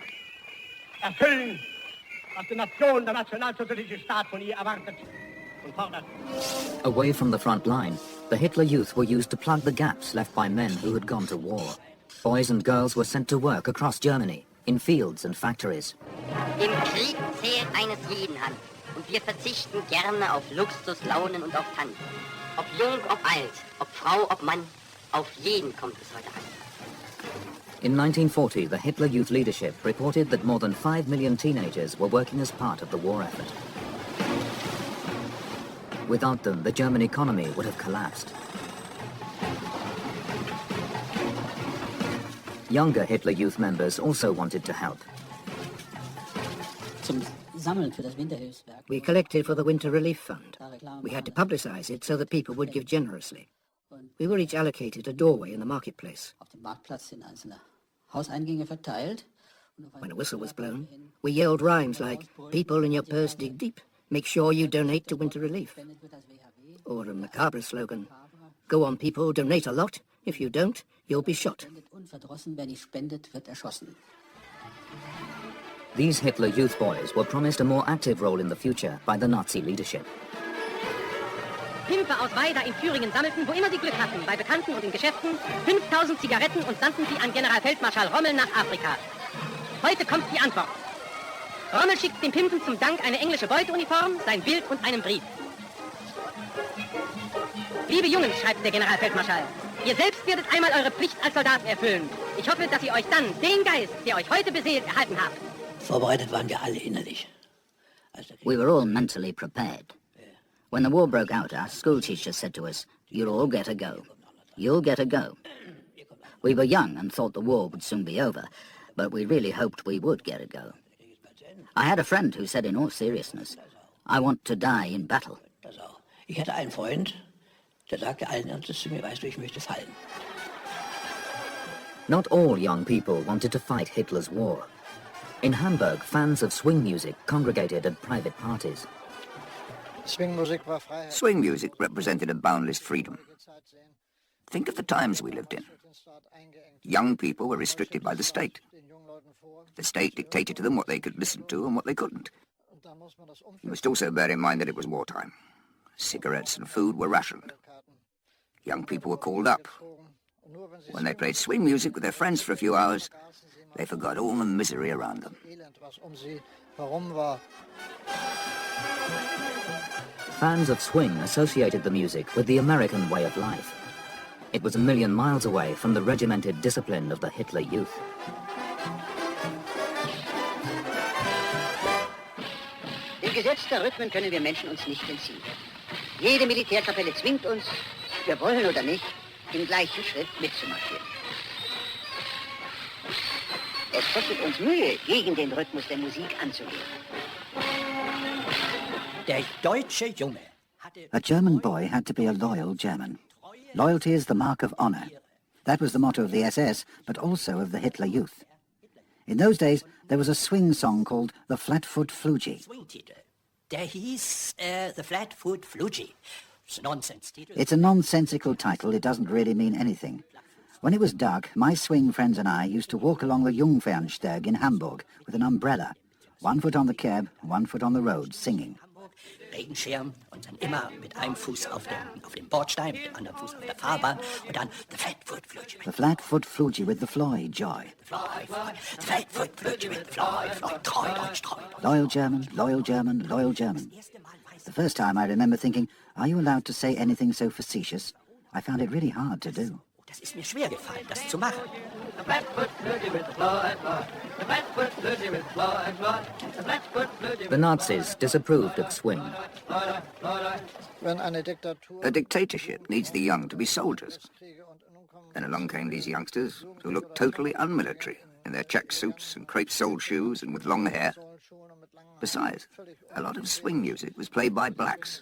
erfüllen, was die Nation, der nationalsozialistische Staat von ihr erwartet und fordert. Away from the front line, the Hitler Youth were used to plug the gaps left by men who had gone to war. Boys and girls were sent to work across Germany, in fields and factories. Im Krieg zählt eines jeden Hand und wir verzichten gerne auf Luxus, Launen und auf Tanz. Ob jung, ob alt, ob Frau, ob Mann, auf jeden kommt es heute an. In 1940, the Hitler Youth leadership reported that more than 5 million teenagers were working as part of the war effort. Without them, the German economy would have collapsed. Younger Hitler Youth members also wanted to help. We collected for the Winter Relief Fund. We had to publicize it so that people would give generously. We were each allocated a doorway in the marketplace. When a whistle was blown, we yelled rhymes like, "People in your purse dig deep. Make sure you donate to Winter Relief." Or a macabre slogan, "Go on people, donate a lot. If you don't, you'll be shot." These Hitler Youth boys were promised a more active role in the future by the Nazi leadership. Pimper aus Weida in Thüringen sammelten, wo immer sie Glück hatten, bei Bekannten und in Geschäften, 5000 Zigaretten und sandten sie an Generalfeldmarschall Rommel nach Afrika. Heute kommt die Antwort. Rommel schickt dem Pimpen zum Dank eine englische Beuteuniform, sein Bild und einen Brief. Liebe Jungs, schreibt der Generalfeldmarschall, ihr selbst werdet einmal eure Pflicht als Soldaten erfüllen. Ich hoffe, dass ihr euch dann den Geist, der euch heute beseelt, erhalten habt. Vorbereitet waren wir alle innerlich. We were all mentally prepared. When the war broke out, our school teacher said to us, "You'll all get a go. You'll get a go." We were young and thought the war would soon be over, but we really hoped we would get a go. I had a friend who said in all seriousness, "I want to die in battle." Ich hatte einen Freund, der sagte allen Ernstes zu mir, "Weißt du, ich möchte fallen." Not all young people wanted to fight Hitler's war. In Hamburg, fans of swing music congregated at private parties. Swing music represented a boundless freedom. Think of the times we lived in. Young people were restricted by the state. The state dictated to them what they could listen to and what they couldn't. You must also bear in mind that it was wartime. Cigarettes and food were rationed. Young people were called up. When they played swing music with their friends for a few hours, they forgot all the misery around them. Fans of swing associated the music with the American way of life. It was a million miles away from the regimented discipline of the Hitler Youth. Dem Gesetz der Rhythmen können wir Menschen uns nicht entziehen. Jede Militärkapelle zwingt uns, wir wollen oder nicht, im gleichen Schritt mitzumarschieren. Es kostet uns Mühe, gegen den Rhythmus der Musik anzugehen. Der deutsche Junge. A German boy had to be a loyal German. Loyalty is the mark of honor. That was the motto of the SS, but also of the Hitler Youth. In those days, there was a swing song called the Flatfoot Flugie. Der hieß The Flatfoot Flugie. It's a nonsensical title. It doesn't really mean anything. When it was dark, my swing friends and I used to walk along the Jungfernsteg in Hamburg with an umbrella. 1 foot on the cab, 1 foot on the road, singing. Regenschirm und dann immer mit einem Fuß auf dem Bordstein, mit dem anderen Fuß auf der Fahrbahn und dann the Flatfoot Flugie. The Flatfoot Flugie with the fly, joy. Fly, fly, the Flatfoot Flugie with the fly, fly, treu, Deutsch, treu. Loyal German, loyal German, loyal German. The first time I remember thinking, are you allowed to say anything so facetious? I found it really hard to do. Das ist mir schwer gefallen, das zu machen. The Nazis disapproved of swing. A dictatorship needs the young to be soldiers. Then along came these youngsters who looked totally unmilitary in their check suits and crepe-soled shoes and with long hair. Besides, a lot of swing music was played by blacks,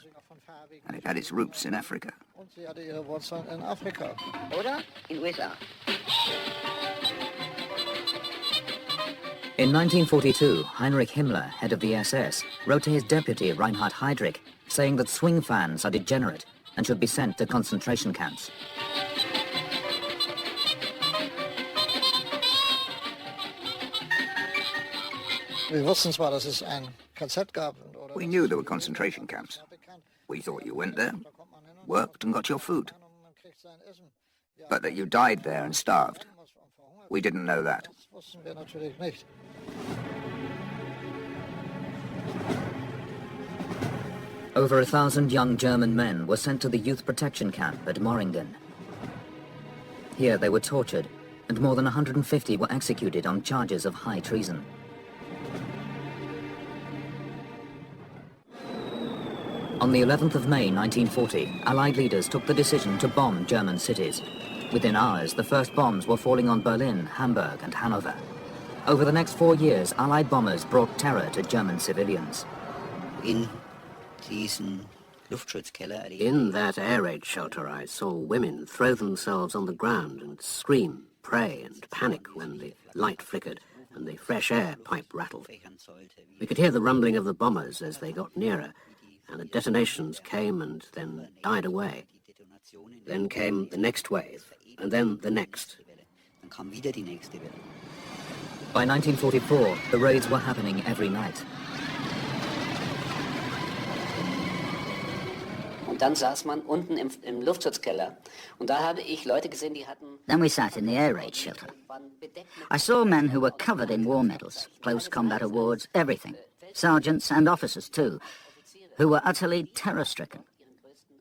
and it had its roots in Africa. Oder in USA. In 1942, Heinrich Himmler, head of the SS, wrote to his deputy Reinhard Heydrich, saying that swing fans are degenerate and should be sent to concentration camps. We knew there were concentration camps. We thought you went there, worked and got your food. But that you died there and starved. We didn't know that. Over 1,000 young German men were sent to the youth protection camp at Moringen. Here they were tortured, and more than 150 were executed on charges of high treason. On the 11th of May 1940, Allied leaders took the decision to bomb German cities. Within hours, the first bombs were falling on Berlin, Hamburg and Hanover. Over the next 4 years, Allied bombers brought terror to German civilians. In that air raid shelter, I saw women throw themselves on the ground and scream, pray and panic when the light flickered and the fresh air pipe rattled. We could hear the rumbling of the bombers as they got nearer, and the detonations came and then died away. Then came the next wave, and then the next. By 1944, the raids were happening every night. Und dann saß man unten im Luftschutzkeller. Und da habe ich Leute gesehen, die hatten... Then we sat in the air raid shelter. I saw men who were covered in war medals, close combat awards, everything. Sergeants and officers too, who were utterly terror-stricken.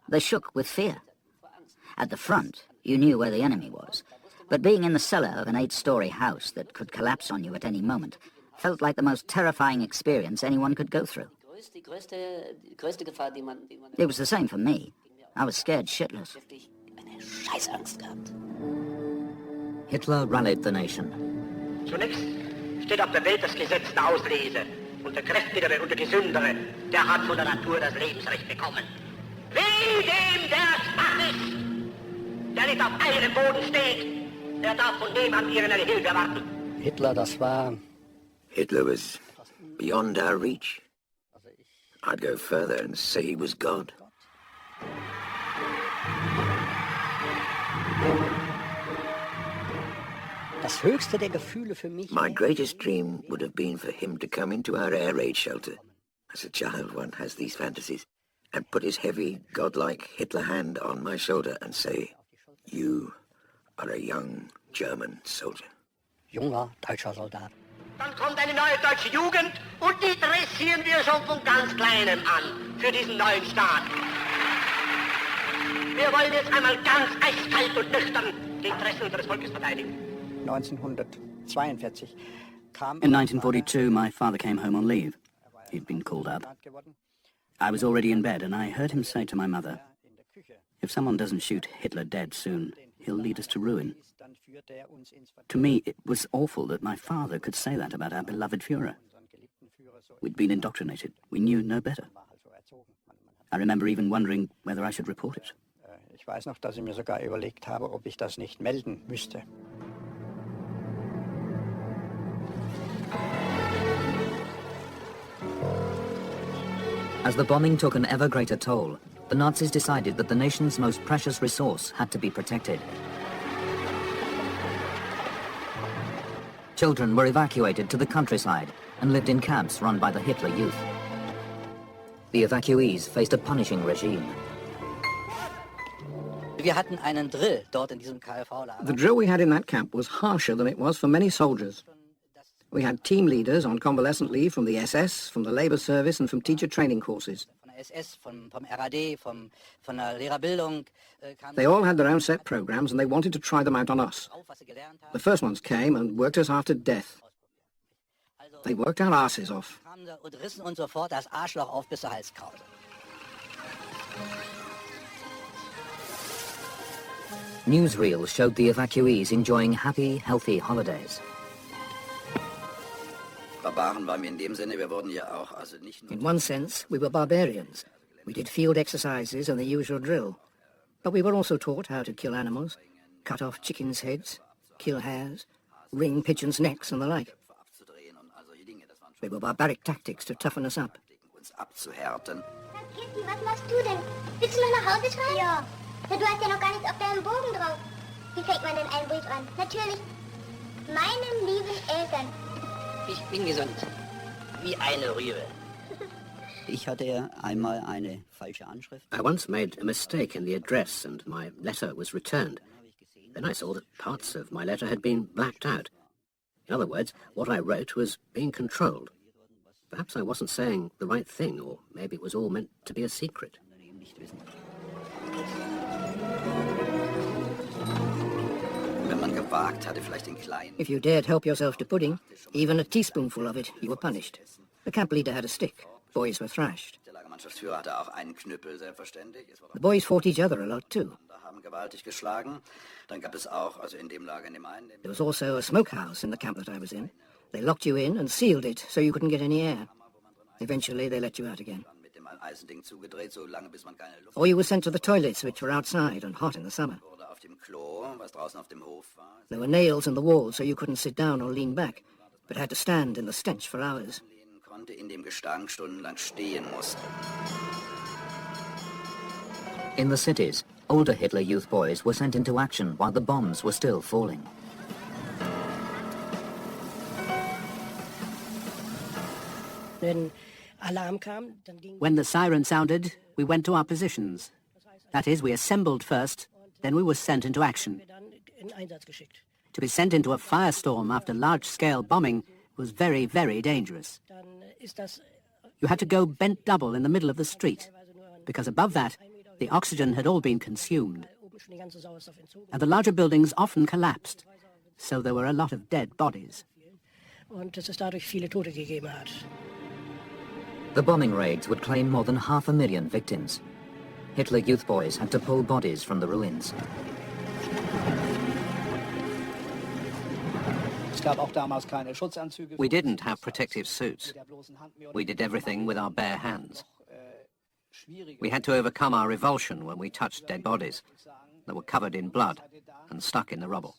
They shook with fear. At the front, you knew where the enemy was. But being in the cellar of an 8-story house that could collapse on you at any moment felt like the most terrifying experience anyone could go through. It was the same for me. I was scared shitless. Hitler rallied the nation. Zunächst steht auf der Welt das Gesetz der Auslese. Und der Kräftigere und der Gesündere, der hat von der Natur das Lebensrecht bekommen. Wie dem, der schwach ist, der nicht auf eigenem Boden steht, der darf von niemand irgendeine Hilfe erwarten. Hitler was beyond our reach. I'd go further and say he was God. Das höchste der Gefühle für mich. My greatest dream would have been for him to come into our air raid shelter. As a child, one has these fantasies, and put his heavy, godlike Hitler hand on my shoulder and say, "You are a young German soldier." Junger deutscher Soldat. Dann kommt eine neue deutsche Jugend und die dressieren wir schon von ganz Kleinem an für diesen neuen Staat. Wir wollen jetzt einmal ganz eiskalt und nüchtern die Interessen unseres Volkes verteidigen. 1942 kam... In 1942, my father came home on leave. He'd been called up. I was already in bed, and I heard him say to my mother, "If someone doesn't shoot Hitler dead soon, he'll lead us to ruin." To me, it was awful that my father could say that about our beloved Führer. We'd been indoctrinated. We knew no better. I remember even wondering whether I should report it. Ich weiß noch, dass ich mir sogar überlegt habe, ob ich das nicht melden müsste. As the bombing took an ever greater toll, the Nazis decided that the nation's most precious resource had to be protected. Children were evacuated to the countryside and lived in camps run by the Hitler Youth. The evacuees faced a punishing regime. Wir hatten einen Drill dort in diesem KFV-Lager. The drill we had in that camp was harsher than it was for many soldiers. We had team leaders on convalescent leave from the SS, from the Labour Service and from teacher training courses. Von der SS, vom RAD, von der Lehrerbildung. They all had their own set programs and they wanted to try them out on us. The first ones came and worked us after death. They worked our asses off. Und rissen uns sofort das Arschloch auf bis zur Halskrause. Newsreels showed the evacuees enjoying happy, healthy holidays. In one sense, we were barbarians. We did field exercises and the usual drill. But we were also taught how to kill animals, cut off chickens' heads, kill hares, wring pigeons' necks and the like. They were barbaric tactics to toughen us up. Kitty, was machst du denn? Willst du noch nach Hause schreiben? Ja. Na, du hast ja noch gar nichts auf deinem Bogen drauf. Wie fängt man denn einen Brief an? Natürlich, meinen lieben Eltern. Ich bin gesund, wie eine Rübe. Ich hatte einmal eine falsche Anschrift. I once made a mistake in the address and my letter was returned. Then I saw that parts of my letter had been blacked out. In other words, what I wrote was being controlled. Perhaps I wasn't saying the right thing, or maybe it was all meant to be a secret. If you dared help yourself to pudding, even a teaspoonful of it, you were punished. The camp leader had a stick. Boys were thrashed. The boys fought each other a lot too. There was also a smokehouse in the camp that I was in. They locked you in and sealed it so you couldn't get any air. Eventually they let you out again. Or you were sent to the toilets, which were outside and hot in the summer. There were nails in the wall so you couldn't sit down or lean back, but had to stand in the stench for hours. In the cities, older Hitler Youth boys were sent into action while the bombs were still falling. When the siren sounded, we went to our positions. That is, we assembled first, then we were sent into action. To be sent into a firestorm after large-scale bombing was very, very dangerous. You had to go bent double in the middle of the street, because above that, the oxygen had all been consumed. And the larger buildings often collapsed, so there were a lot of dead bodies. The bombing raids would claim more than 500,000 victims. Hitler Youth boys had to pull bodies from the ruins. We didn't have protective suits. We did everything with our bare hands. We had to overcome our revulsion when we touched dead bodies that were covered in blood and stuck in the rubble.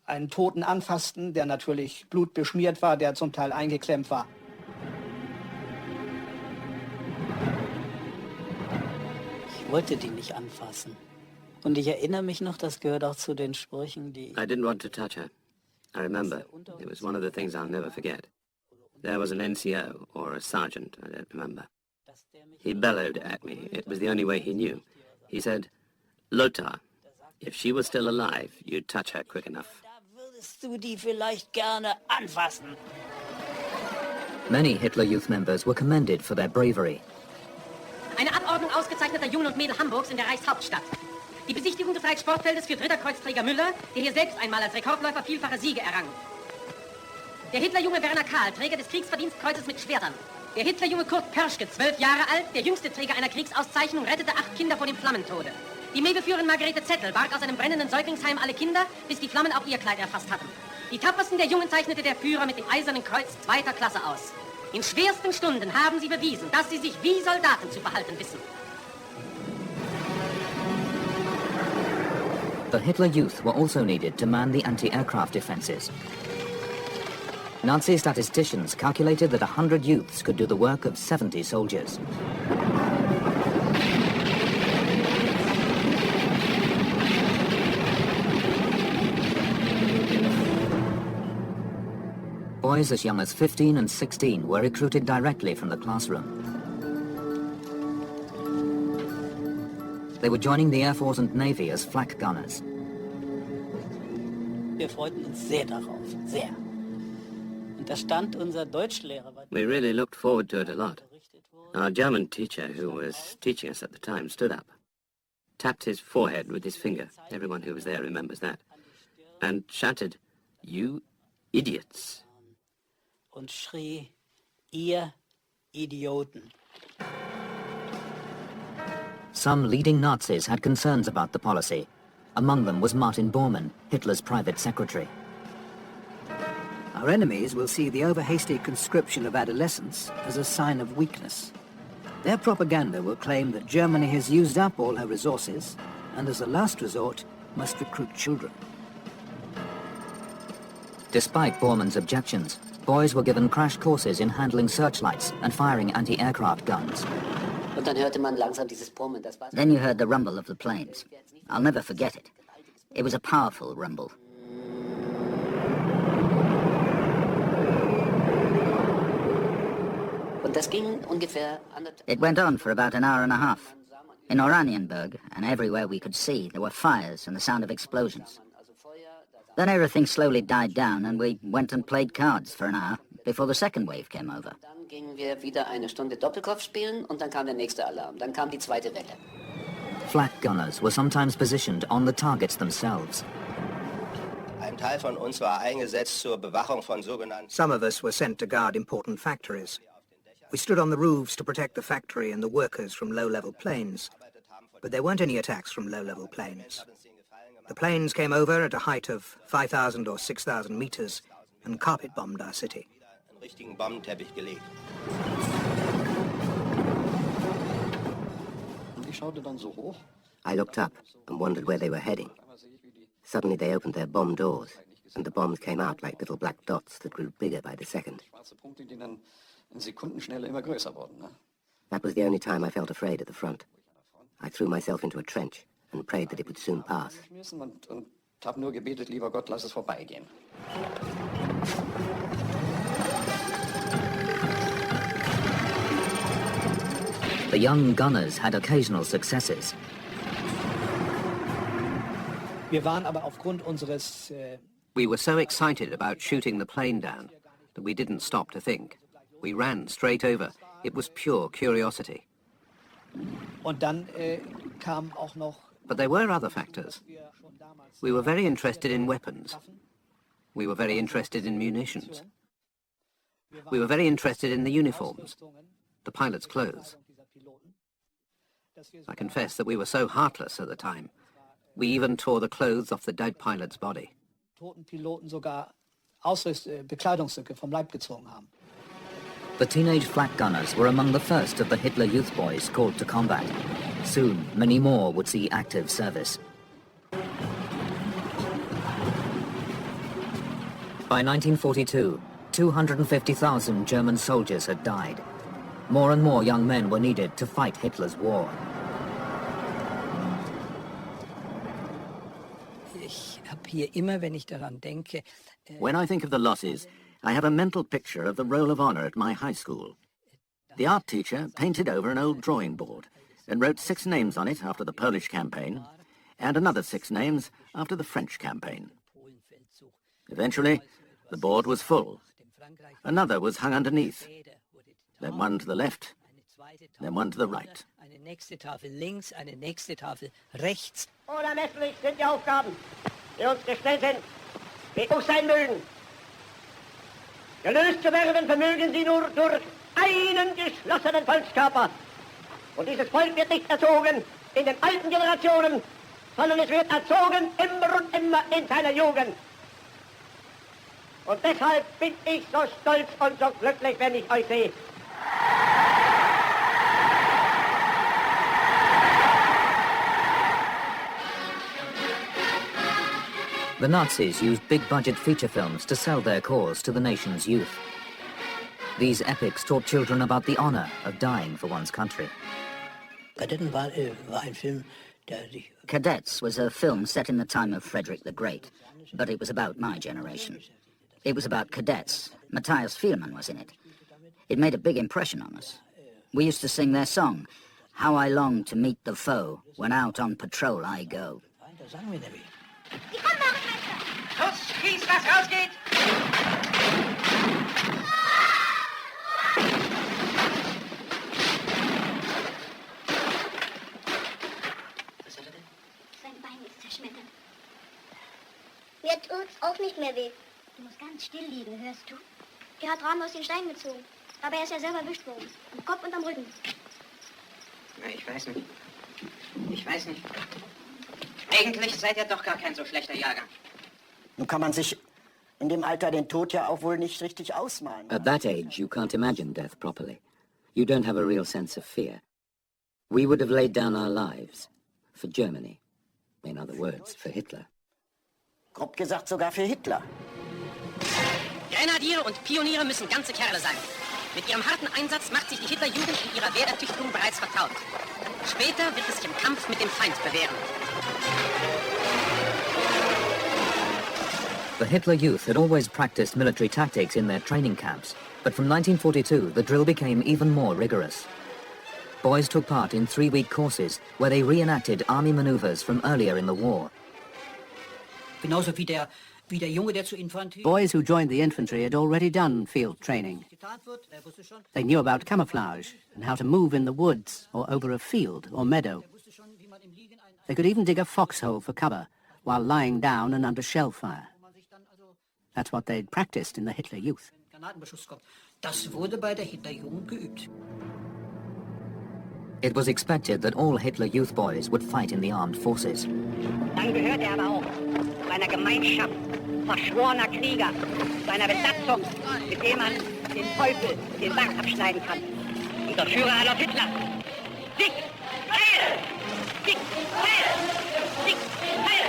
Einen Toten anfassten, der natürlich blutbeschmiert war, der zum Teil eingeklemmt war. Ich wollte die nicht anfassen. Und ich erinnere mich noch, das gehört auch zu den Sprüchen, die... I didn't want to touch her. I remember. It was one of the things I'll never forget. There was an NCO, or a sergeant, I don't remember. He bellowed at me. It was the only way he knew. He said, Lothar, if she was still alive, you'd touch her quick enough. Würdest du die vielleicht gerne anfassen? Many Hitler Youth members were commended for their bravery. Eine Abordnung ausgezeichneter Jungen und Mädel Hamburgs in der Reichshauptstadt. Die Besichtigung des Reichssportfeldes für Ritterkreuzträger Müller, der hier selbst einmal als Rekordläufer vielfache Siege errang. Der Hitlerjunge Werner Kahl, Träger des Kriegsverdienstkreuzes mit Schwertern. Der Hitlerjunge Kurt Pörschke, 12 Jahre alt, der jüngste Träger einer Kriegsauszeichnung, rettete 8 Kinder vor dem Flammentode. Die Mädelführerin Margarete Zettel barg aus einem brennenden Säuglingsheim alle Kinder, bis die Flammen auch ihr Kleid erfasst hatten. Die tapfersten der Jungen zeichnete der Führer mit dem Eisernen Kreuz 2. Klasse aus. In schwersten Stunden haben sie bewiesen, dass sie sich wie Soldaten zu verhalten wissen. The Hitler Youth were also needed to man the anti-aircraft defenses. Nazi statisticians calculated that 100 youths could do the work of 70 soldiers. Boys as young as 15 and 16 were recruited directly from the classroom. They were joining the Air Force and Navy as flak gunners. Wir freuten uns sehr darauf, sehr. Und da stand unser Deutschlehrer. We really looked forward to it a lot. Our German teacher, who was teaching us at the time, stood up, tapped his forehead with his finger, everyone who was there remembers that, and shouted, "You idiots!" Und schrie, "Ihr Idioten!" Some leading Nazis had concerns about the policy. Among them was Martin Bormann, Hitler's private secretary. Our enemies will see the over-hasty conscription of adolescents as a sign of weakness. Their propaganda will claim that Germany has used up all her resources and as a last resort must recruit children. Despite Bormann's objections, boys were given crash courses in handling searchlights and firing anti-aircraft guns. Und dann hörte man langsam dieses Brummen. Then you heard the rumble of the planes. I'll never forget it. It was a powerful rumble. Und das ging ungefähr It went on for about an hour and a half. In Oranienburg, and everywhere we could see, there were fires and the sound of explosions. Then everything slowly died down and we went and played cards for an hour before the second wave came over. Dann gingen wir wieder eine Stunde Doppelkopf spielen und dann kam der nächste Alarm. Dann kam die zweite Welle. Flak gunners were sometimes positioned on the targets themselves. Ein Teil von uns war eingesetzt zur Bewachung von sogenannten... Some of us were sent to guard important factories. We stood on the roofs to protect the factory and the workers from low-level planes. But there weren't any attacks from low-level planes. The planes came over at a height of 5,000 or 6,000 meters and carpet-bombed our city. Einen richtigen Bombenteppich gelegt. I looked up and wondered where they were heading. Suddenly they opened their bomb doors, and the bombs came out like little black dots that grew bigger by the second. That was the only time I felt afraid at the front. I threw myself into a trench and prayed that it would soon pass. The young gunners had occasional successes. Wir waren aber aufgrund unseres... We were so excited about shooting the plane down that we didn't stop to think. We ran straight over. It was pure curiosity. Und dann kam auch noch... But there were other factors. We were very interested in weapons. We were very interested in munitions. We were very interested in the uniforms, the pilots' clothes. I confess that we were so heartless at the time. We even tore the clothes off the dead pilot's body. Toten Piloten sogar Bekleidungsstücke vom Leib gezogen haben. The teenage flak gunners were among the first of the Hitler Youth boys called to combat. Soon, many more would see active service. By 1942, 250,000 German soldiers had died. More and more young men were needed to fight Hitler's war. When I think of the losses, I have a mental picture of the roll of honor at my high school. The art teacher painted over an old drawing board and wrote 6 names on it after the Polish campaign and another 6 names after the French campaign. Eventually, the board was full. Another was hung underneath, then one to the left, then one to the right. Unermesslich sind die Aufgaben, die uns gestellt sind, die auch sein mögen. Gelöst zu werden vermögen sie nur durch einen geschlossenen Volkskörper. Und dieses Volk wird nicht erzogen in den alten Generationen, sondern es wird erzogen immer und immer in seiner Jugend. Und deshalb bin ich so stolz und so glücklich, wenn ich euch sehe. The Nazis used big-budget feature films to sell their cause to the nation's youth. These epics taught children about the honor of dying for one's country. Cadets was a film set in the time of Frederick the Great, but it was about my generation. It was about cadets. Matthias Fielmann was in it. It made a big impression on us. We used to sing their song, How I Long to Meet the Foe, When Out on Patrol I Go. Los, schieß, was rausgeht! Sein Bein ist zerschmettert. Mir tut's auch nicht mehr weh. Du musst ganz still liegen, hörst du? Er hat Rahmen aus den Steinen gezogen. Aber er ist ja selber erwischt worden. Am Kopf und am Rücken. Na, ich weiß nicht. Ich weiß nicht. Eigentlich seid ihr doch gar kein so schlechter Jahrgang. Nun kann man sich in dem Alter den Tod ja auch wohl nicht richtig ausmalen. At that age, you can't imagine death properly. You don't have a real sense of fear. We would have laid down our lives for Germany. In other words, for Hitler. Grob gesagt sogar für Hitler. Grenadiere und Pioniere müssen ganze Kerle sein. Mit ihrem harten Einsatz macht sich die Hitlerjugend in ihrer Wehrertüchtigung bereits vertraut. Später wird es sich im Kampf mit dem Feind bewähren. The Hitler Youth had always practiced military tactics in their training camps, but from 1942 the drill became even more rigorous. Boys took part in 3-week courses where they reenacted army maneuvers from earlier in the war. Boys who joined the infantry had already done field training. They knew about camouflage and how to move in the woods or over a field or meadow. They could even dig a foxhole for cover while lying down and under shell fire. That's what they'd practiced in the Hitler Youth. It was expected that all Hitler Youth boys would fight in the armed forces. Dann gehört er aber auch zu einer Gemeinschaft verschworener Krieger, zu einer Besatzung, mit der man den Teufel den Bart abschneiden kann. Unser Führer Adolf Hitler. Sieg! Heil! Sieg! Heil! Sieg! Heil!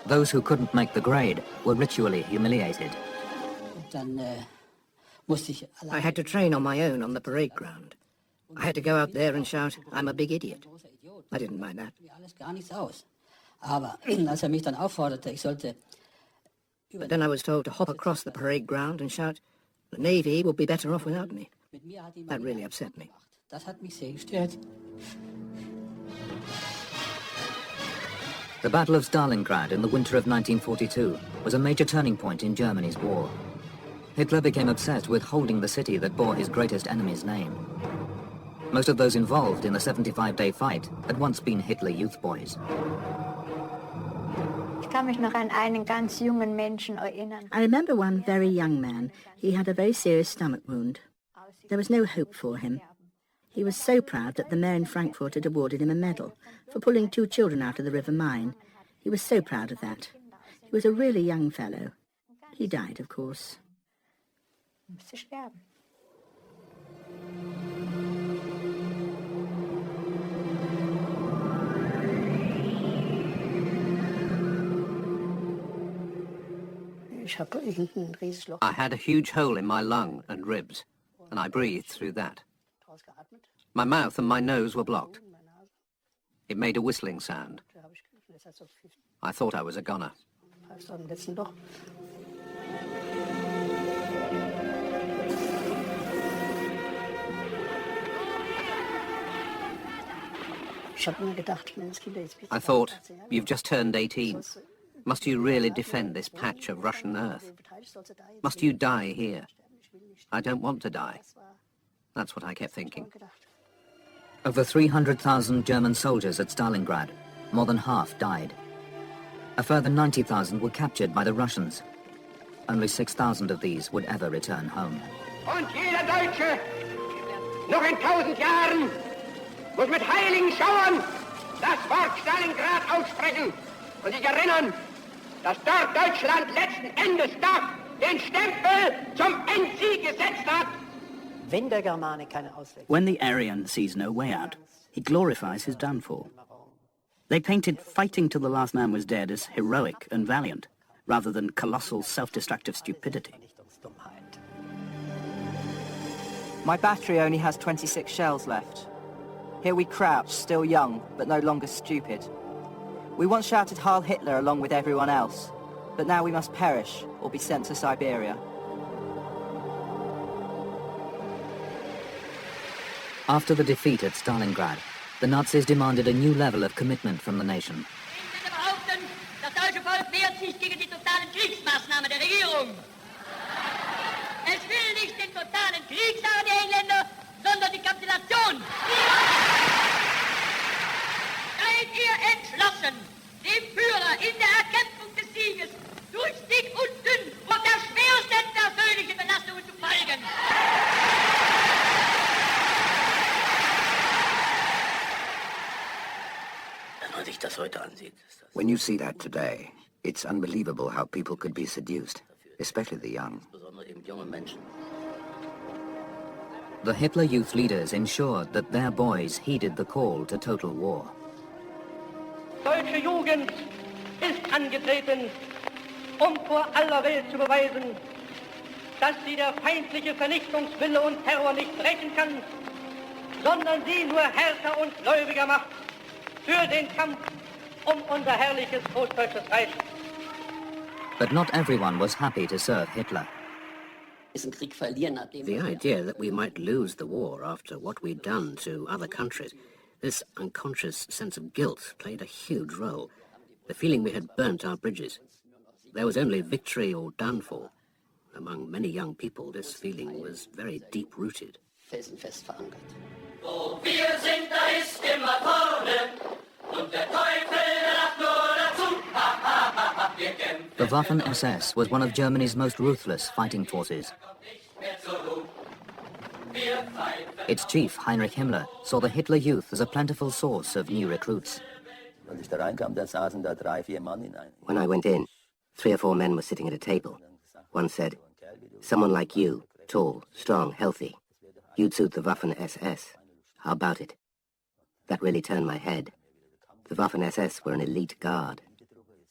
Those who couldn't make the grade were ritually humiliated. I had to train on my own on the parade ground. I had to go out there and shout, I'm a big idiot. I didn't mind that. But then I was told to hop across the parade ground and shout, the Navy will be better off without me. That really upset me. The Battle of Stalingrad in the winter of 1942 was a major turning point in Germany's war. Hitler became obsessed with holding the city that bore his greatest enemy's name. Most of those involved in the 75-day fight had once been Hitler Youth boys. I remember one very young man. He had a very serious stomach wound. There was no hope for him. He was so proud that the mayor in Frankfurt had awarded him a medal for pulling 2 children out of the River Main. He was so proud of that. He was a really young fellow. He died, of course. I had a huge hole in my lung and ribs, and I breathed through that. My mouth and my nose were blocked. It made a whistling sound. I thought I was a gunner. I thought, you've just turned 18. Must you really defend this patch of Russian earth? Must you die here? I don't want to die. That's what I kept thinking. Over 300,000 German soldiers at Stalingrad, more than half died. A further 90,000 were captured by the Russians. Only 6,000 of these would ever return home. Und jeder Deutsche, noch in 1000 Jahren, muss mit heiligen Schauern das Wort Stalingrad aussprechen und sich erinnern, dass dort Deutschland letzten Endes doch den Stempel zum Endsieg gesetzt hat. When the Aryan sees no way out, he glorifies his downfall. They painted fighting till the last man was dead as heroic and valiant, rather than colossal self-destructive stupidity. My battery only has 26 shells left. Here we crouch, still young, but no longer stupid. We once shouted Heil Hitler along with everyone else, but now we must perish or be sent to Siberia. After the defeat at Stalingrad, the Nazis demanded a new level of commitment from the nation. Das deutsche Volk wehrt sich gegen die totalen Kriegsmaßnahmen der Regierung. Es will nicht den totalen Krieg, sagen die Engländer, sondern die Kapitulation. Seid ihr entschlossen, dem Führer in der Erkämpfung des Sieges durch dick und dünn und der schwersten persönlichen Belastungen zu folgen? When you see that today, it's unbelievable how people could be seduced, especially the young. The Hitler Youth leaders ensured that their boys heeded the call to total war. Deutsche Jugend ist angetreten, vor aller Welt zu beweisen, dass sie der feindliche Vernichtungswille und Terror nicht brechen kann, sondern sie nur härter und gläubiger macht für den Kampf unser herrliches Großdeutsches Reich. But not everyone was happy to serve Hitler. The idea that we might lose the war after what we'd done to other countries, this unconscious sense of guilt played a huge role. The feeling we had burnt our bridges. There was only victory or downfall. Among many young people, this feeling was very deep-rooted. Felsenfest verankert. Wo wir sind, da ist immer vorne, und der Teufel lacht nur dazu. Ha, ha, ha, ha, wir kämpfen. The Waffen-SS was one of Germany's most ruthless fighting forces. Its chief, Heinrich Himmler, saw the Hitler Youth as a plentiful source of new recruits. When I went in, 3 or 4 men were sitting at a table. One said, "Someone like you, tall, strong, healthy, you'd suit the Waffen-SS. How about it?" That really turned my head. The Waffen-SS were an elite guard.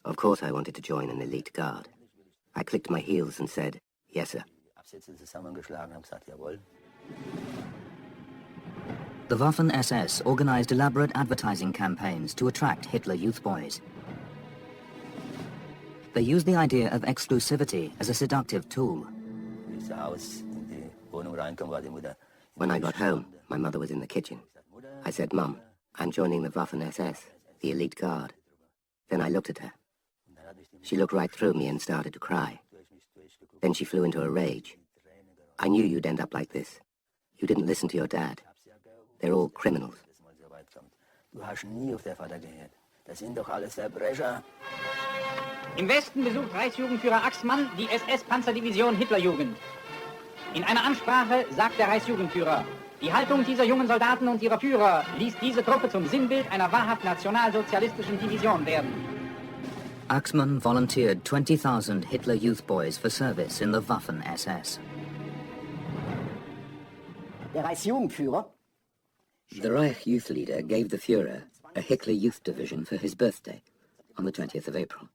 Of course I wanted to join an elite guard. I clicked my heels and said, "Yes, sir." The Waffen-SS organized elaborate advertising campaigns to attract Hitler Youth boys. They used the idea of exclusivity as a seductive tool. When I got home, my mother was in the kitchen. I said, "Mum, I'm joining the Waffen-SS, the elite guard." Then I looked at her. She looked right through me and started to cry. Then she flew into a rage. "I knew you'd end up like this. You didn't listen to your dad. They're all criminals." Im Westen besucht Reichsjugendführer Axmann die SS-Panzerdivision Hitlerjugend. In einer Ansprache sagt der Reichsjugendführer, die Haltung dieser jungen Soldaten und ihrer Führer ließ diese Truppe zum Sinnbild einer wahrhaft nationalsozialistischen Division werden. Axmann volunteered 20,000 Hitler Youth boys for service in the Waffen-SS. Der Reichsjugendführer. The Reich Youth leader gave the Führer a Hitler Youth division for his birthday on the 20th of April.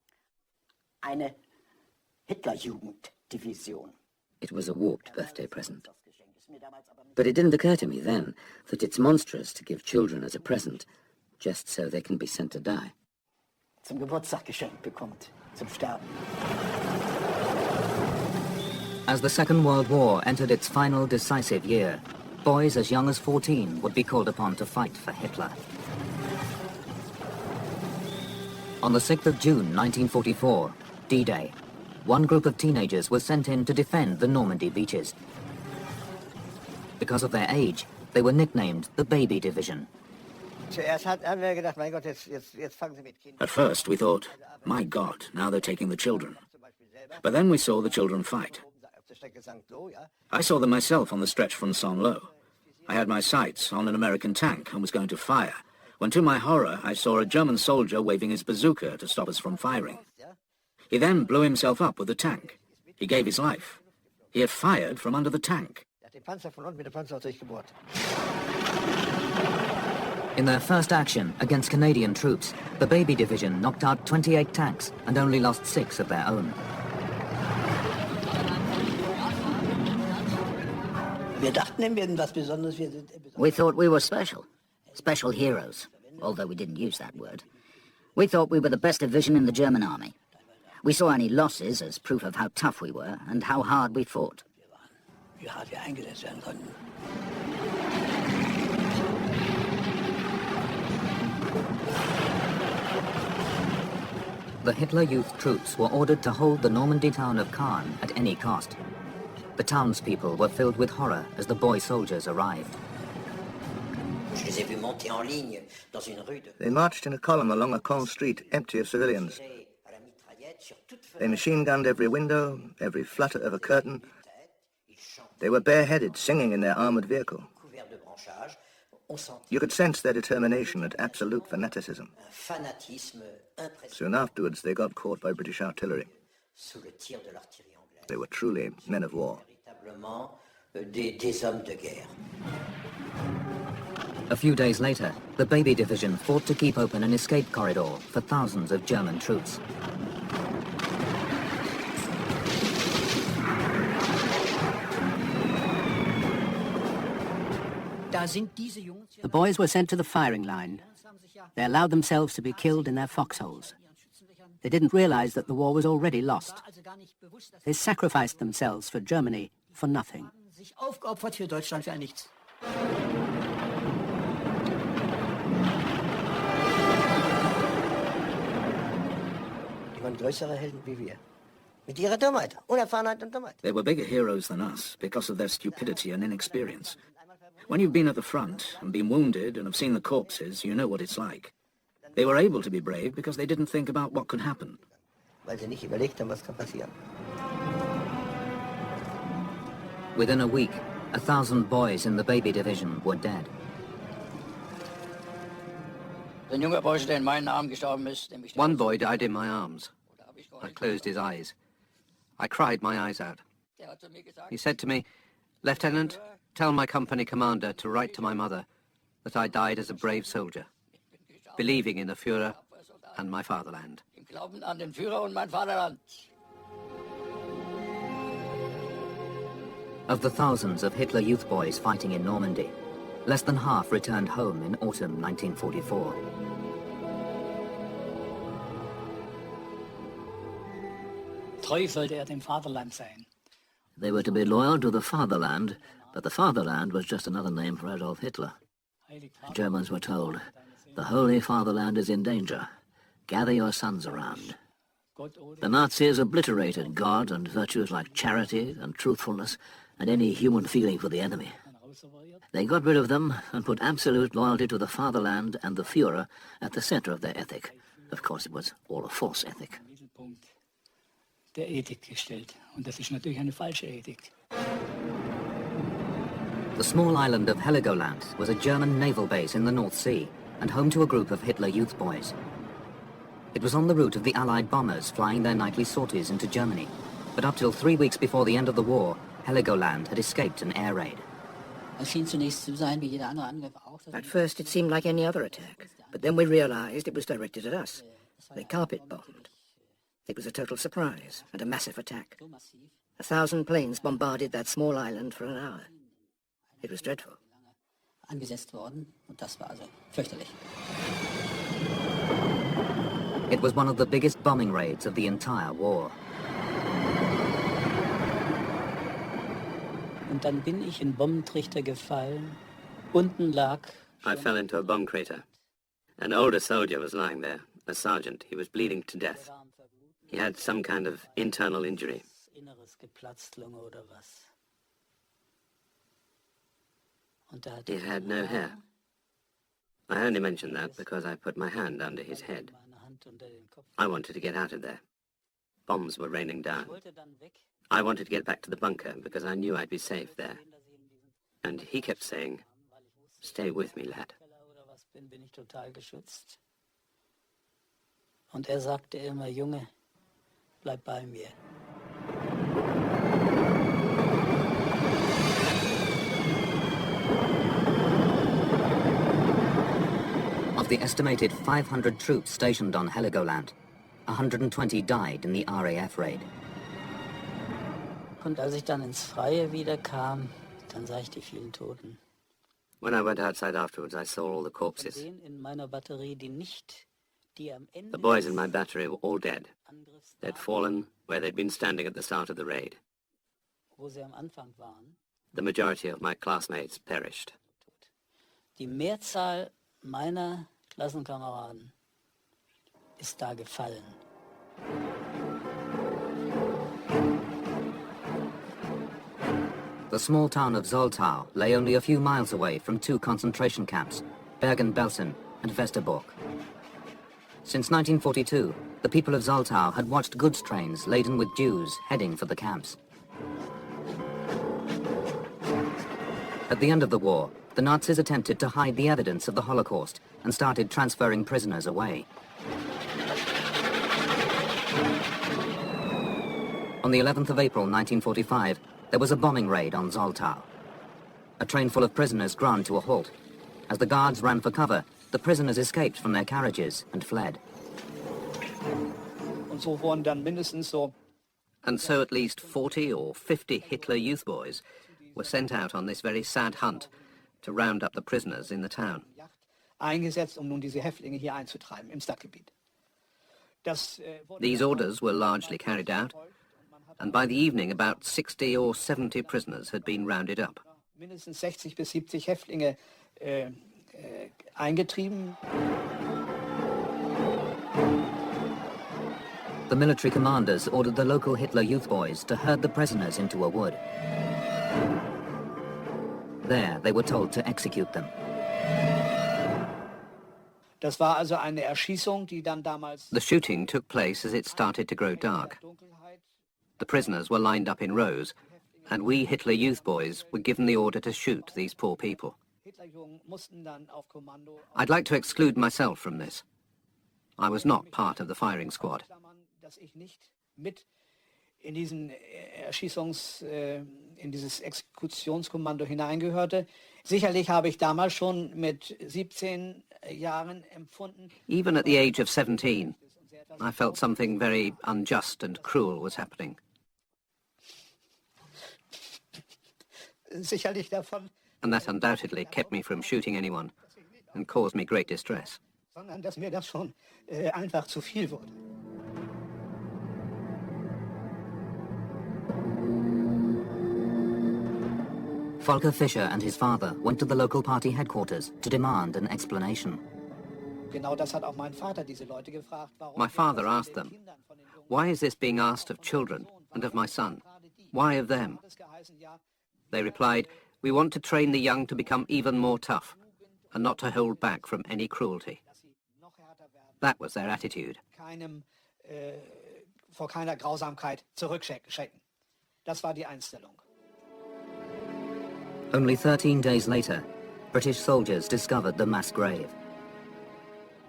Eine Hitlerjugenddivision. It was a warped birthday present. But it didn't occur to me then that it's monstrous to give children as a present just so they can be sent to die. Zum Geburtstag geschenkt bekommt, zum Sterben. As the Second World War entered its final decisive year, boys as young as 14 would be called upon to fight for Hitler. On the 6th of June 1944, D-Day, one group of teenagers was sent in to defend the Normandy beaches. Because of their age, they were nicknamed the Baby Division. At first we thought, my God, now they're taking the children. But then we saw the children fight. I saw them myself on the stretch from Saint-Lô. I had my sights on an American tank and was going to fire, when to my horror I saw a German soldier waving his bazooka to stop us from firing. He then blew himself up with the tank. He gave his life. He had fired from under the tank. In their first action against Canadian troops, the Baby Division knocked out 28 tanks and only lost 6 of their own. We thought we were special. Special heroes, although we didn't use that word. We thought we were the best division in the German army. We saw any losses as proof of how tough we were and how hard we fought. The Hitler Youth troops were ordered to hold the Normandy town of Caen at any cost. The townspeople were filled with horror as the boy soldiers arrived. They marched in a column along a Caen street, empty of civilians. They machine-gunned every window, every flutter of a curtain. They were bareheaded, singing in their armored vehicle. You could sense their determination and absolute fanaticism. Soon afterwards, they got caught by British artillery. They were truly men of war. A few days later, the Baby Division fought to keep open an escape corridor for thousands of German troops. The boys were sent to the firing line. They allowed themselves to be killed in their foxholes. They didn't realize that the war was already lost. They sacrificed themselves for Germany for nothing. They were bigger heroes than us because of their stupidity and inexperience. When you've been at the front and been wounded and have seen the corpses, you know what it's like. They were able to be brave because they didn't think about what could happen. Within a week, 1,000 boys in the Baby Division were dead. One boy died in my arms. I closed his eyes. I cried my eyes out. He said to me, "Lieutenant, tell my company commander to write to my mother that I died as a brave soldier, believing in the Führer and my fatherland." Of the thousands of Hitler Youth boys fighting in Normandy, less than half returned home in autumn 1944. They were to be loyal to the fatherland, but the fatherland was just another name for Adolf Hitler. The Germans were told, "The Holy Fatherland is in danger. Gather your sons around." The Nazis obliterated God and virtues like charity and truthfulness and any human feeling for the enemy. They got rid of them and put absolute loyalty to the fatherland and the Führer at the center of their ethic. Of course, it was all a false ethic. Der Ethik gestellt. Und das ist natürlich eine falsche Ethik. The small island of Heligoland was a German naval base in the North Sea and home to a group of Hitler Youth boys. It was on the route of the Allied bombers flying their nightly sorties into Germany, but up till 3 weeks before the end of the war, Heligoland had escaped an air raid. At first it seemed like any other attack, but then we realized it was directed at us. They carpet-bombed. It was a total surprise and a massive attack. 1,000 planes bombarded that small island for an hour. It was dreadful. angesetzt worden. Und das war also fürchterlich. It was one of the biggest bombing raids of the entire war. Und dann bin ich in Bombentrichter gefallen. Unten lag... I fell into a bomb crater. An older soldier was lying there, a sergeant. He was bleeding to death. He had some kind of internal injury. Inneres geplatzt, Lunge oder was. He had no hair. I only mention that because I put my hand under his head. I wanted to get out of there. Bombs were raining down. I wanted to get back to the bunker because I knew I'd be safe there. And he kept saying, "Stay with me, lad." Bin ich total geschützt. Und sagte immer, Junge, bleib bei mir. Of the estimated 500 troops stationed on Heligoland, 120 died in the RAF raid. Und als ich dann ins Freie wieder kam, dann sah ich die vielen Toten. When I went outside afterwards, I saw all the corpses. In meiner Batterie, die nicht, die am Ende The boys in my battery were all dead. They'd fallen where they'd been standing at the start of the raid. wo sie am Anfang waren. The majority of my classmates perished. Die Mehrzahl meiner Klassenkameraden ist da gefallen. The small town of Zoltau lay only a few miles away from two concentration camps, Bergen-Belsen and Westerbork. Since 1942, the people of Zoltau had watched goods trains laden with Jews heading for the camps. At the end of the war, the Nazis attempted to hide the evidence of the Holocaust and started transferring prisoners away. On the 11th of April 1945, there was a bombing raid on Zoltau. A train full of prisoners ground to a halt. As the guards ran for cover, the prisoners escaped from their carriages and fled. And so at least 40 or 50 Hitler Youth boys were sent out on this very sad hunt to round up the prisoners in the town. Eingesetzt, nun diese Häftlinge hier einzutreiben im Stadtgebiet. These orders were largely carried out, and by the evening about 60 or 70 prisoners had been rounded up. Mindestens 60 bis 70 Häftlinge eingetrieben. The military commanders ordered the local Hitler Youth boys to herd the prisoners into a wood. There, they were told to execute them. Das war also eine Erschießung, die dann damals... The shooting took place as it started to grow dark. The prisoners were lined up in rows, and we Hitler Youth boys were given the order to shoot these poor people. I'd like to exclude myself from this. I was not part of the firing squad. In dieses Exekutionskommando hineingehörte. Sicherlich habe ich damals schon mit 17 Jahren empfunden. Even at the age of 17, I felt something very unjust and cruel was happening. Sicherlich davon. And that undoubtedly kept me from shooting anyone and caused me great distress. Sondern dass mir das schon einfach zu viel wurde. Volker Fischer and his father went to the local party headquarters to demand an explanation. Genau das hat auch mein Vater diese Leute gefragt. My father asked them, "Why is this being asked of children and of my son? Why of them?" They replied, "We want to train the young to become even more tough and not to hold back from any cruelty." That was their attitude. Vor keiner Grausamkeit zurückschrecken. Das war die Einstellung. Only 13 days later, British soldiers discovered the mass grave.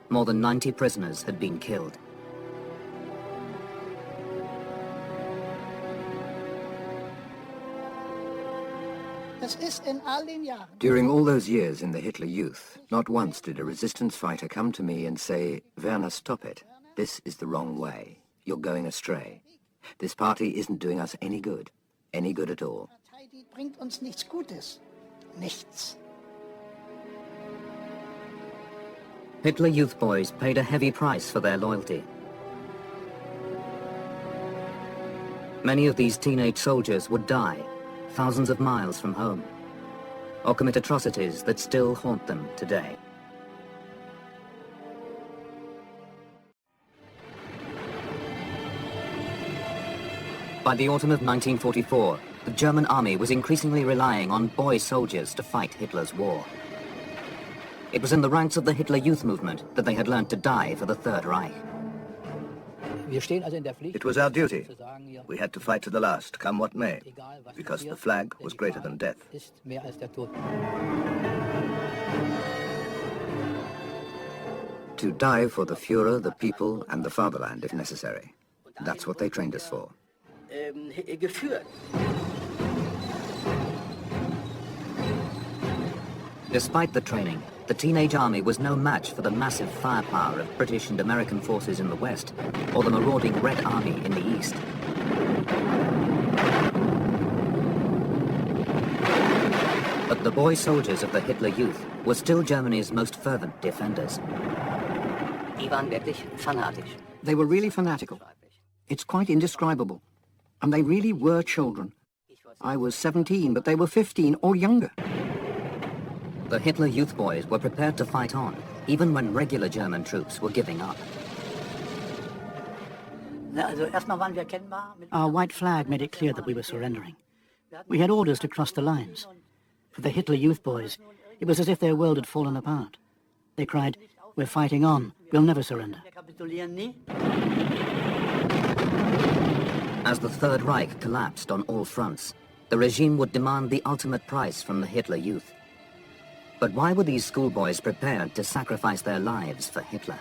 More than 90 prisoners had been killed. During all those years in the Hitler Youth, not once did a resistance fighter come to me and say, "Werner, stop it. This is the wrong way. You're going astray. This party isn't doing us any good at all." Die bringt uns nichts Gutes. Nichts. Hitler Youth boys paid a heavy price for their loyalty. Many of these teenage soldiers would die thousands of miles from home, or commit atrocities that still haunt them today. By the autumn of 1944, the German army was increasingly relying on boy soldiers to fight Hitler's war. It was in the ranks of the Hitler Youth movement that they had learned to die for the Third Reich. It was our duty. We had to fight to the last, come what may, because the flag was greater than death. To die for the Führer, the people, and the fatherland if necessary. That's what they trained us for. Despite the training, the teenage army was no match for the massive firepower of British and American forces in the West, or the marauding Red Army in the East. But the boy soldiers of the Hitler Youth were still Germany's most fervent defenders. They were really fanatical. It's quite indescribable. And they really were children. I was 17, but they were 15 or younger. The Hitler Youth boys were prepared to fight on, even when regular German troops were giving up. Our white flag made it clear that we were surrendering. We had orders to cross the lines. For the Hitler Youth boys, it was as if their world had fallen apart. They cried, "We're fighting on. We'll never surrender." As the Third Reich collapsed on all fronts, the regime would demand the ultimate price from the Hitler Youth. But why were these schoolboys prepared to sacrifice their lives for Hitler?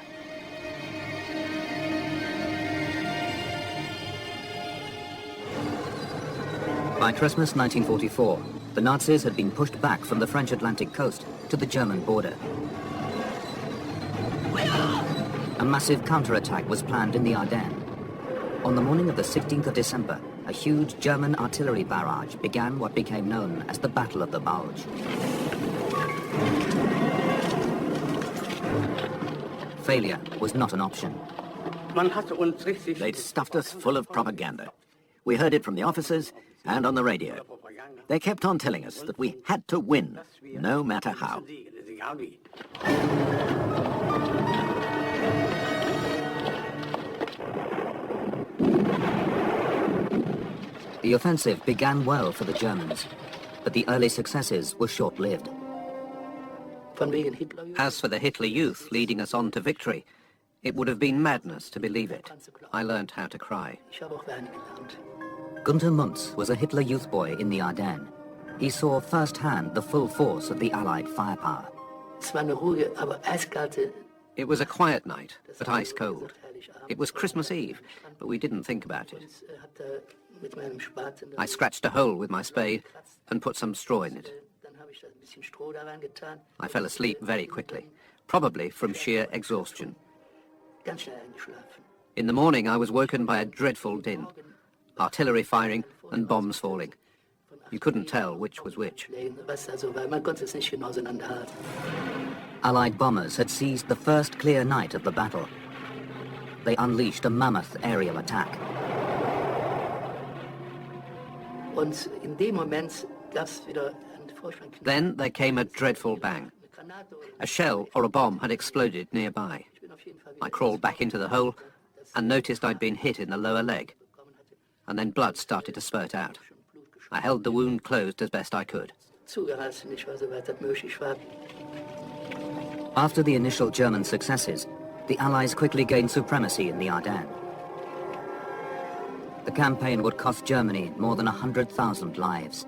By Christmas 1944, the Nazis had been pushed back from the French Atlantic coast to the German border. A massive counterattack was planned in the Ardennes. On the morning of the 16th of December, a huge German artillery barrage began what became known as the Battle of the Bulge. Failure was not an option. They'd stuffed us full of propaganda. We heard it from the officers and on the radio. They kept on telling us that we had to win, no matter how. The offensive began well for the Germans, but the early successes were short-lived. As for the Hitler Youth leading us on to victory, it would have been madness to believe it. I learned how to cry. Gunther Muntz was a Hitler Youth boy in the Ardennes. He saw firsthand the full force of the Allied firepower. It was a quiet night, but ice cold. It was Christmas Eve, but we didn't think about it. I scratched a hole with my spade and put some straw in it. I fell asleep very quickly, probably from sheer exhaustion. In the morning I was woken by a dreadful din, artillery firing and bombs falling. You couldn't tell which was which. Allied bombers had seized the first clear night of the battle. They unleashed a mammoth aerial attack. Then there came a dreadful bang. A shell or a bomb had exploded nearby. I crawled back into the hole and noticed I'd been hit in the lower leg. And then blood started to spurt out. I held the wound closed as best I could. After the initial German successes, the Allies quickly gained supremacy in the Ardennes. The campaign would cost Germany more than 100,000 lives.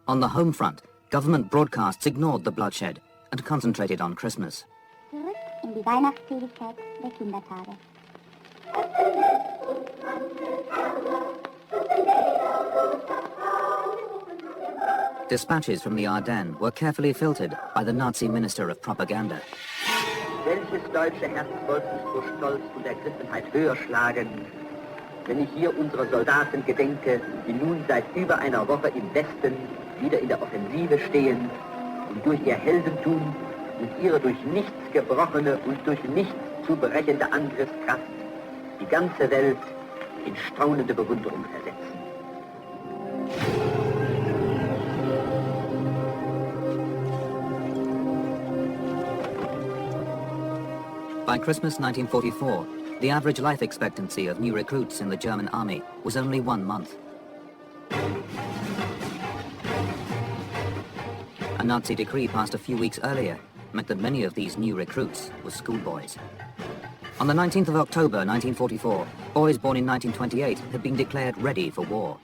On the home front, government broadcasts ignored the bloodshed and concentrated on Christmas. Zurück in die Weihnachtsseligkeit der Kindertage. Dispatches from the Ardennes were carefully filtered by the Nazi Minister of Propaganda. Welches deutsche Herzvolk ist vor Stolz und Ergriffenheit höher schlagen, wenn ich hier unserer Soldaten gedenke, die nun seit über einer Woche im Westen wieder in der Offensive stehen und durch ihr Heldentum und ihre durch nichts gebrochene und durch nichts zu brechende Angriffskraft die ganze Welt in staunende Bewunderung versetzen. By Christmas 1944, the average life expectancy of new recruits in the German army was only 1 month. A Nazi decree passed a few weeks earlier meant that many of these new recruits were schoolboys. On the 19th of October 1944, boys born in 1928 had been declared ready for war.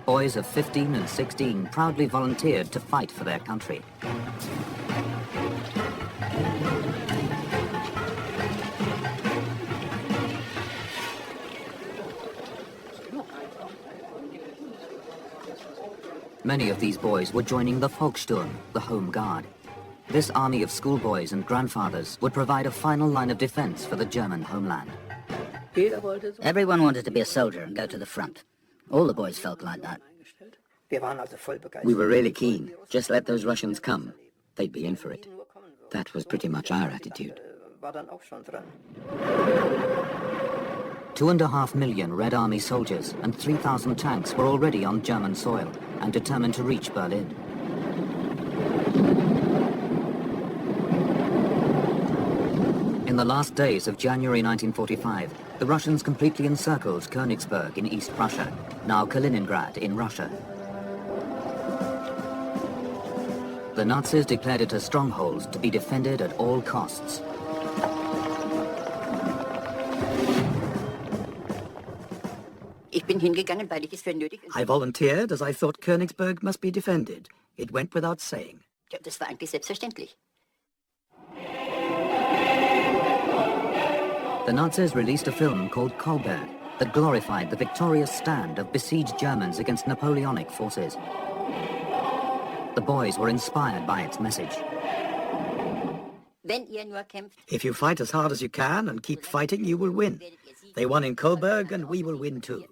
Boys of 15 and 16 proudly volunteered to fight for their country. Many of these boys were joining the Volkssturm, the Home Guard. This army of schoolboys and grandfathers would provide a final line of defense for the German homeland. Everyone wanted to be a soldier and go to the front. All the boys felt like that. We were really keen. Just let those Russians come. They'd be in for it. That was pretty much our attitude. 2.5 million Red Army soldiers and 3,000 tanks were already on German soil and determined to reach Berlin. In the last days of January 1945, the Russians completely encircled Königsberg in East Prussia, now Kaliningrad in Russia. The Nazis declared it a stronghold to be defended at all costs. I volunteered as I thought Königsberg must be defended. It went without saying. Ja, das war eigentlich selbstverständlich. The Nazis released a film called Kolberg that glorified the victorious stand of besieged Germans against Napoleonic forces. The boys were inspired by its message. If you fight as hard as you can and keep fighting, you will win. They won in Kolberg and we will win too.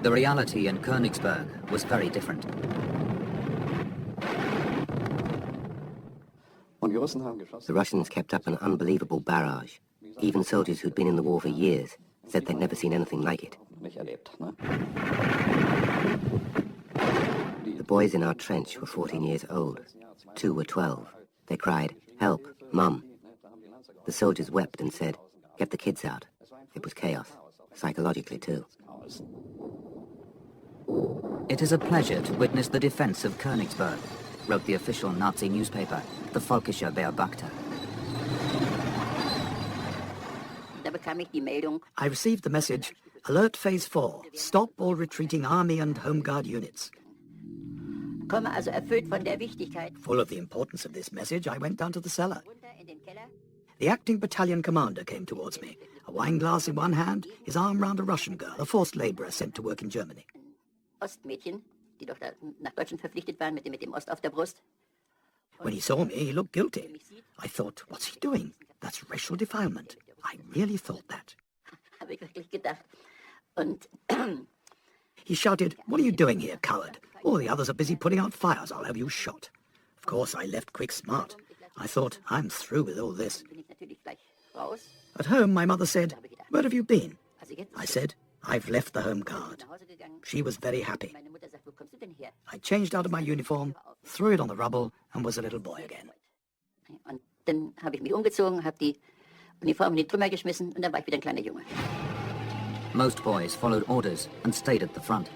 The reality in Königsberg was very different. The Russians kept up an unbelievable barrage. Even soldiers who'd been in the war for years said they'd never seen anything like it. The boys in our trench were 14 years old. 2 were 12. They cried, "Help, Mum." The soldiers wept and said, "Get the kids out." It was chaos, psychologically too. It is a pleasure to witness the defense of Königsberg, wrote the official Nazi newspaper, the Völkischer Beobachter. I received the message, "Alert Phase 4, stop all retreating army and home guard units." Full of the importance of this message, I went down to the cellar. The acting battalion commander came towards me, a wine glass in one hand, his arm round a Russian girl, a forced labourer sent to work in Germany. When he saw me, he looked guilty. I thought, what's he doing? That's racial defilement. I really thought that. He shouted, "What are you doing here, coward? All the others are busy putting out fires. I'll have you shot." Of course, I left quick smart. I thought, I'm through with all this. At home, my mother said, "Where have you been?" I said, "I've left the Home Guard." She was very happy. I changed out of my uniform, threw it on the rubble, and was a little boy again. Dann habe ich mich umgezogen, habe die Uniform in die Trümmer geschmissen und dann war ich wieder ein kleiner Junge. Most boys followed orders and stayed at the front.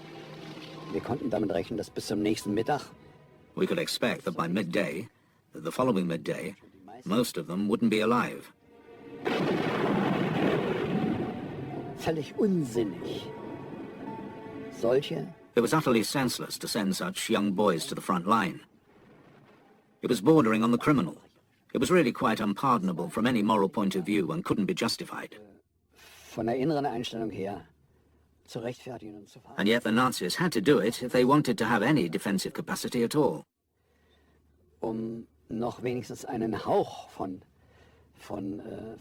Wir konnten damit rechnen, dass bis zum nächsten Mittag. We could expect that by midday, the following midday, most of them wouldn't be alive. Völlig unsinnig. Solche? It was utterly senseless to send such young boys to the front line. It was bordering on the criminal. It was really quite unpardonable from any moral point of view and couldn't be justified. Von der inneren Einstellung her zu rechtfertigen und zu And yet the Nazis had to do it if they wanted to have any defensive capacity at all. Noch wenigstens einen Hauch von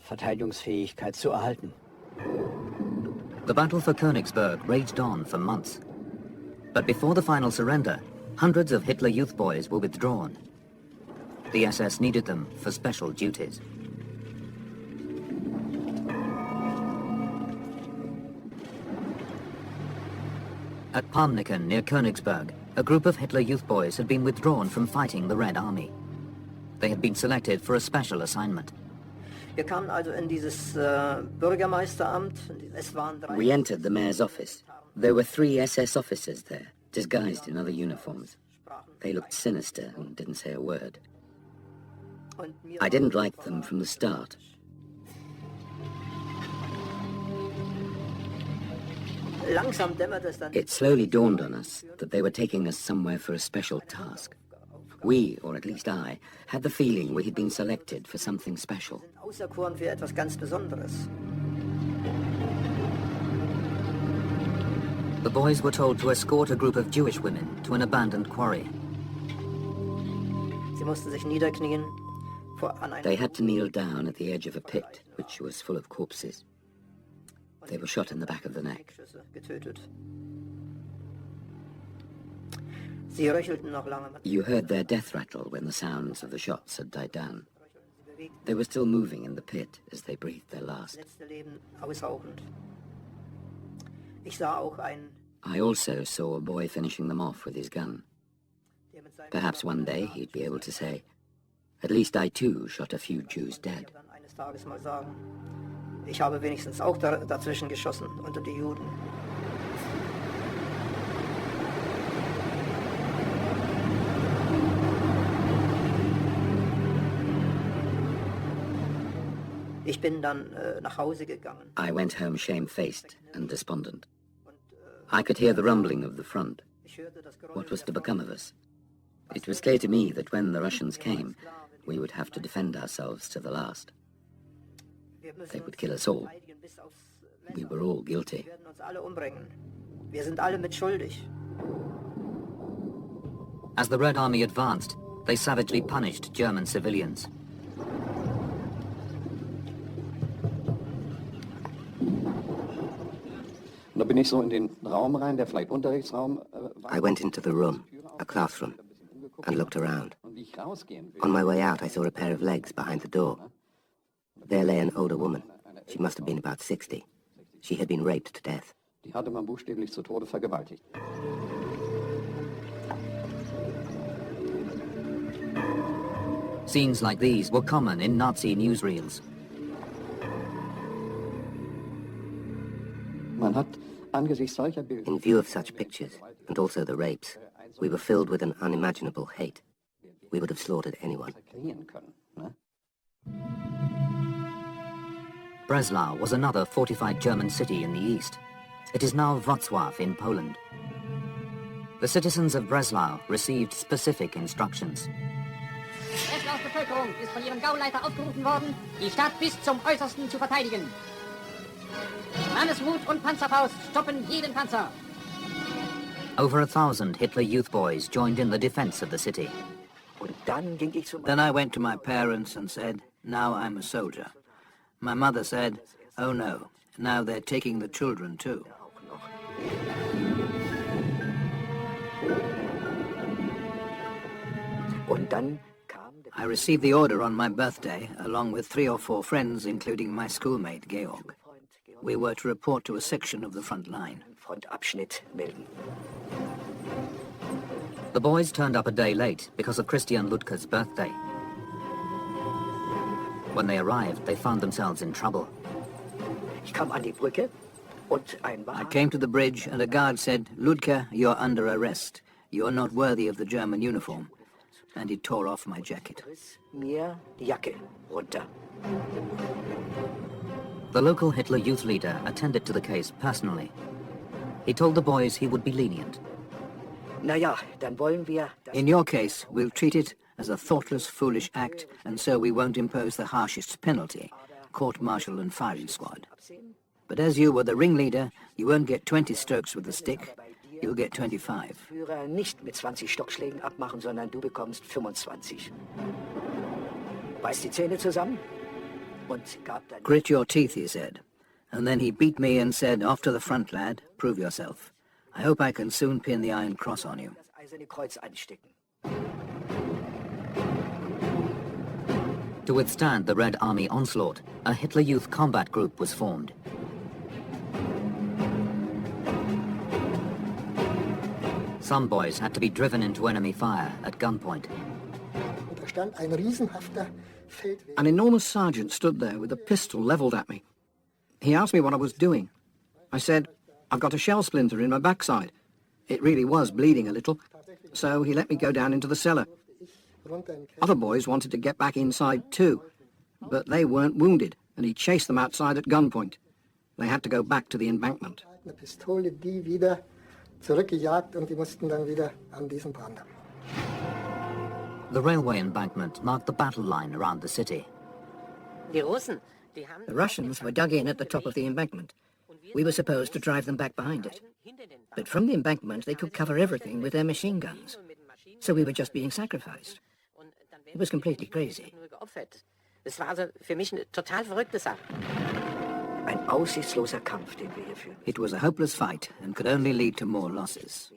Verteidigungsfähigkeit zu erhalten. The battle for Königsberg raged on for months. But before the final surrender, Hundreds of Hitler Youth boys were withdrawn. The SS needed them for special duties. At Palmnicken, near Königsberg, a group of Hitler Youth boys had been withdrawn from fighting the Red Army. They had been selected for a special assignment. We entered the mayor's office. There were 3 SS officers there, disguised in other uniforms. They looked sinister and didn't say a word. I didn't like them from the start. It slowly dawned on us that they were taking us somewhere for a special task. We, or at least I, had the feeling we had been selected for something special. The boys were told to escort a group of Jewish women to an abandoned quarry. They had to kneel down at the edge of a pit, which was full of corpses. They were shot in the back of the neck. You heard their death rattle when the sounds of the shots had died down. They were still moving in the pit as they breathed their last. I also saw a boy finishing them off with his gun. Perhaps one day he'd be able to say, "At least I too shot a few Jews dead." Ich habe wenigstens auch dazwischen geschossen, unter die Juden. Ich bin dann nach Hause gegangen. I went home shamefaced and despondent. I could hear the rumbling of the front. What was to become of us? It was clear to me that when the Russians came, we would have to defend ourselves to the last. They would kill us all. We were all guilty. As the Red Army advanced, they savagely punished German civilians. I went into the room, a classroom, and looked around. On my way out, I saw a pair of legs behind the door. There lay an older woman. She must have been about 60. She had been raped to death. Scenes like these were common in Nazi newsreels. In view of such pictures, and also the rapes, we were filled with an unimaginable hate. We would have slaughtered anyone. Breslau was another fortified German city in the east. It is now Wrocław in Poland. The citizens of Breslau received specific instructions. Breslaus Bevölkerung ist von ihrem Gauleiter aufgerufen worden, die Stadt bis zum Äußersten zu verteidigen. Mannesmut und Panzerfaust stoppen jeden Panzer. Over 1,000 Hitler Youth boys joined in the defense of the city. Then I went to my parents and said, "Now I'm a soldier." My mother said, "Oh no, now they're taking the children too." I received the order on my birthday, along with 3 or 4 friends, including my schoolmate, Georg. We were to report to a section of the front line. The boys turned up a day late because of Christian Ludke's birthday. When they arrived, they found themselves in trouble. I came to the bridge and a guard said, "Ludke, you're under arrest. You're not worthy of the German uniform." And he tore off my jacket. The local Hitler Youth leader attended to the case personally. He told the boys he would be lenient. In your case, we'll treat it as a thoughtless, foolish act, and so we won't impose the harshest penalty, court-martial and firing squad. But as you were the ringleader, you won't get 20 strokes with the stick, you'll get 25. Nicht mit 20 Stockschlägen abmachen, sondern du bekommst 25. Beiß die Zähne zusammen und gab dann... Grit your teeth, he said. And then he beat me and said, "Off to the front, lad. Prove yourself." I hope I can soon pin the Iron Cross on you. das eiserne Kreuz einstecken. To withstand the Red Army onslaught, a Hitler Youth combat group was formed. Some boys had to be driven into enemy fire at gunpoint. An enormous sergeant stood there with a pistol levelled at me. He asked me what I was doing. I said, I've got a shell splinter in my backside. It really was bleeding a little, so he let me go down into the cellar. Other boys wanted to get back inside too, but they weren't wounded, and he chased them outside at gunpoint. They had to go back to the embankment. The railway embankment marked the battle line around the city. The Russians were dug in at the top of the embankment. We were supposed to drive them back behind it. But from the embankment, they could cover everything with their machine guns. So we were just being sacrificed. It was completely crazy. Ein aussichtsloser Kampf, den wir hier führen. It was a hopeless fight and could only lead to more losses.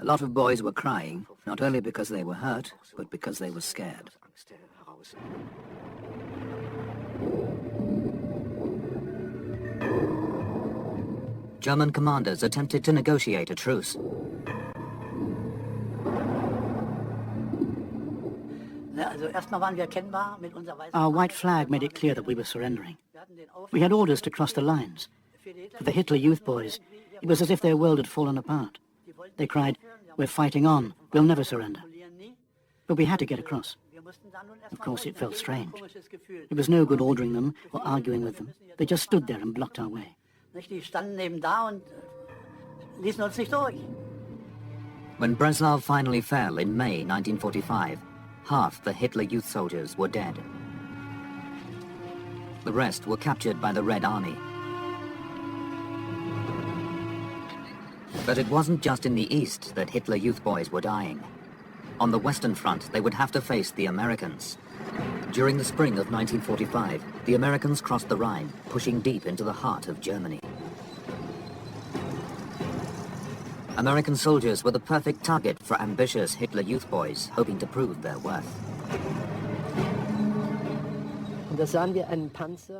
A lot of boys were crying, not only because they were hurt, but because they were scared. German commanders attempted to negotiate a truce. Our white flag made it clear that we were surrendering. We had orders to cross the lines. For the Hitler Youth boys, it was as if their world had fallen apart. They cried, "We're fighting on, we'll never surrender." But we had to get across. Of course, it felt strange. It was no good ordering them or arguing with them. They just stood there and blocked our way. When Breslau finally fell in May 1945, half the Hitler Youth soldiers were dead. The rest were captured by the Red Army. But it wasn't just in the east that Hitler Youth boys were dying. On the Western Front, they would have to face the Americans. During the spring of 1945, the Americans crossed the Rhine, pushing deep into the heart of Germany. American soldiers were the perfect target for ambitious Hitler Youth boys hoping to prove their worth.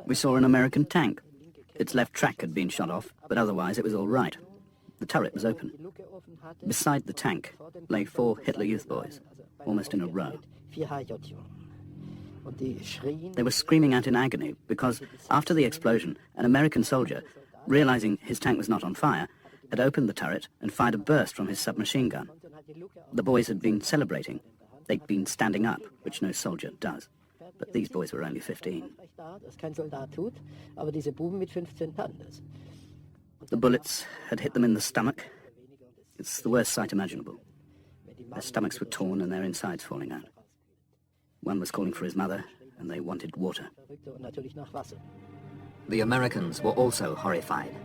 We saw an American tank. Its left track had been shot off, but otherwise it was all right. The turret was open. Beside the tank lay 4 Hitler Youth boys, almost in a row. They were screaming out in agony because, after the explosion, an American soldier, realizing his tank was not on fire, had opened the turret and fired a burst from his submachine gun. The boys had been celebrating. They'd been standing up, which no soldier does. But these boys were only 15. The bullets had hit them in the stomach. It's the worst sight imaginable. Their stomachs were torn and their insides falling out. One was calling for his mother, and they wanted water. The Americans were also horrified.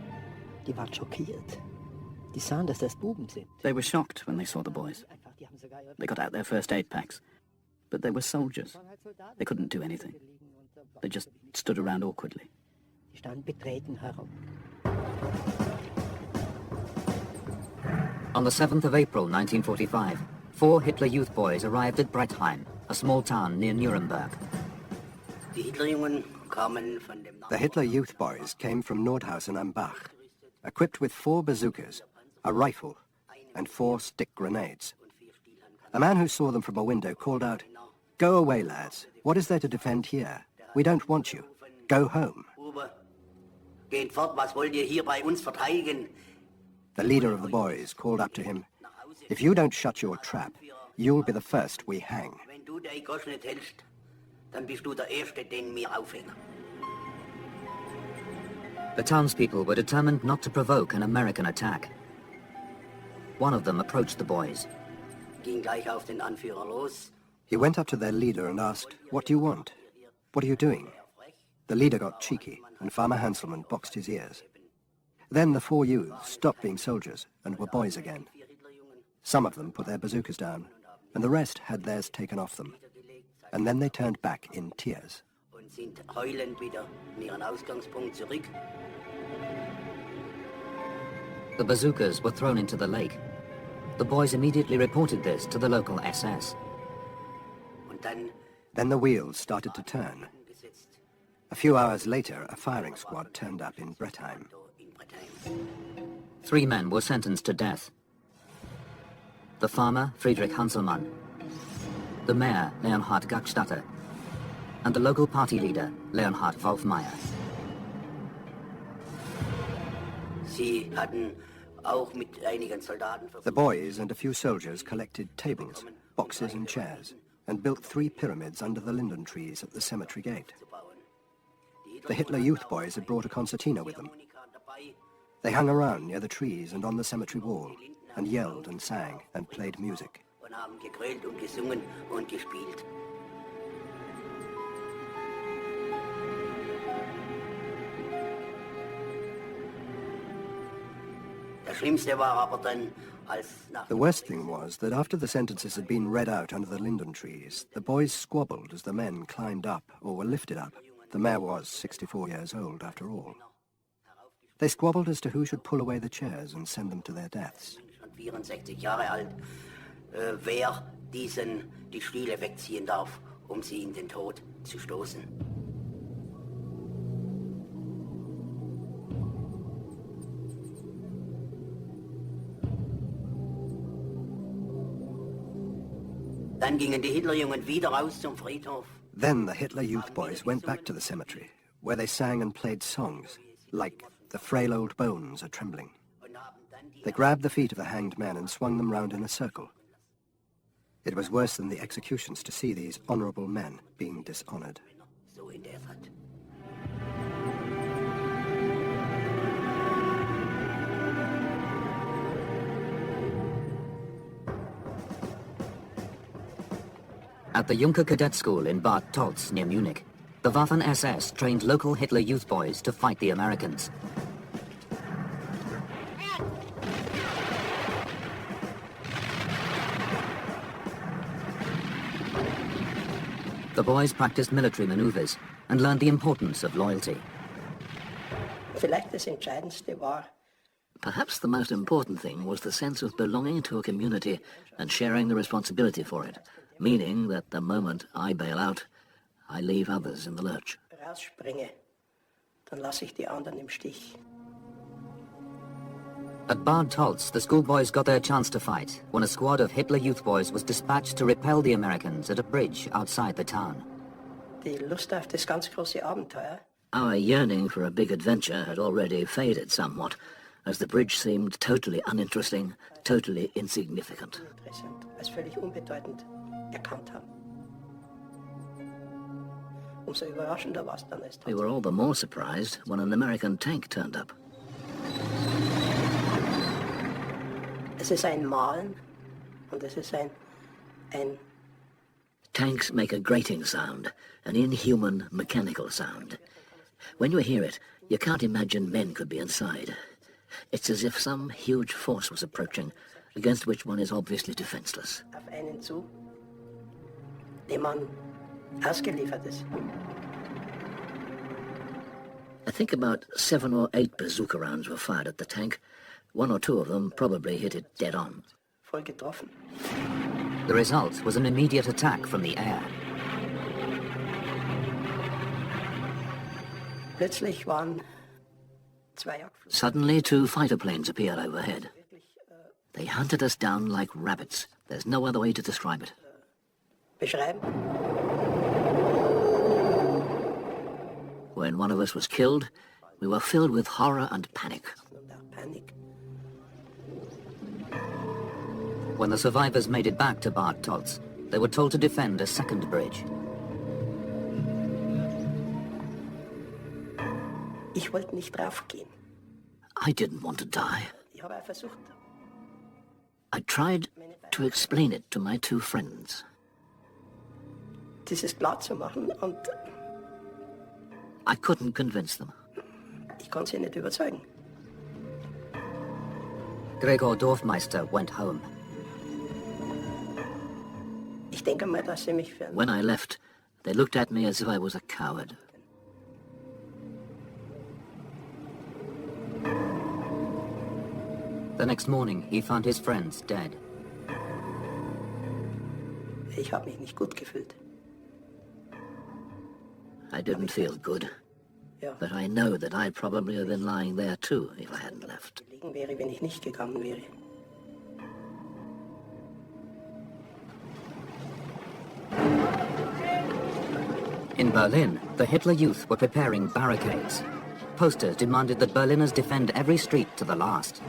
They were shocked when they saw the boys. They got out their first aid packs. But they were soldiers. They couldn't do anything. They just stood around awkwardly. On the 7th of April 1945, 4 Hitler Youth boys arrived at Brettheim, a small town near Nuremberg. The Hitler Youth boys came from Nordhausen am Bach, equipped with 4 bazookas, a rifle, and 4 stick grenades. A man who saw them from a window called out, "Go away, lads. What is there to defend here? We don't want you. Go home." The leader of the boys called up to him, "If you don't shut your trap, you'll be the first we hang." The townspeople were determined not to provoke an American attack. One of them approached the boys. He went up to their leader and asked, "What do you want? What are you doing?" The leader got cheeky, and Farmer Hanselman boxed his ears. Then the 4 youths stopped being soldiers and were boys again. Some of them put their bazookas down, and the rest had theirs taken off them. And then they turned back in tears. The bazookas were thrown into the lake. The boys immediately reported this to the local SS. Then the wheels started to turn. A few hours later, a firing squad turned up in Brettheim. 3 men were sentenced to death. The farmer, Friedrich Hanselmann, the mayor, Leonhard Gagstatter, and the local party leader, Leonhard Wolfmeier. The boys and a few soldiers collected tables, boxes and chairs, and built 3 pyramids under the linden trees at the cemetery gate. The Hitler Youth boys had brought a concertina with them. They hung around near the trees and on the cemetery wall, and yelled and sang and played music. The worst thing was that after the sentences had been read out under the linden trees, the boys squabbled as the men climbed up or were lifted up. The mayor was 64 years old, after all. They squabbled as to who should pull away the chairs and send them to their deaths. 64 Jahre alt, wer diesen die Stühle wegziehen darf, sie in den Tod zu stoßen. Dann gingen die Hitlerjungen wieder raus zum Friedhof. Then the Hitler Youth boys went back to the cemetery, where they sang and played songs, like "The Frail Old Bones Are Trembling." They grabbed the feet of the hanged men and swung them round in a circle. It was worse than the executions to see these honorable men being dishonored. At the Junker Cadet School in Bad Tolz near Munich, the Waffen-SS trained local Hitler Youth boys to fight the Americans. The boys practiced military maneuvers and learned the importance of loyalty. Perhaps the most important thing was the sense of belonging to a community and sharing the responsibility for it, meaning that the moment I bail out, I leave others in the lurch. At Bad Tolz, the schoolboys got their chance to fight when a squad of Hitler Youth boys was dispatched to repel the Americans at a bridge outside the town. Our yearning for a big adventure had already faded somewhat, as the bridge seemed totally uninteresting, totally insignificant. We were all the more surprised when an American tank turned up. Tanks make a grating sound, an inhuman, mechanical sound. When you hear it, you can't imagine men could be inside. It's as if some huge force was approaching, against which one is obviously defenseless. I think about 7 or 8 bazooka rounds were fired at the tank. 1 or 2 of them probably hit it dead on. The result was an immediate attack from the air. Suddenly 2 fighter planes appeared overhead. They hunted us down like rabbits. There's no other way to describe it. When one of us was killed, we were filled with horror and panic. When the survivors made it back to Bad Tolz, they were told to defend a second bridge. I didn't want to die. I tried to explain it to my 2 friends. I couldn't convince them. Gregor Dorfmeister went home. When I left, they looked at me as if I was a coward. The next morning, he found his friends dead. Ich habe mich nicht gut gefühlt. I didn't feel good. But I know that I'd probably have been lying there too if I hadn't left. Gelegen wäre, wenn ich nicht gegangen wäre. In Berlin, the Hitler Youth were preparing barricades. Posters demanded that Berliners defend every street to the last.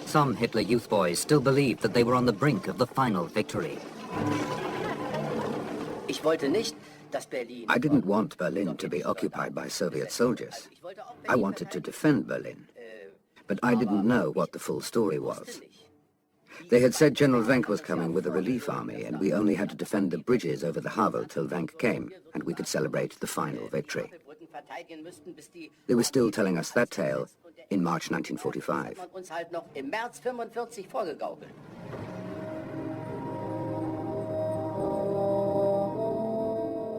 Some Hitler Youth boys still believed that they were on the brink of the final victory. I didn't want Berlin to be occupied by Soviet soldiers. I wanted to defend Berlin. But I didn't know what the full story was. They had said General Wenck was coming with a relief army, and we only had to defend the bridges over the Havel till Wenck came, and we could celebrate the final victory. They were still telling us that tale in March 1945.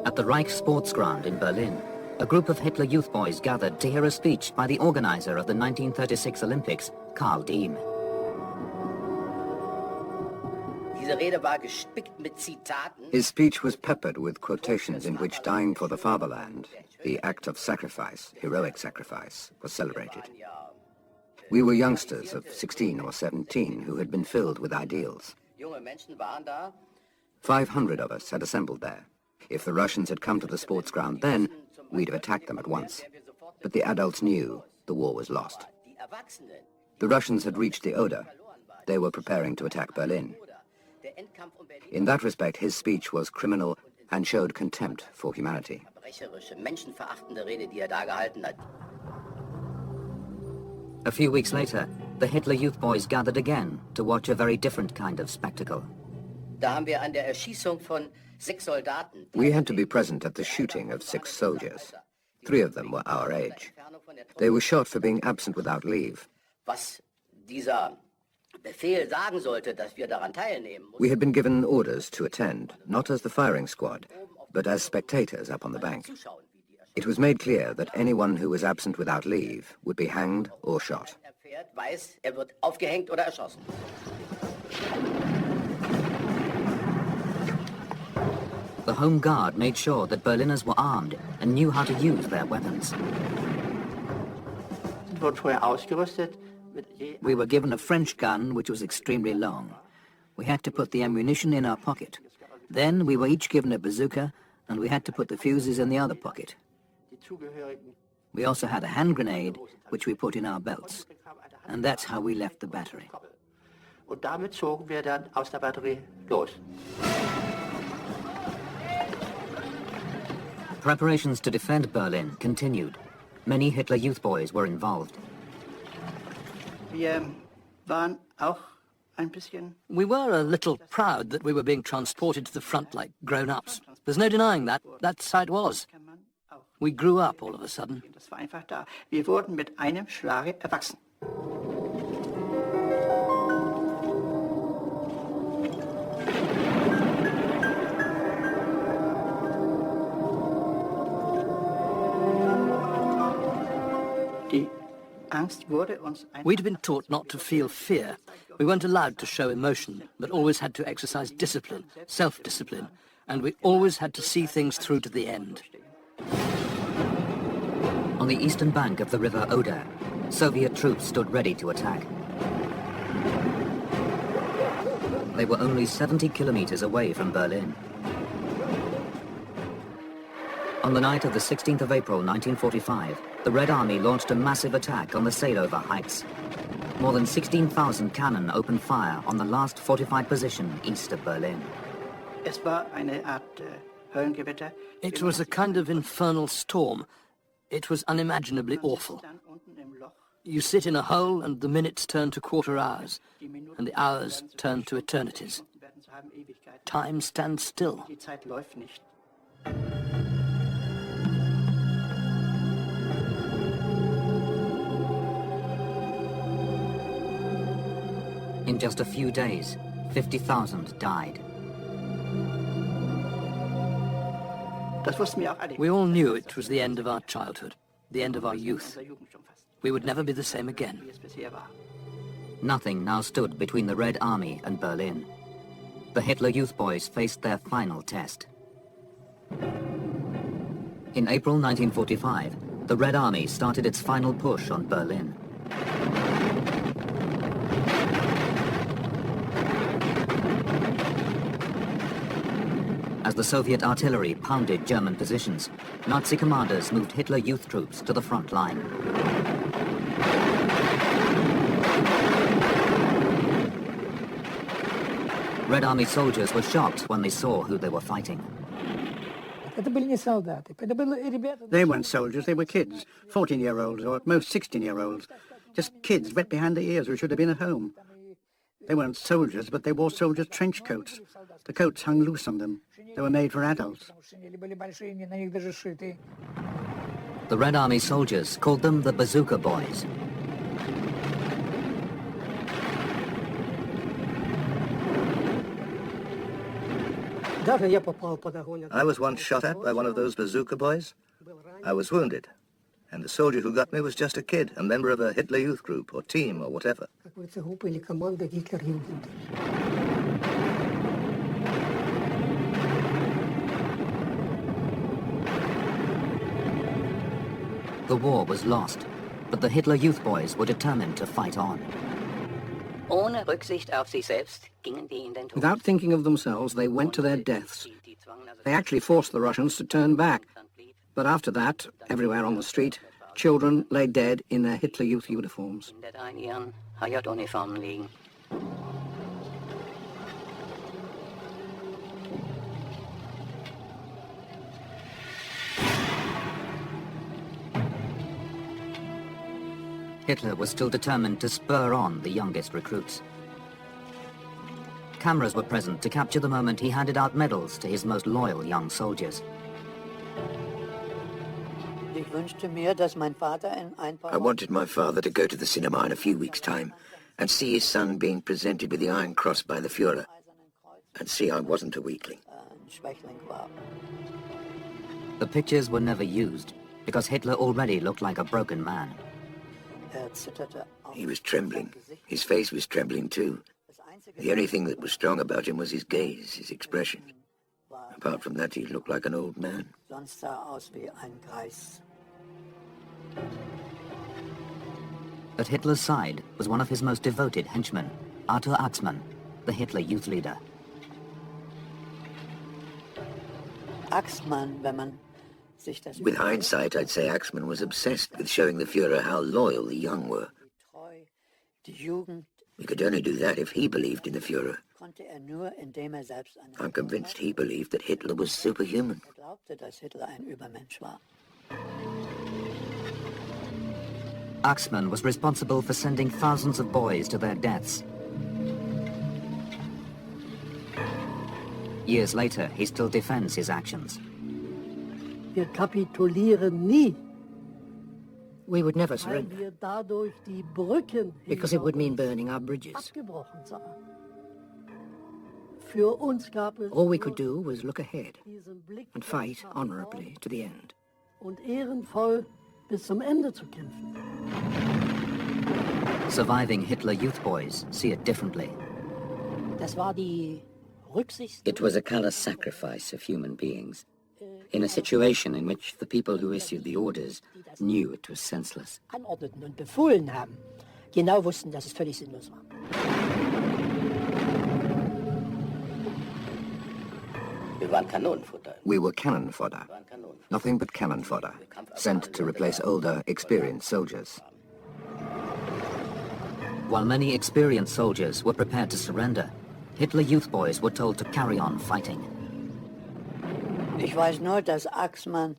At the Reich Sportsground in Berlin, a group of Hitler Youth boys gathered to hear a speech by the organizer of the 1936 Olympics, Karl Diem. His speech was peppered with quotations in which dying for the fatherland, the act of sacrifice, heroic sacrifice, was celebrated. We were youngsters of 16 or 17 who had been filled with ideals. 500 of us had assembled there. If the Russians had come to the sports ground then, we'd have attacked them at once. But the adults knew the war was lost. The Russians had reached the Oder. They were preparing to attack Berlin. In that respect, his speech was criminal and showed contempt for humanity. A few weeks later, the Hitler Youth boys gathered again to watch a very different kind of spectacle. We had to be present at the shooting of 6 soldiers. 3 of them were our age. They were shot for being absent without leave. We had been given orders to attend, not as the firing squad, but as spectators up on the bank. It was made clear that anyone who was absent without leave would be hanged or shot. The Home Guard made sure that Berliners were armed and knew how to use their weapons. We were given a French gun, which was extremely long. We had to put the ammunition in our pocket. Then we were each given a bazooka, and we had to put the fuses in the other pocket. We also had a hand grenade, which we put in our belts. And that's how we left the battery. Preparations to defend Berlin continued. Many Hitler Youth boys were involved. We were a little proud that we were being transported to the front like grown-ups. There's no denying that. That's how it was. We grew up all of a sudden. Wir wurden mit einem Schlage erwachsen. We'd been taught not to feel fear. We weren't allowed to show emotion, but always had to exercise discipline, self-discipline, and we always had to see things through to the end. On the eastern bank of the river Oder, Soviet troops stood ready to attack. They were only 70 kilometers away from Berlin. On the night of the 16th of April 1945, the Red Army launched a massive attack on the Seelower Heights. More than 16,000 cannon opened fire on the last fortified position east of Berlin. It was a kind of infernal storm. It was unimaginably awful. You sit in a hole and the minutes turn to quarter hours, and the hours turn to eternities. Time stands still. In just a few days, 50,000 died. We all knew it was the end of our childhood. the end of our youth. We would never be the same again. Nothing now stood between the Red Army and Berlin. The Hitler Youth Boys faced their final test. In April 1945, the Red Army started its final push on Berlin. As the Soviet artillery pounded German positions, Nazi commanders moved Hitler Youth troops to the front line. Red Army soldiers were shocked when they saw who they were fighting. They weren't soldiers, they were kids, 14-year-olds or at most 16-year-olds. Just kids wet behind the ears who should have been at home. They weren't soldiers, but they wore soldiers' trench coats. The coats hung loose on them. They were made for adults. The Red Army soldiers called them the Bazooka Boys. I was once shot at by one of those Bazooka Boys. I was wounded, and the soldier who got me was just a kid, a member of a Hitler Youth group or team or whatever. The war was lost, but the Hitler Youth Boys were determined to fight on. Without thinking of themselves, they went to their deaths. They actually forced the Russians to turn back. But after that, everywhere on the street, children lay dead in their Hitler Youth uniforms. Hitler was still determined to spur on the youngest recruits. Cameras were present to capture the moment he handed out medals to his most loyal young soldiers. I wanted my father to go to the cinema in a few weeks' time and see his son being presented with the Iron Cross by the Führer, and see I wasn't a weakling. The pictures were never used because Hitler already looked like a broken man. He was trembling. His face was trembling too. The only thing that was strong about him was his gaze, his expression. Apart from that, he looked like an old man. At Hitler's side was one of his most devoted henchmen, Arthur Axmann, the Hitler Youth leader. With hindsight, I'd say Axmann was obsessed with showing the Führer how loyal the young were. He could only do that if he believed in the Führer. I'm convinced he believed that Hitler was superhuman. Axmann was responsible for sending thousands of boys to their deaths. Years later, he still defends his actions. Wir kapitulieren nie. We would never surrender, because it would mean burning our bridges. All we could do was look ahead and fight honorably to the end. Surviving Hitler Youth Boys see it differently. It was a callous sacrifice of human beings, in a situation in which the people who issued the orders knew it was senseless. Anordneten und befohlen haben, genau wussten, dass es völlig sinnlos war. We were cannon fodder. Nothing but cannon fodder, sent to replace older, experienced soldiers. While many experienced soldiers were prepared to surrender, Hitler Youth Boys were told to carry on fighting. Ich weiß nur, dass Axmann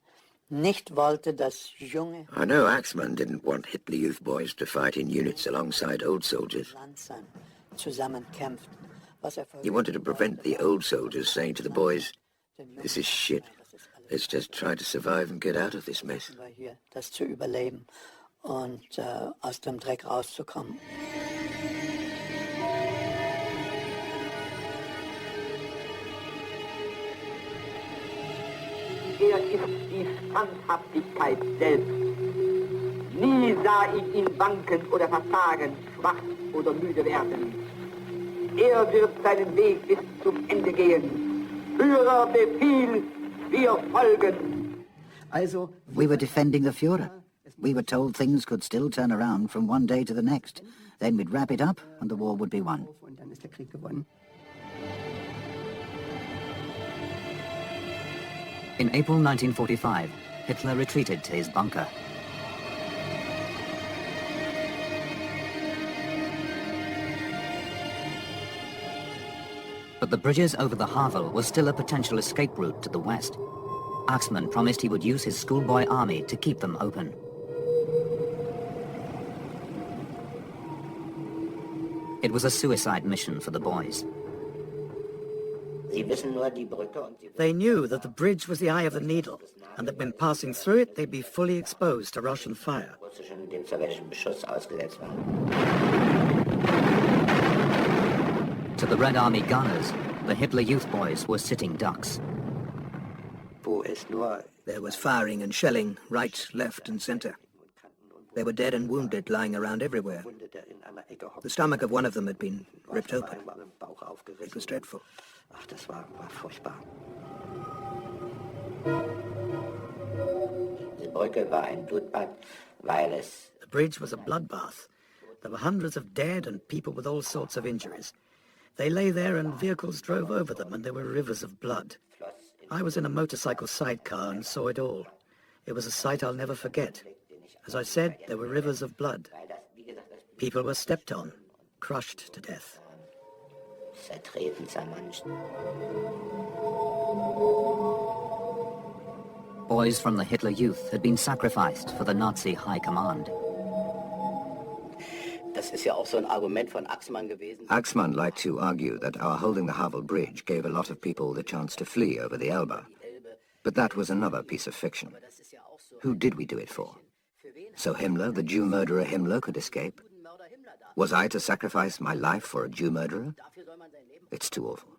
nicht wollte, dass junge I know Axmann didn't want Hitler Youth Boys to fight in units alongside old soldiers. zusammenkämpften. He wanted to prevent the old soldiers saying to the boys, "This is shit. Let's just try to survive and get out of this mess." Hier, das zu überleben und aus dem Dreck rauszukommen. Er ist die Standhaftigkeit selbst. Nie sah ich ihn wanken oder versagen, schwach oder müde werden. Wird seinen Weg bis zum Ende gehen. Führer Befehl, wir folgen. We were defending the Führer. We were told things could still turn around from one day to the next. Then we'd wrap it up and the war would be won. In April 1945, Hitler retreated to his bunker. But the bridges over the Havel were still a potential escape route to the west. Axmann promised he would use his schoolboy army to keep them open. It was a suicide mission for the boys. They knew that the bridge was the eye of the needle, and that when passing through it, they'd be fully exposed to Russian fire. To the Red Army gunners, the Hitler Youth boys were sitting ducks. There was firing and shelling right, left and centre. There were dead and wounded lying around everywhere. The stomach of one of them had been ripped open. It was dreadful. The bridge was a bloodbath. There were hundreds of dead and people with all sorts of injuries. They lay there and vehicles drove over them and there were rivers of blood. I was in a motorcycle sidecar and saw it all. It was a sight I'll never forget. As I said, there were rivers of blood. People were stepped on, crushed to death. Boys from the Hitler Youth had been sacrificed for the Nazi high command. Axmann liked to argue that our holding the Havel Bridge gave a lot of people the chance to flee over the Elbe. But that was another piece of fiction. Who did we do it for? So Himmler, the Jew murderer Himmler, could escape? Was I to sacrifice my life for a Jew murderer? It's too awful.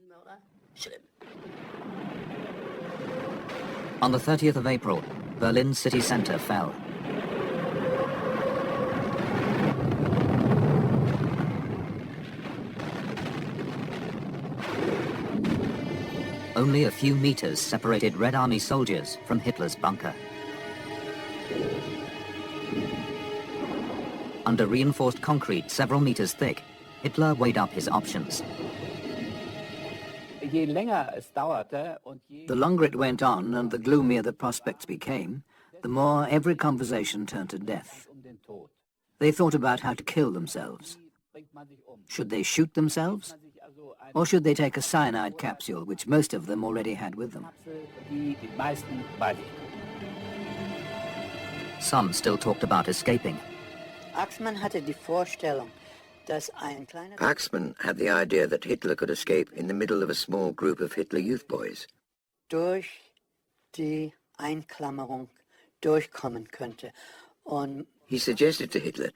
On the 30th of April, Berlin's city centre fell. Only a few meters separated Red Army soldiers from Hitler's bunker. Under reinforced concrete several meters thick, Hitler weighed up his options. The longer it went on and the gloomier the prospects became, the more every conversation turned to death. They thought about how to kill themselves. Should they shoot themselves? Or should they take a cyanide capsule, which most of them already had with them? Some still talked about escaping. Axmann hatte die Vorstellung, dass ein kleiner... Axmann had the idea that Hitler could escape in the middle of a small group of Hitler Youth boys. Durch die Einklammerung durchkommen könnte. Und he suggested to Hitler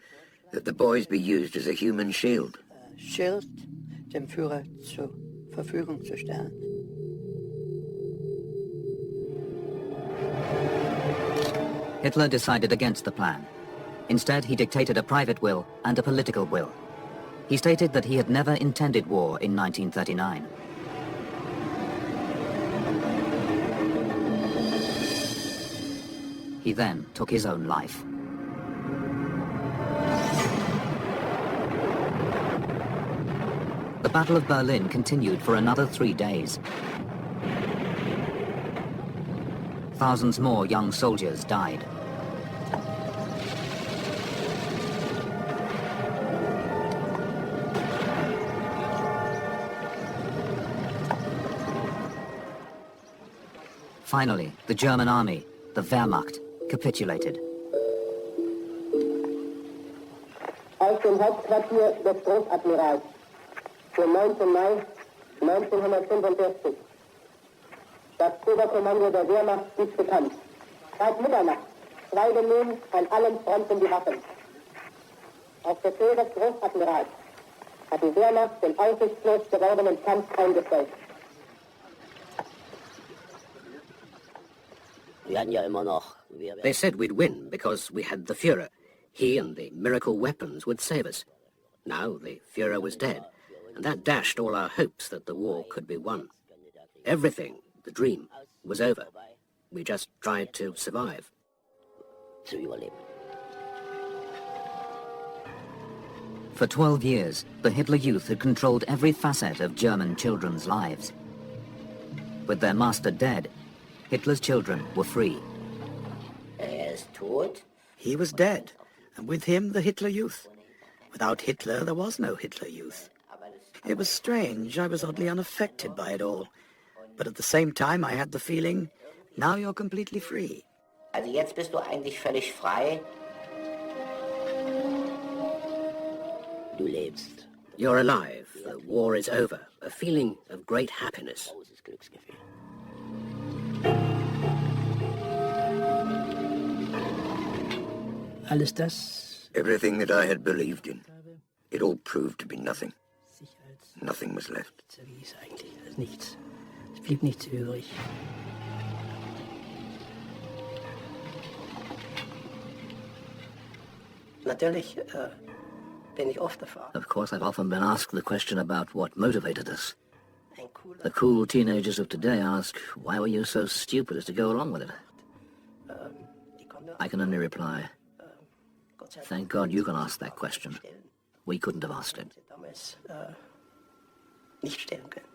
that the boys be used as a human shield. Schild dem Führer zur Verfügung zu stellen. Hitler decided against the plan. Instead, he dictated a private will and a political will. He stated that he had never intended war in 1939. He then took his own life. The Battle of Berlin continued for another 3 days. Thousands more young soldiers died. Finally, the German army, the Wehrmacht, capitulated. Aus dem Hauptquartier des Großadmirals für 19. Mai 1945. Das Oberkommando der Wehrmacht ist bekannt. Seit Mitternacht schweigen nun an allen Fronten die Waffen. Auf Befehl des Großadmirals hat die Wehrmacht den aussichtslos gewordenen Kampf eingestellt. They said we'd win because we had the Führer. He and the miracle weapons would save us. Now the Führer was dead, and that dashed all our hopes that the war could be won. Everything, the dream, was over. We just tried to survive. For 12 years, the Hitler Youth had controlled every facet of German children's lives. With their master dead, Hitler's children were free. He was dead, and with him the Hitler Youth. Without Hitler, there was no Hitler Youth. It was strange. I was oddly unaffected by it all. But at the same time, I had the feeling, now you're completely free. Also jetzt bist du eigentlich völlig frei. Du lebst. You're alive. The war is over. A feeling of great happiness. Alles das? Everything that I had believed in, it all proved to be nothing. Nothing was left. Nichts. Es blieb nichts übrig. Natürlich bin ich oft gefragt. Of course, I've often been asked the question about what motivated us. The cool teenagers of today ask, why were you so stupid as to go along with it? I can only reply, thank God you can ask that question. We couldn't have asked it. Nicht stellen können.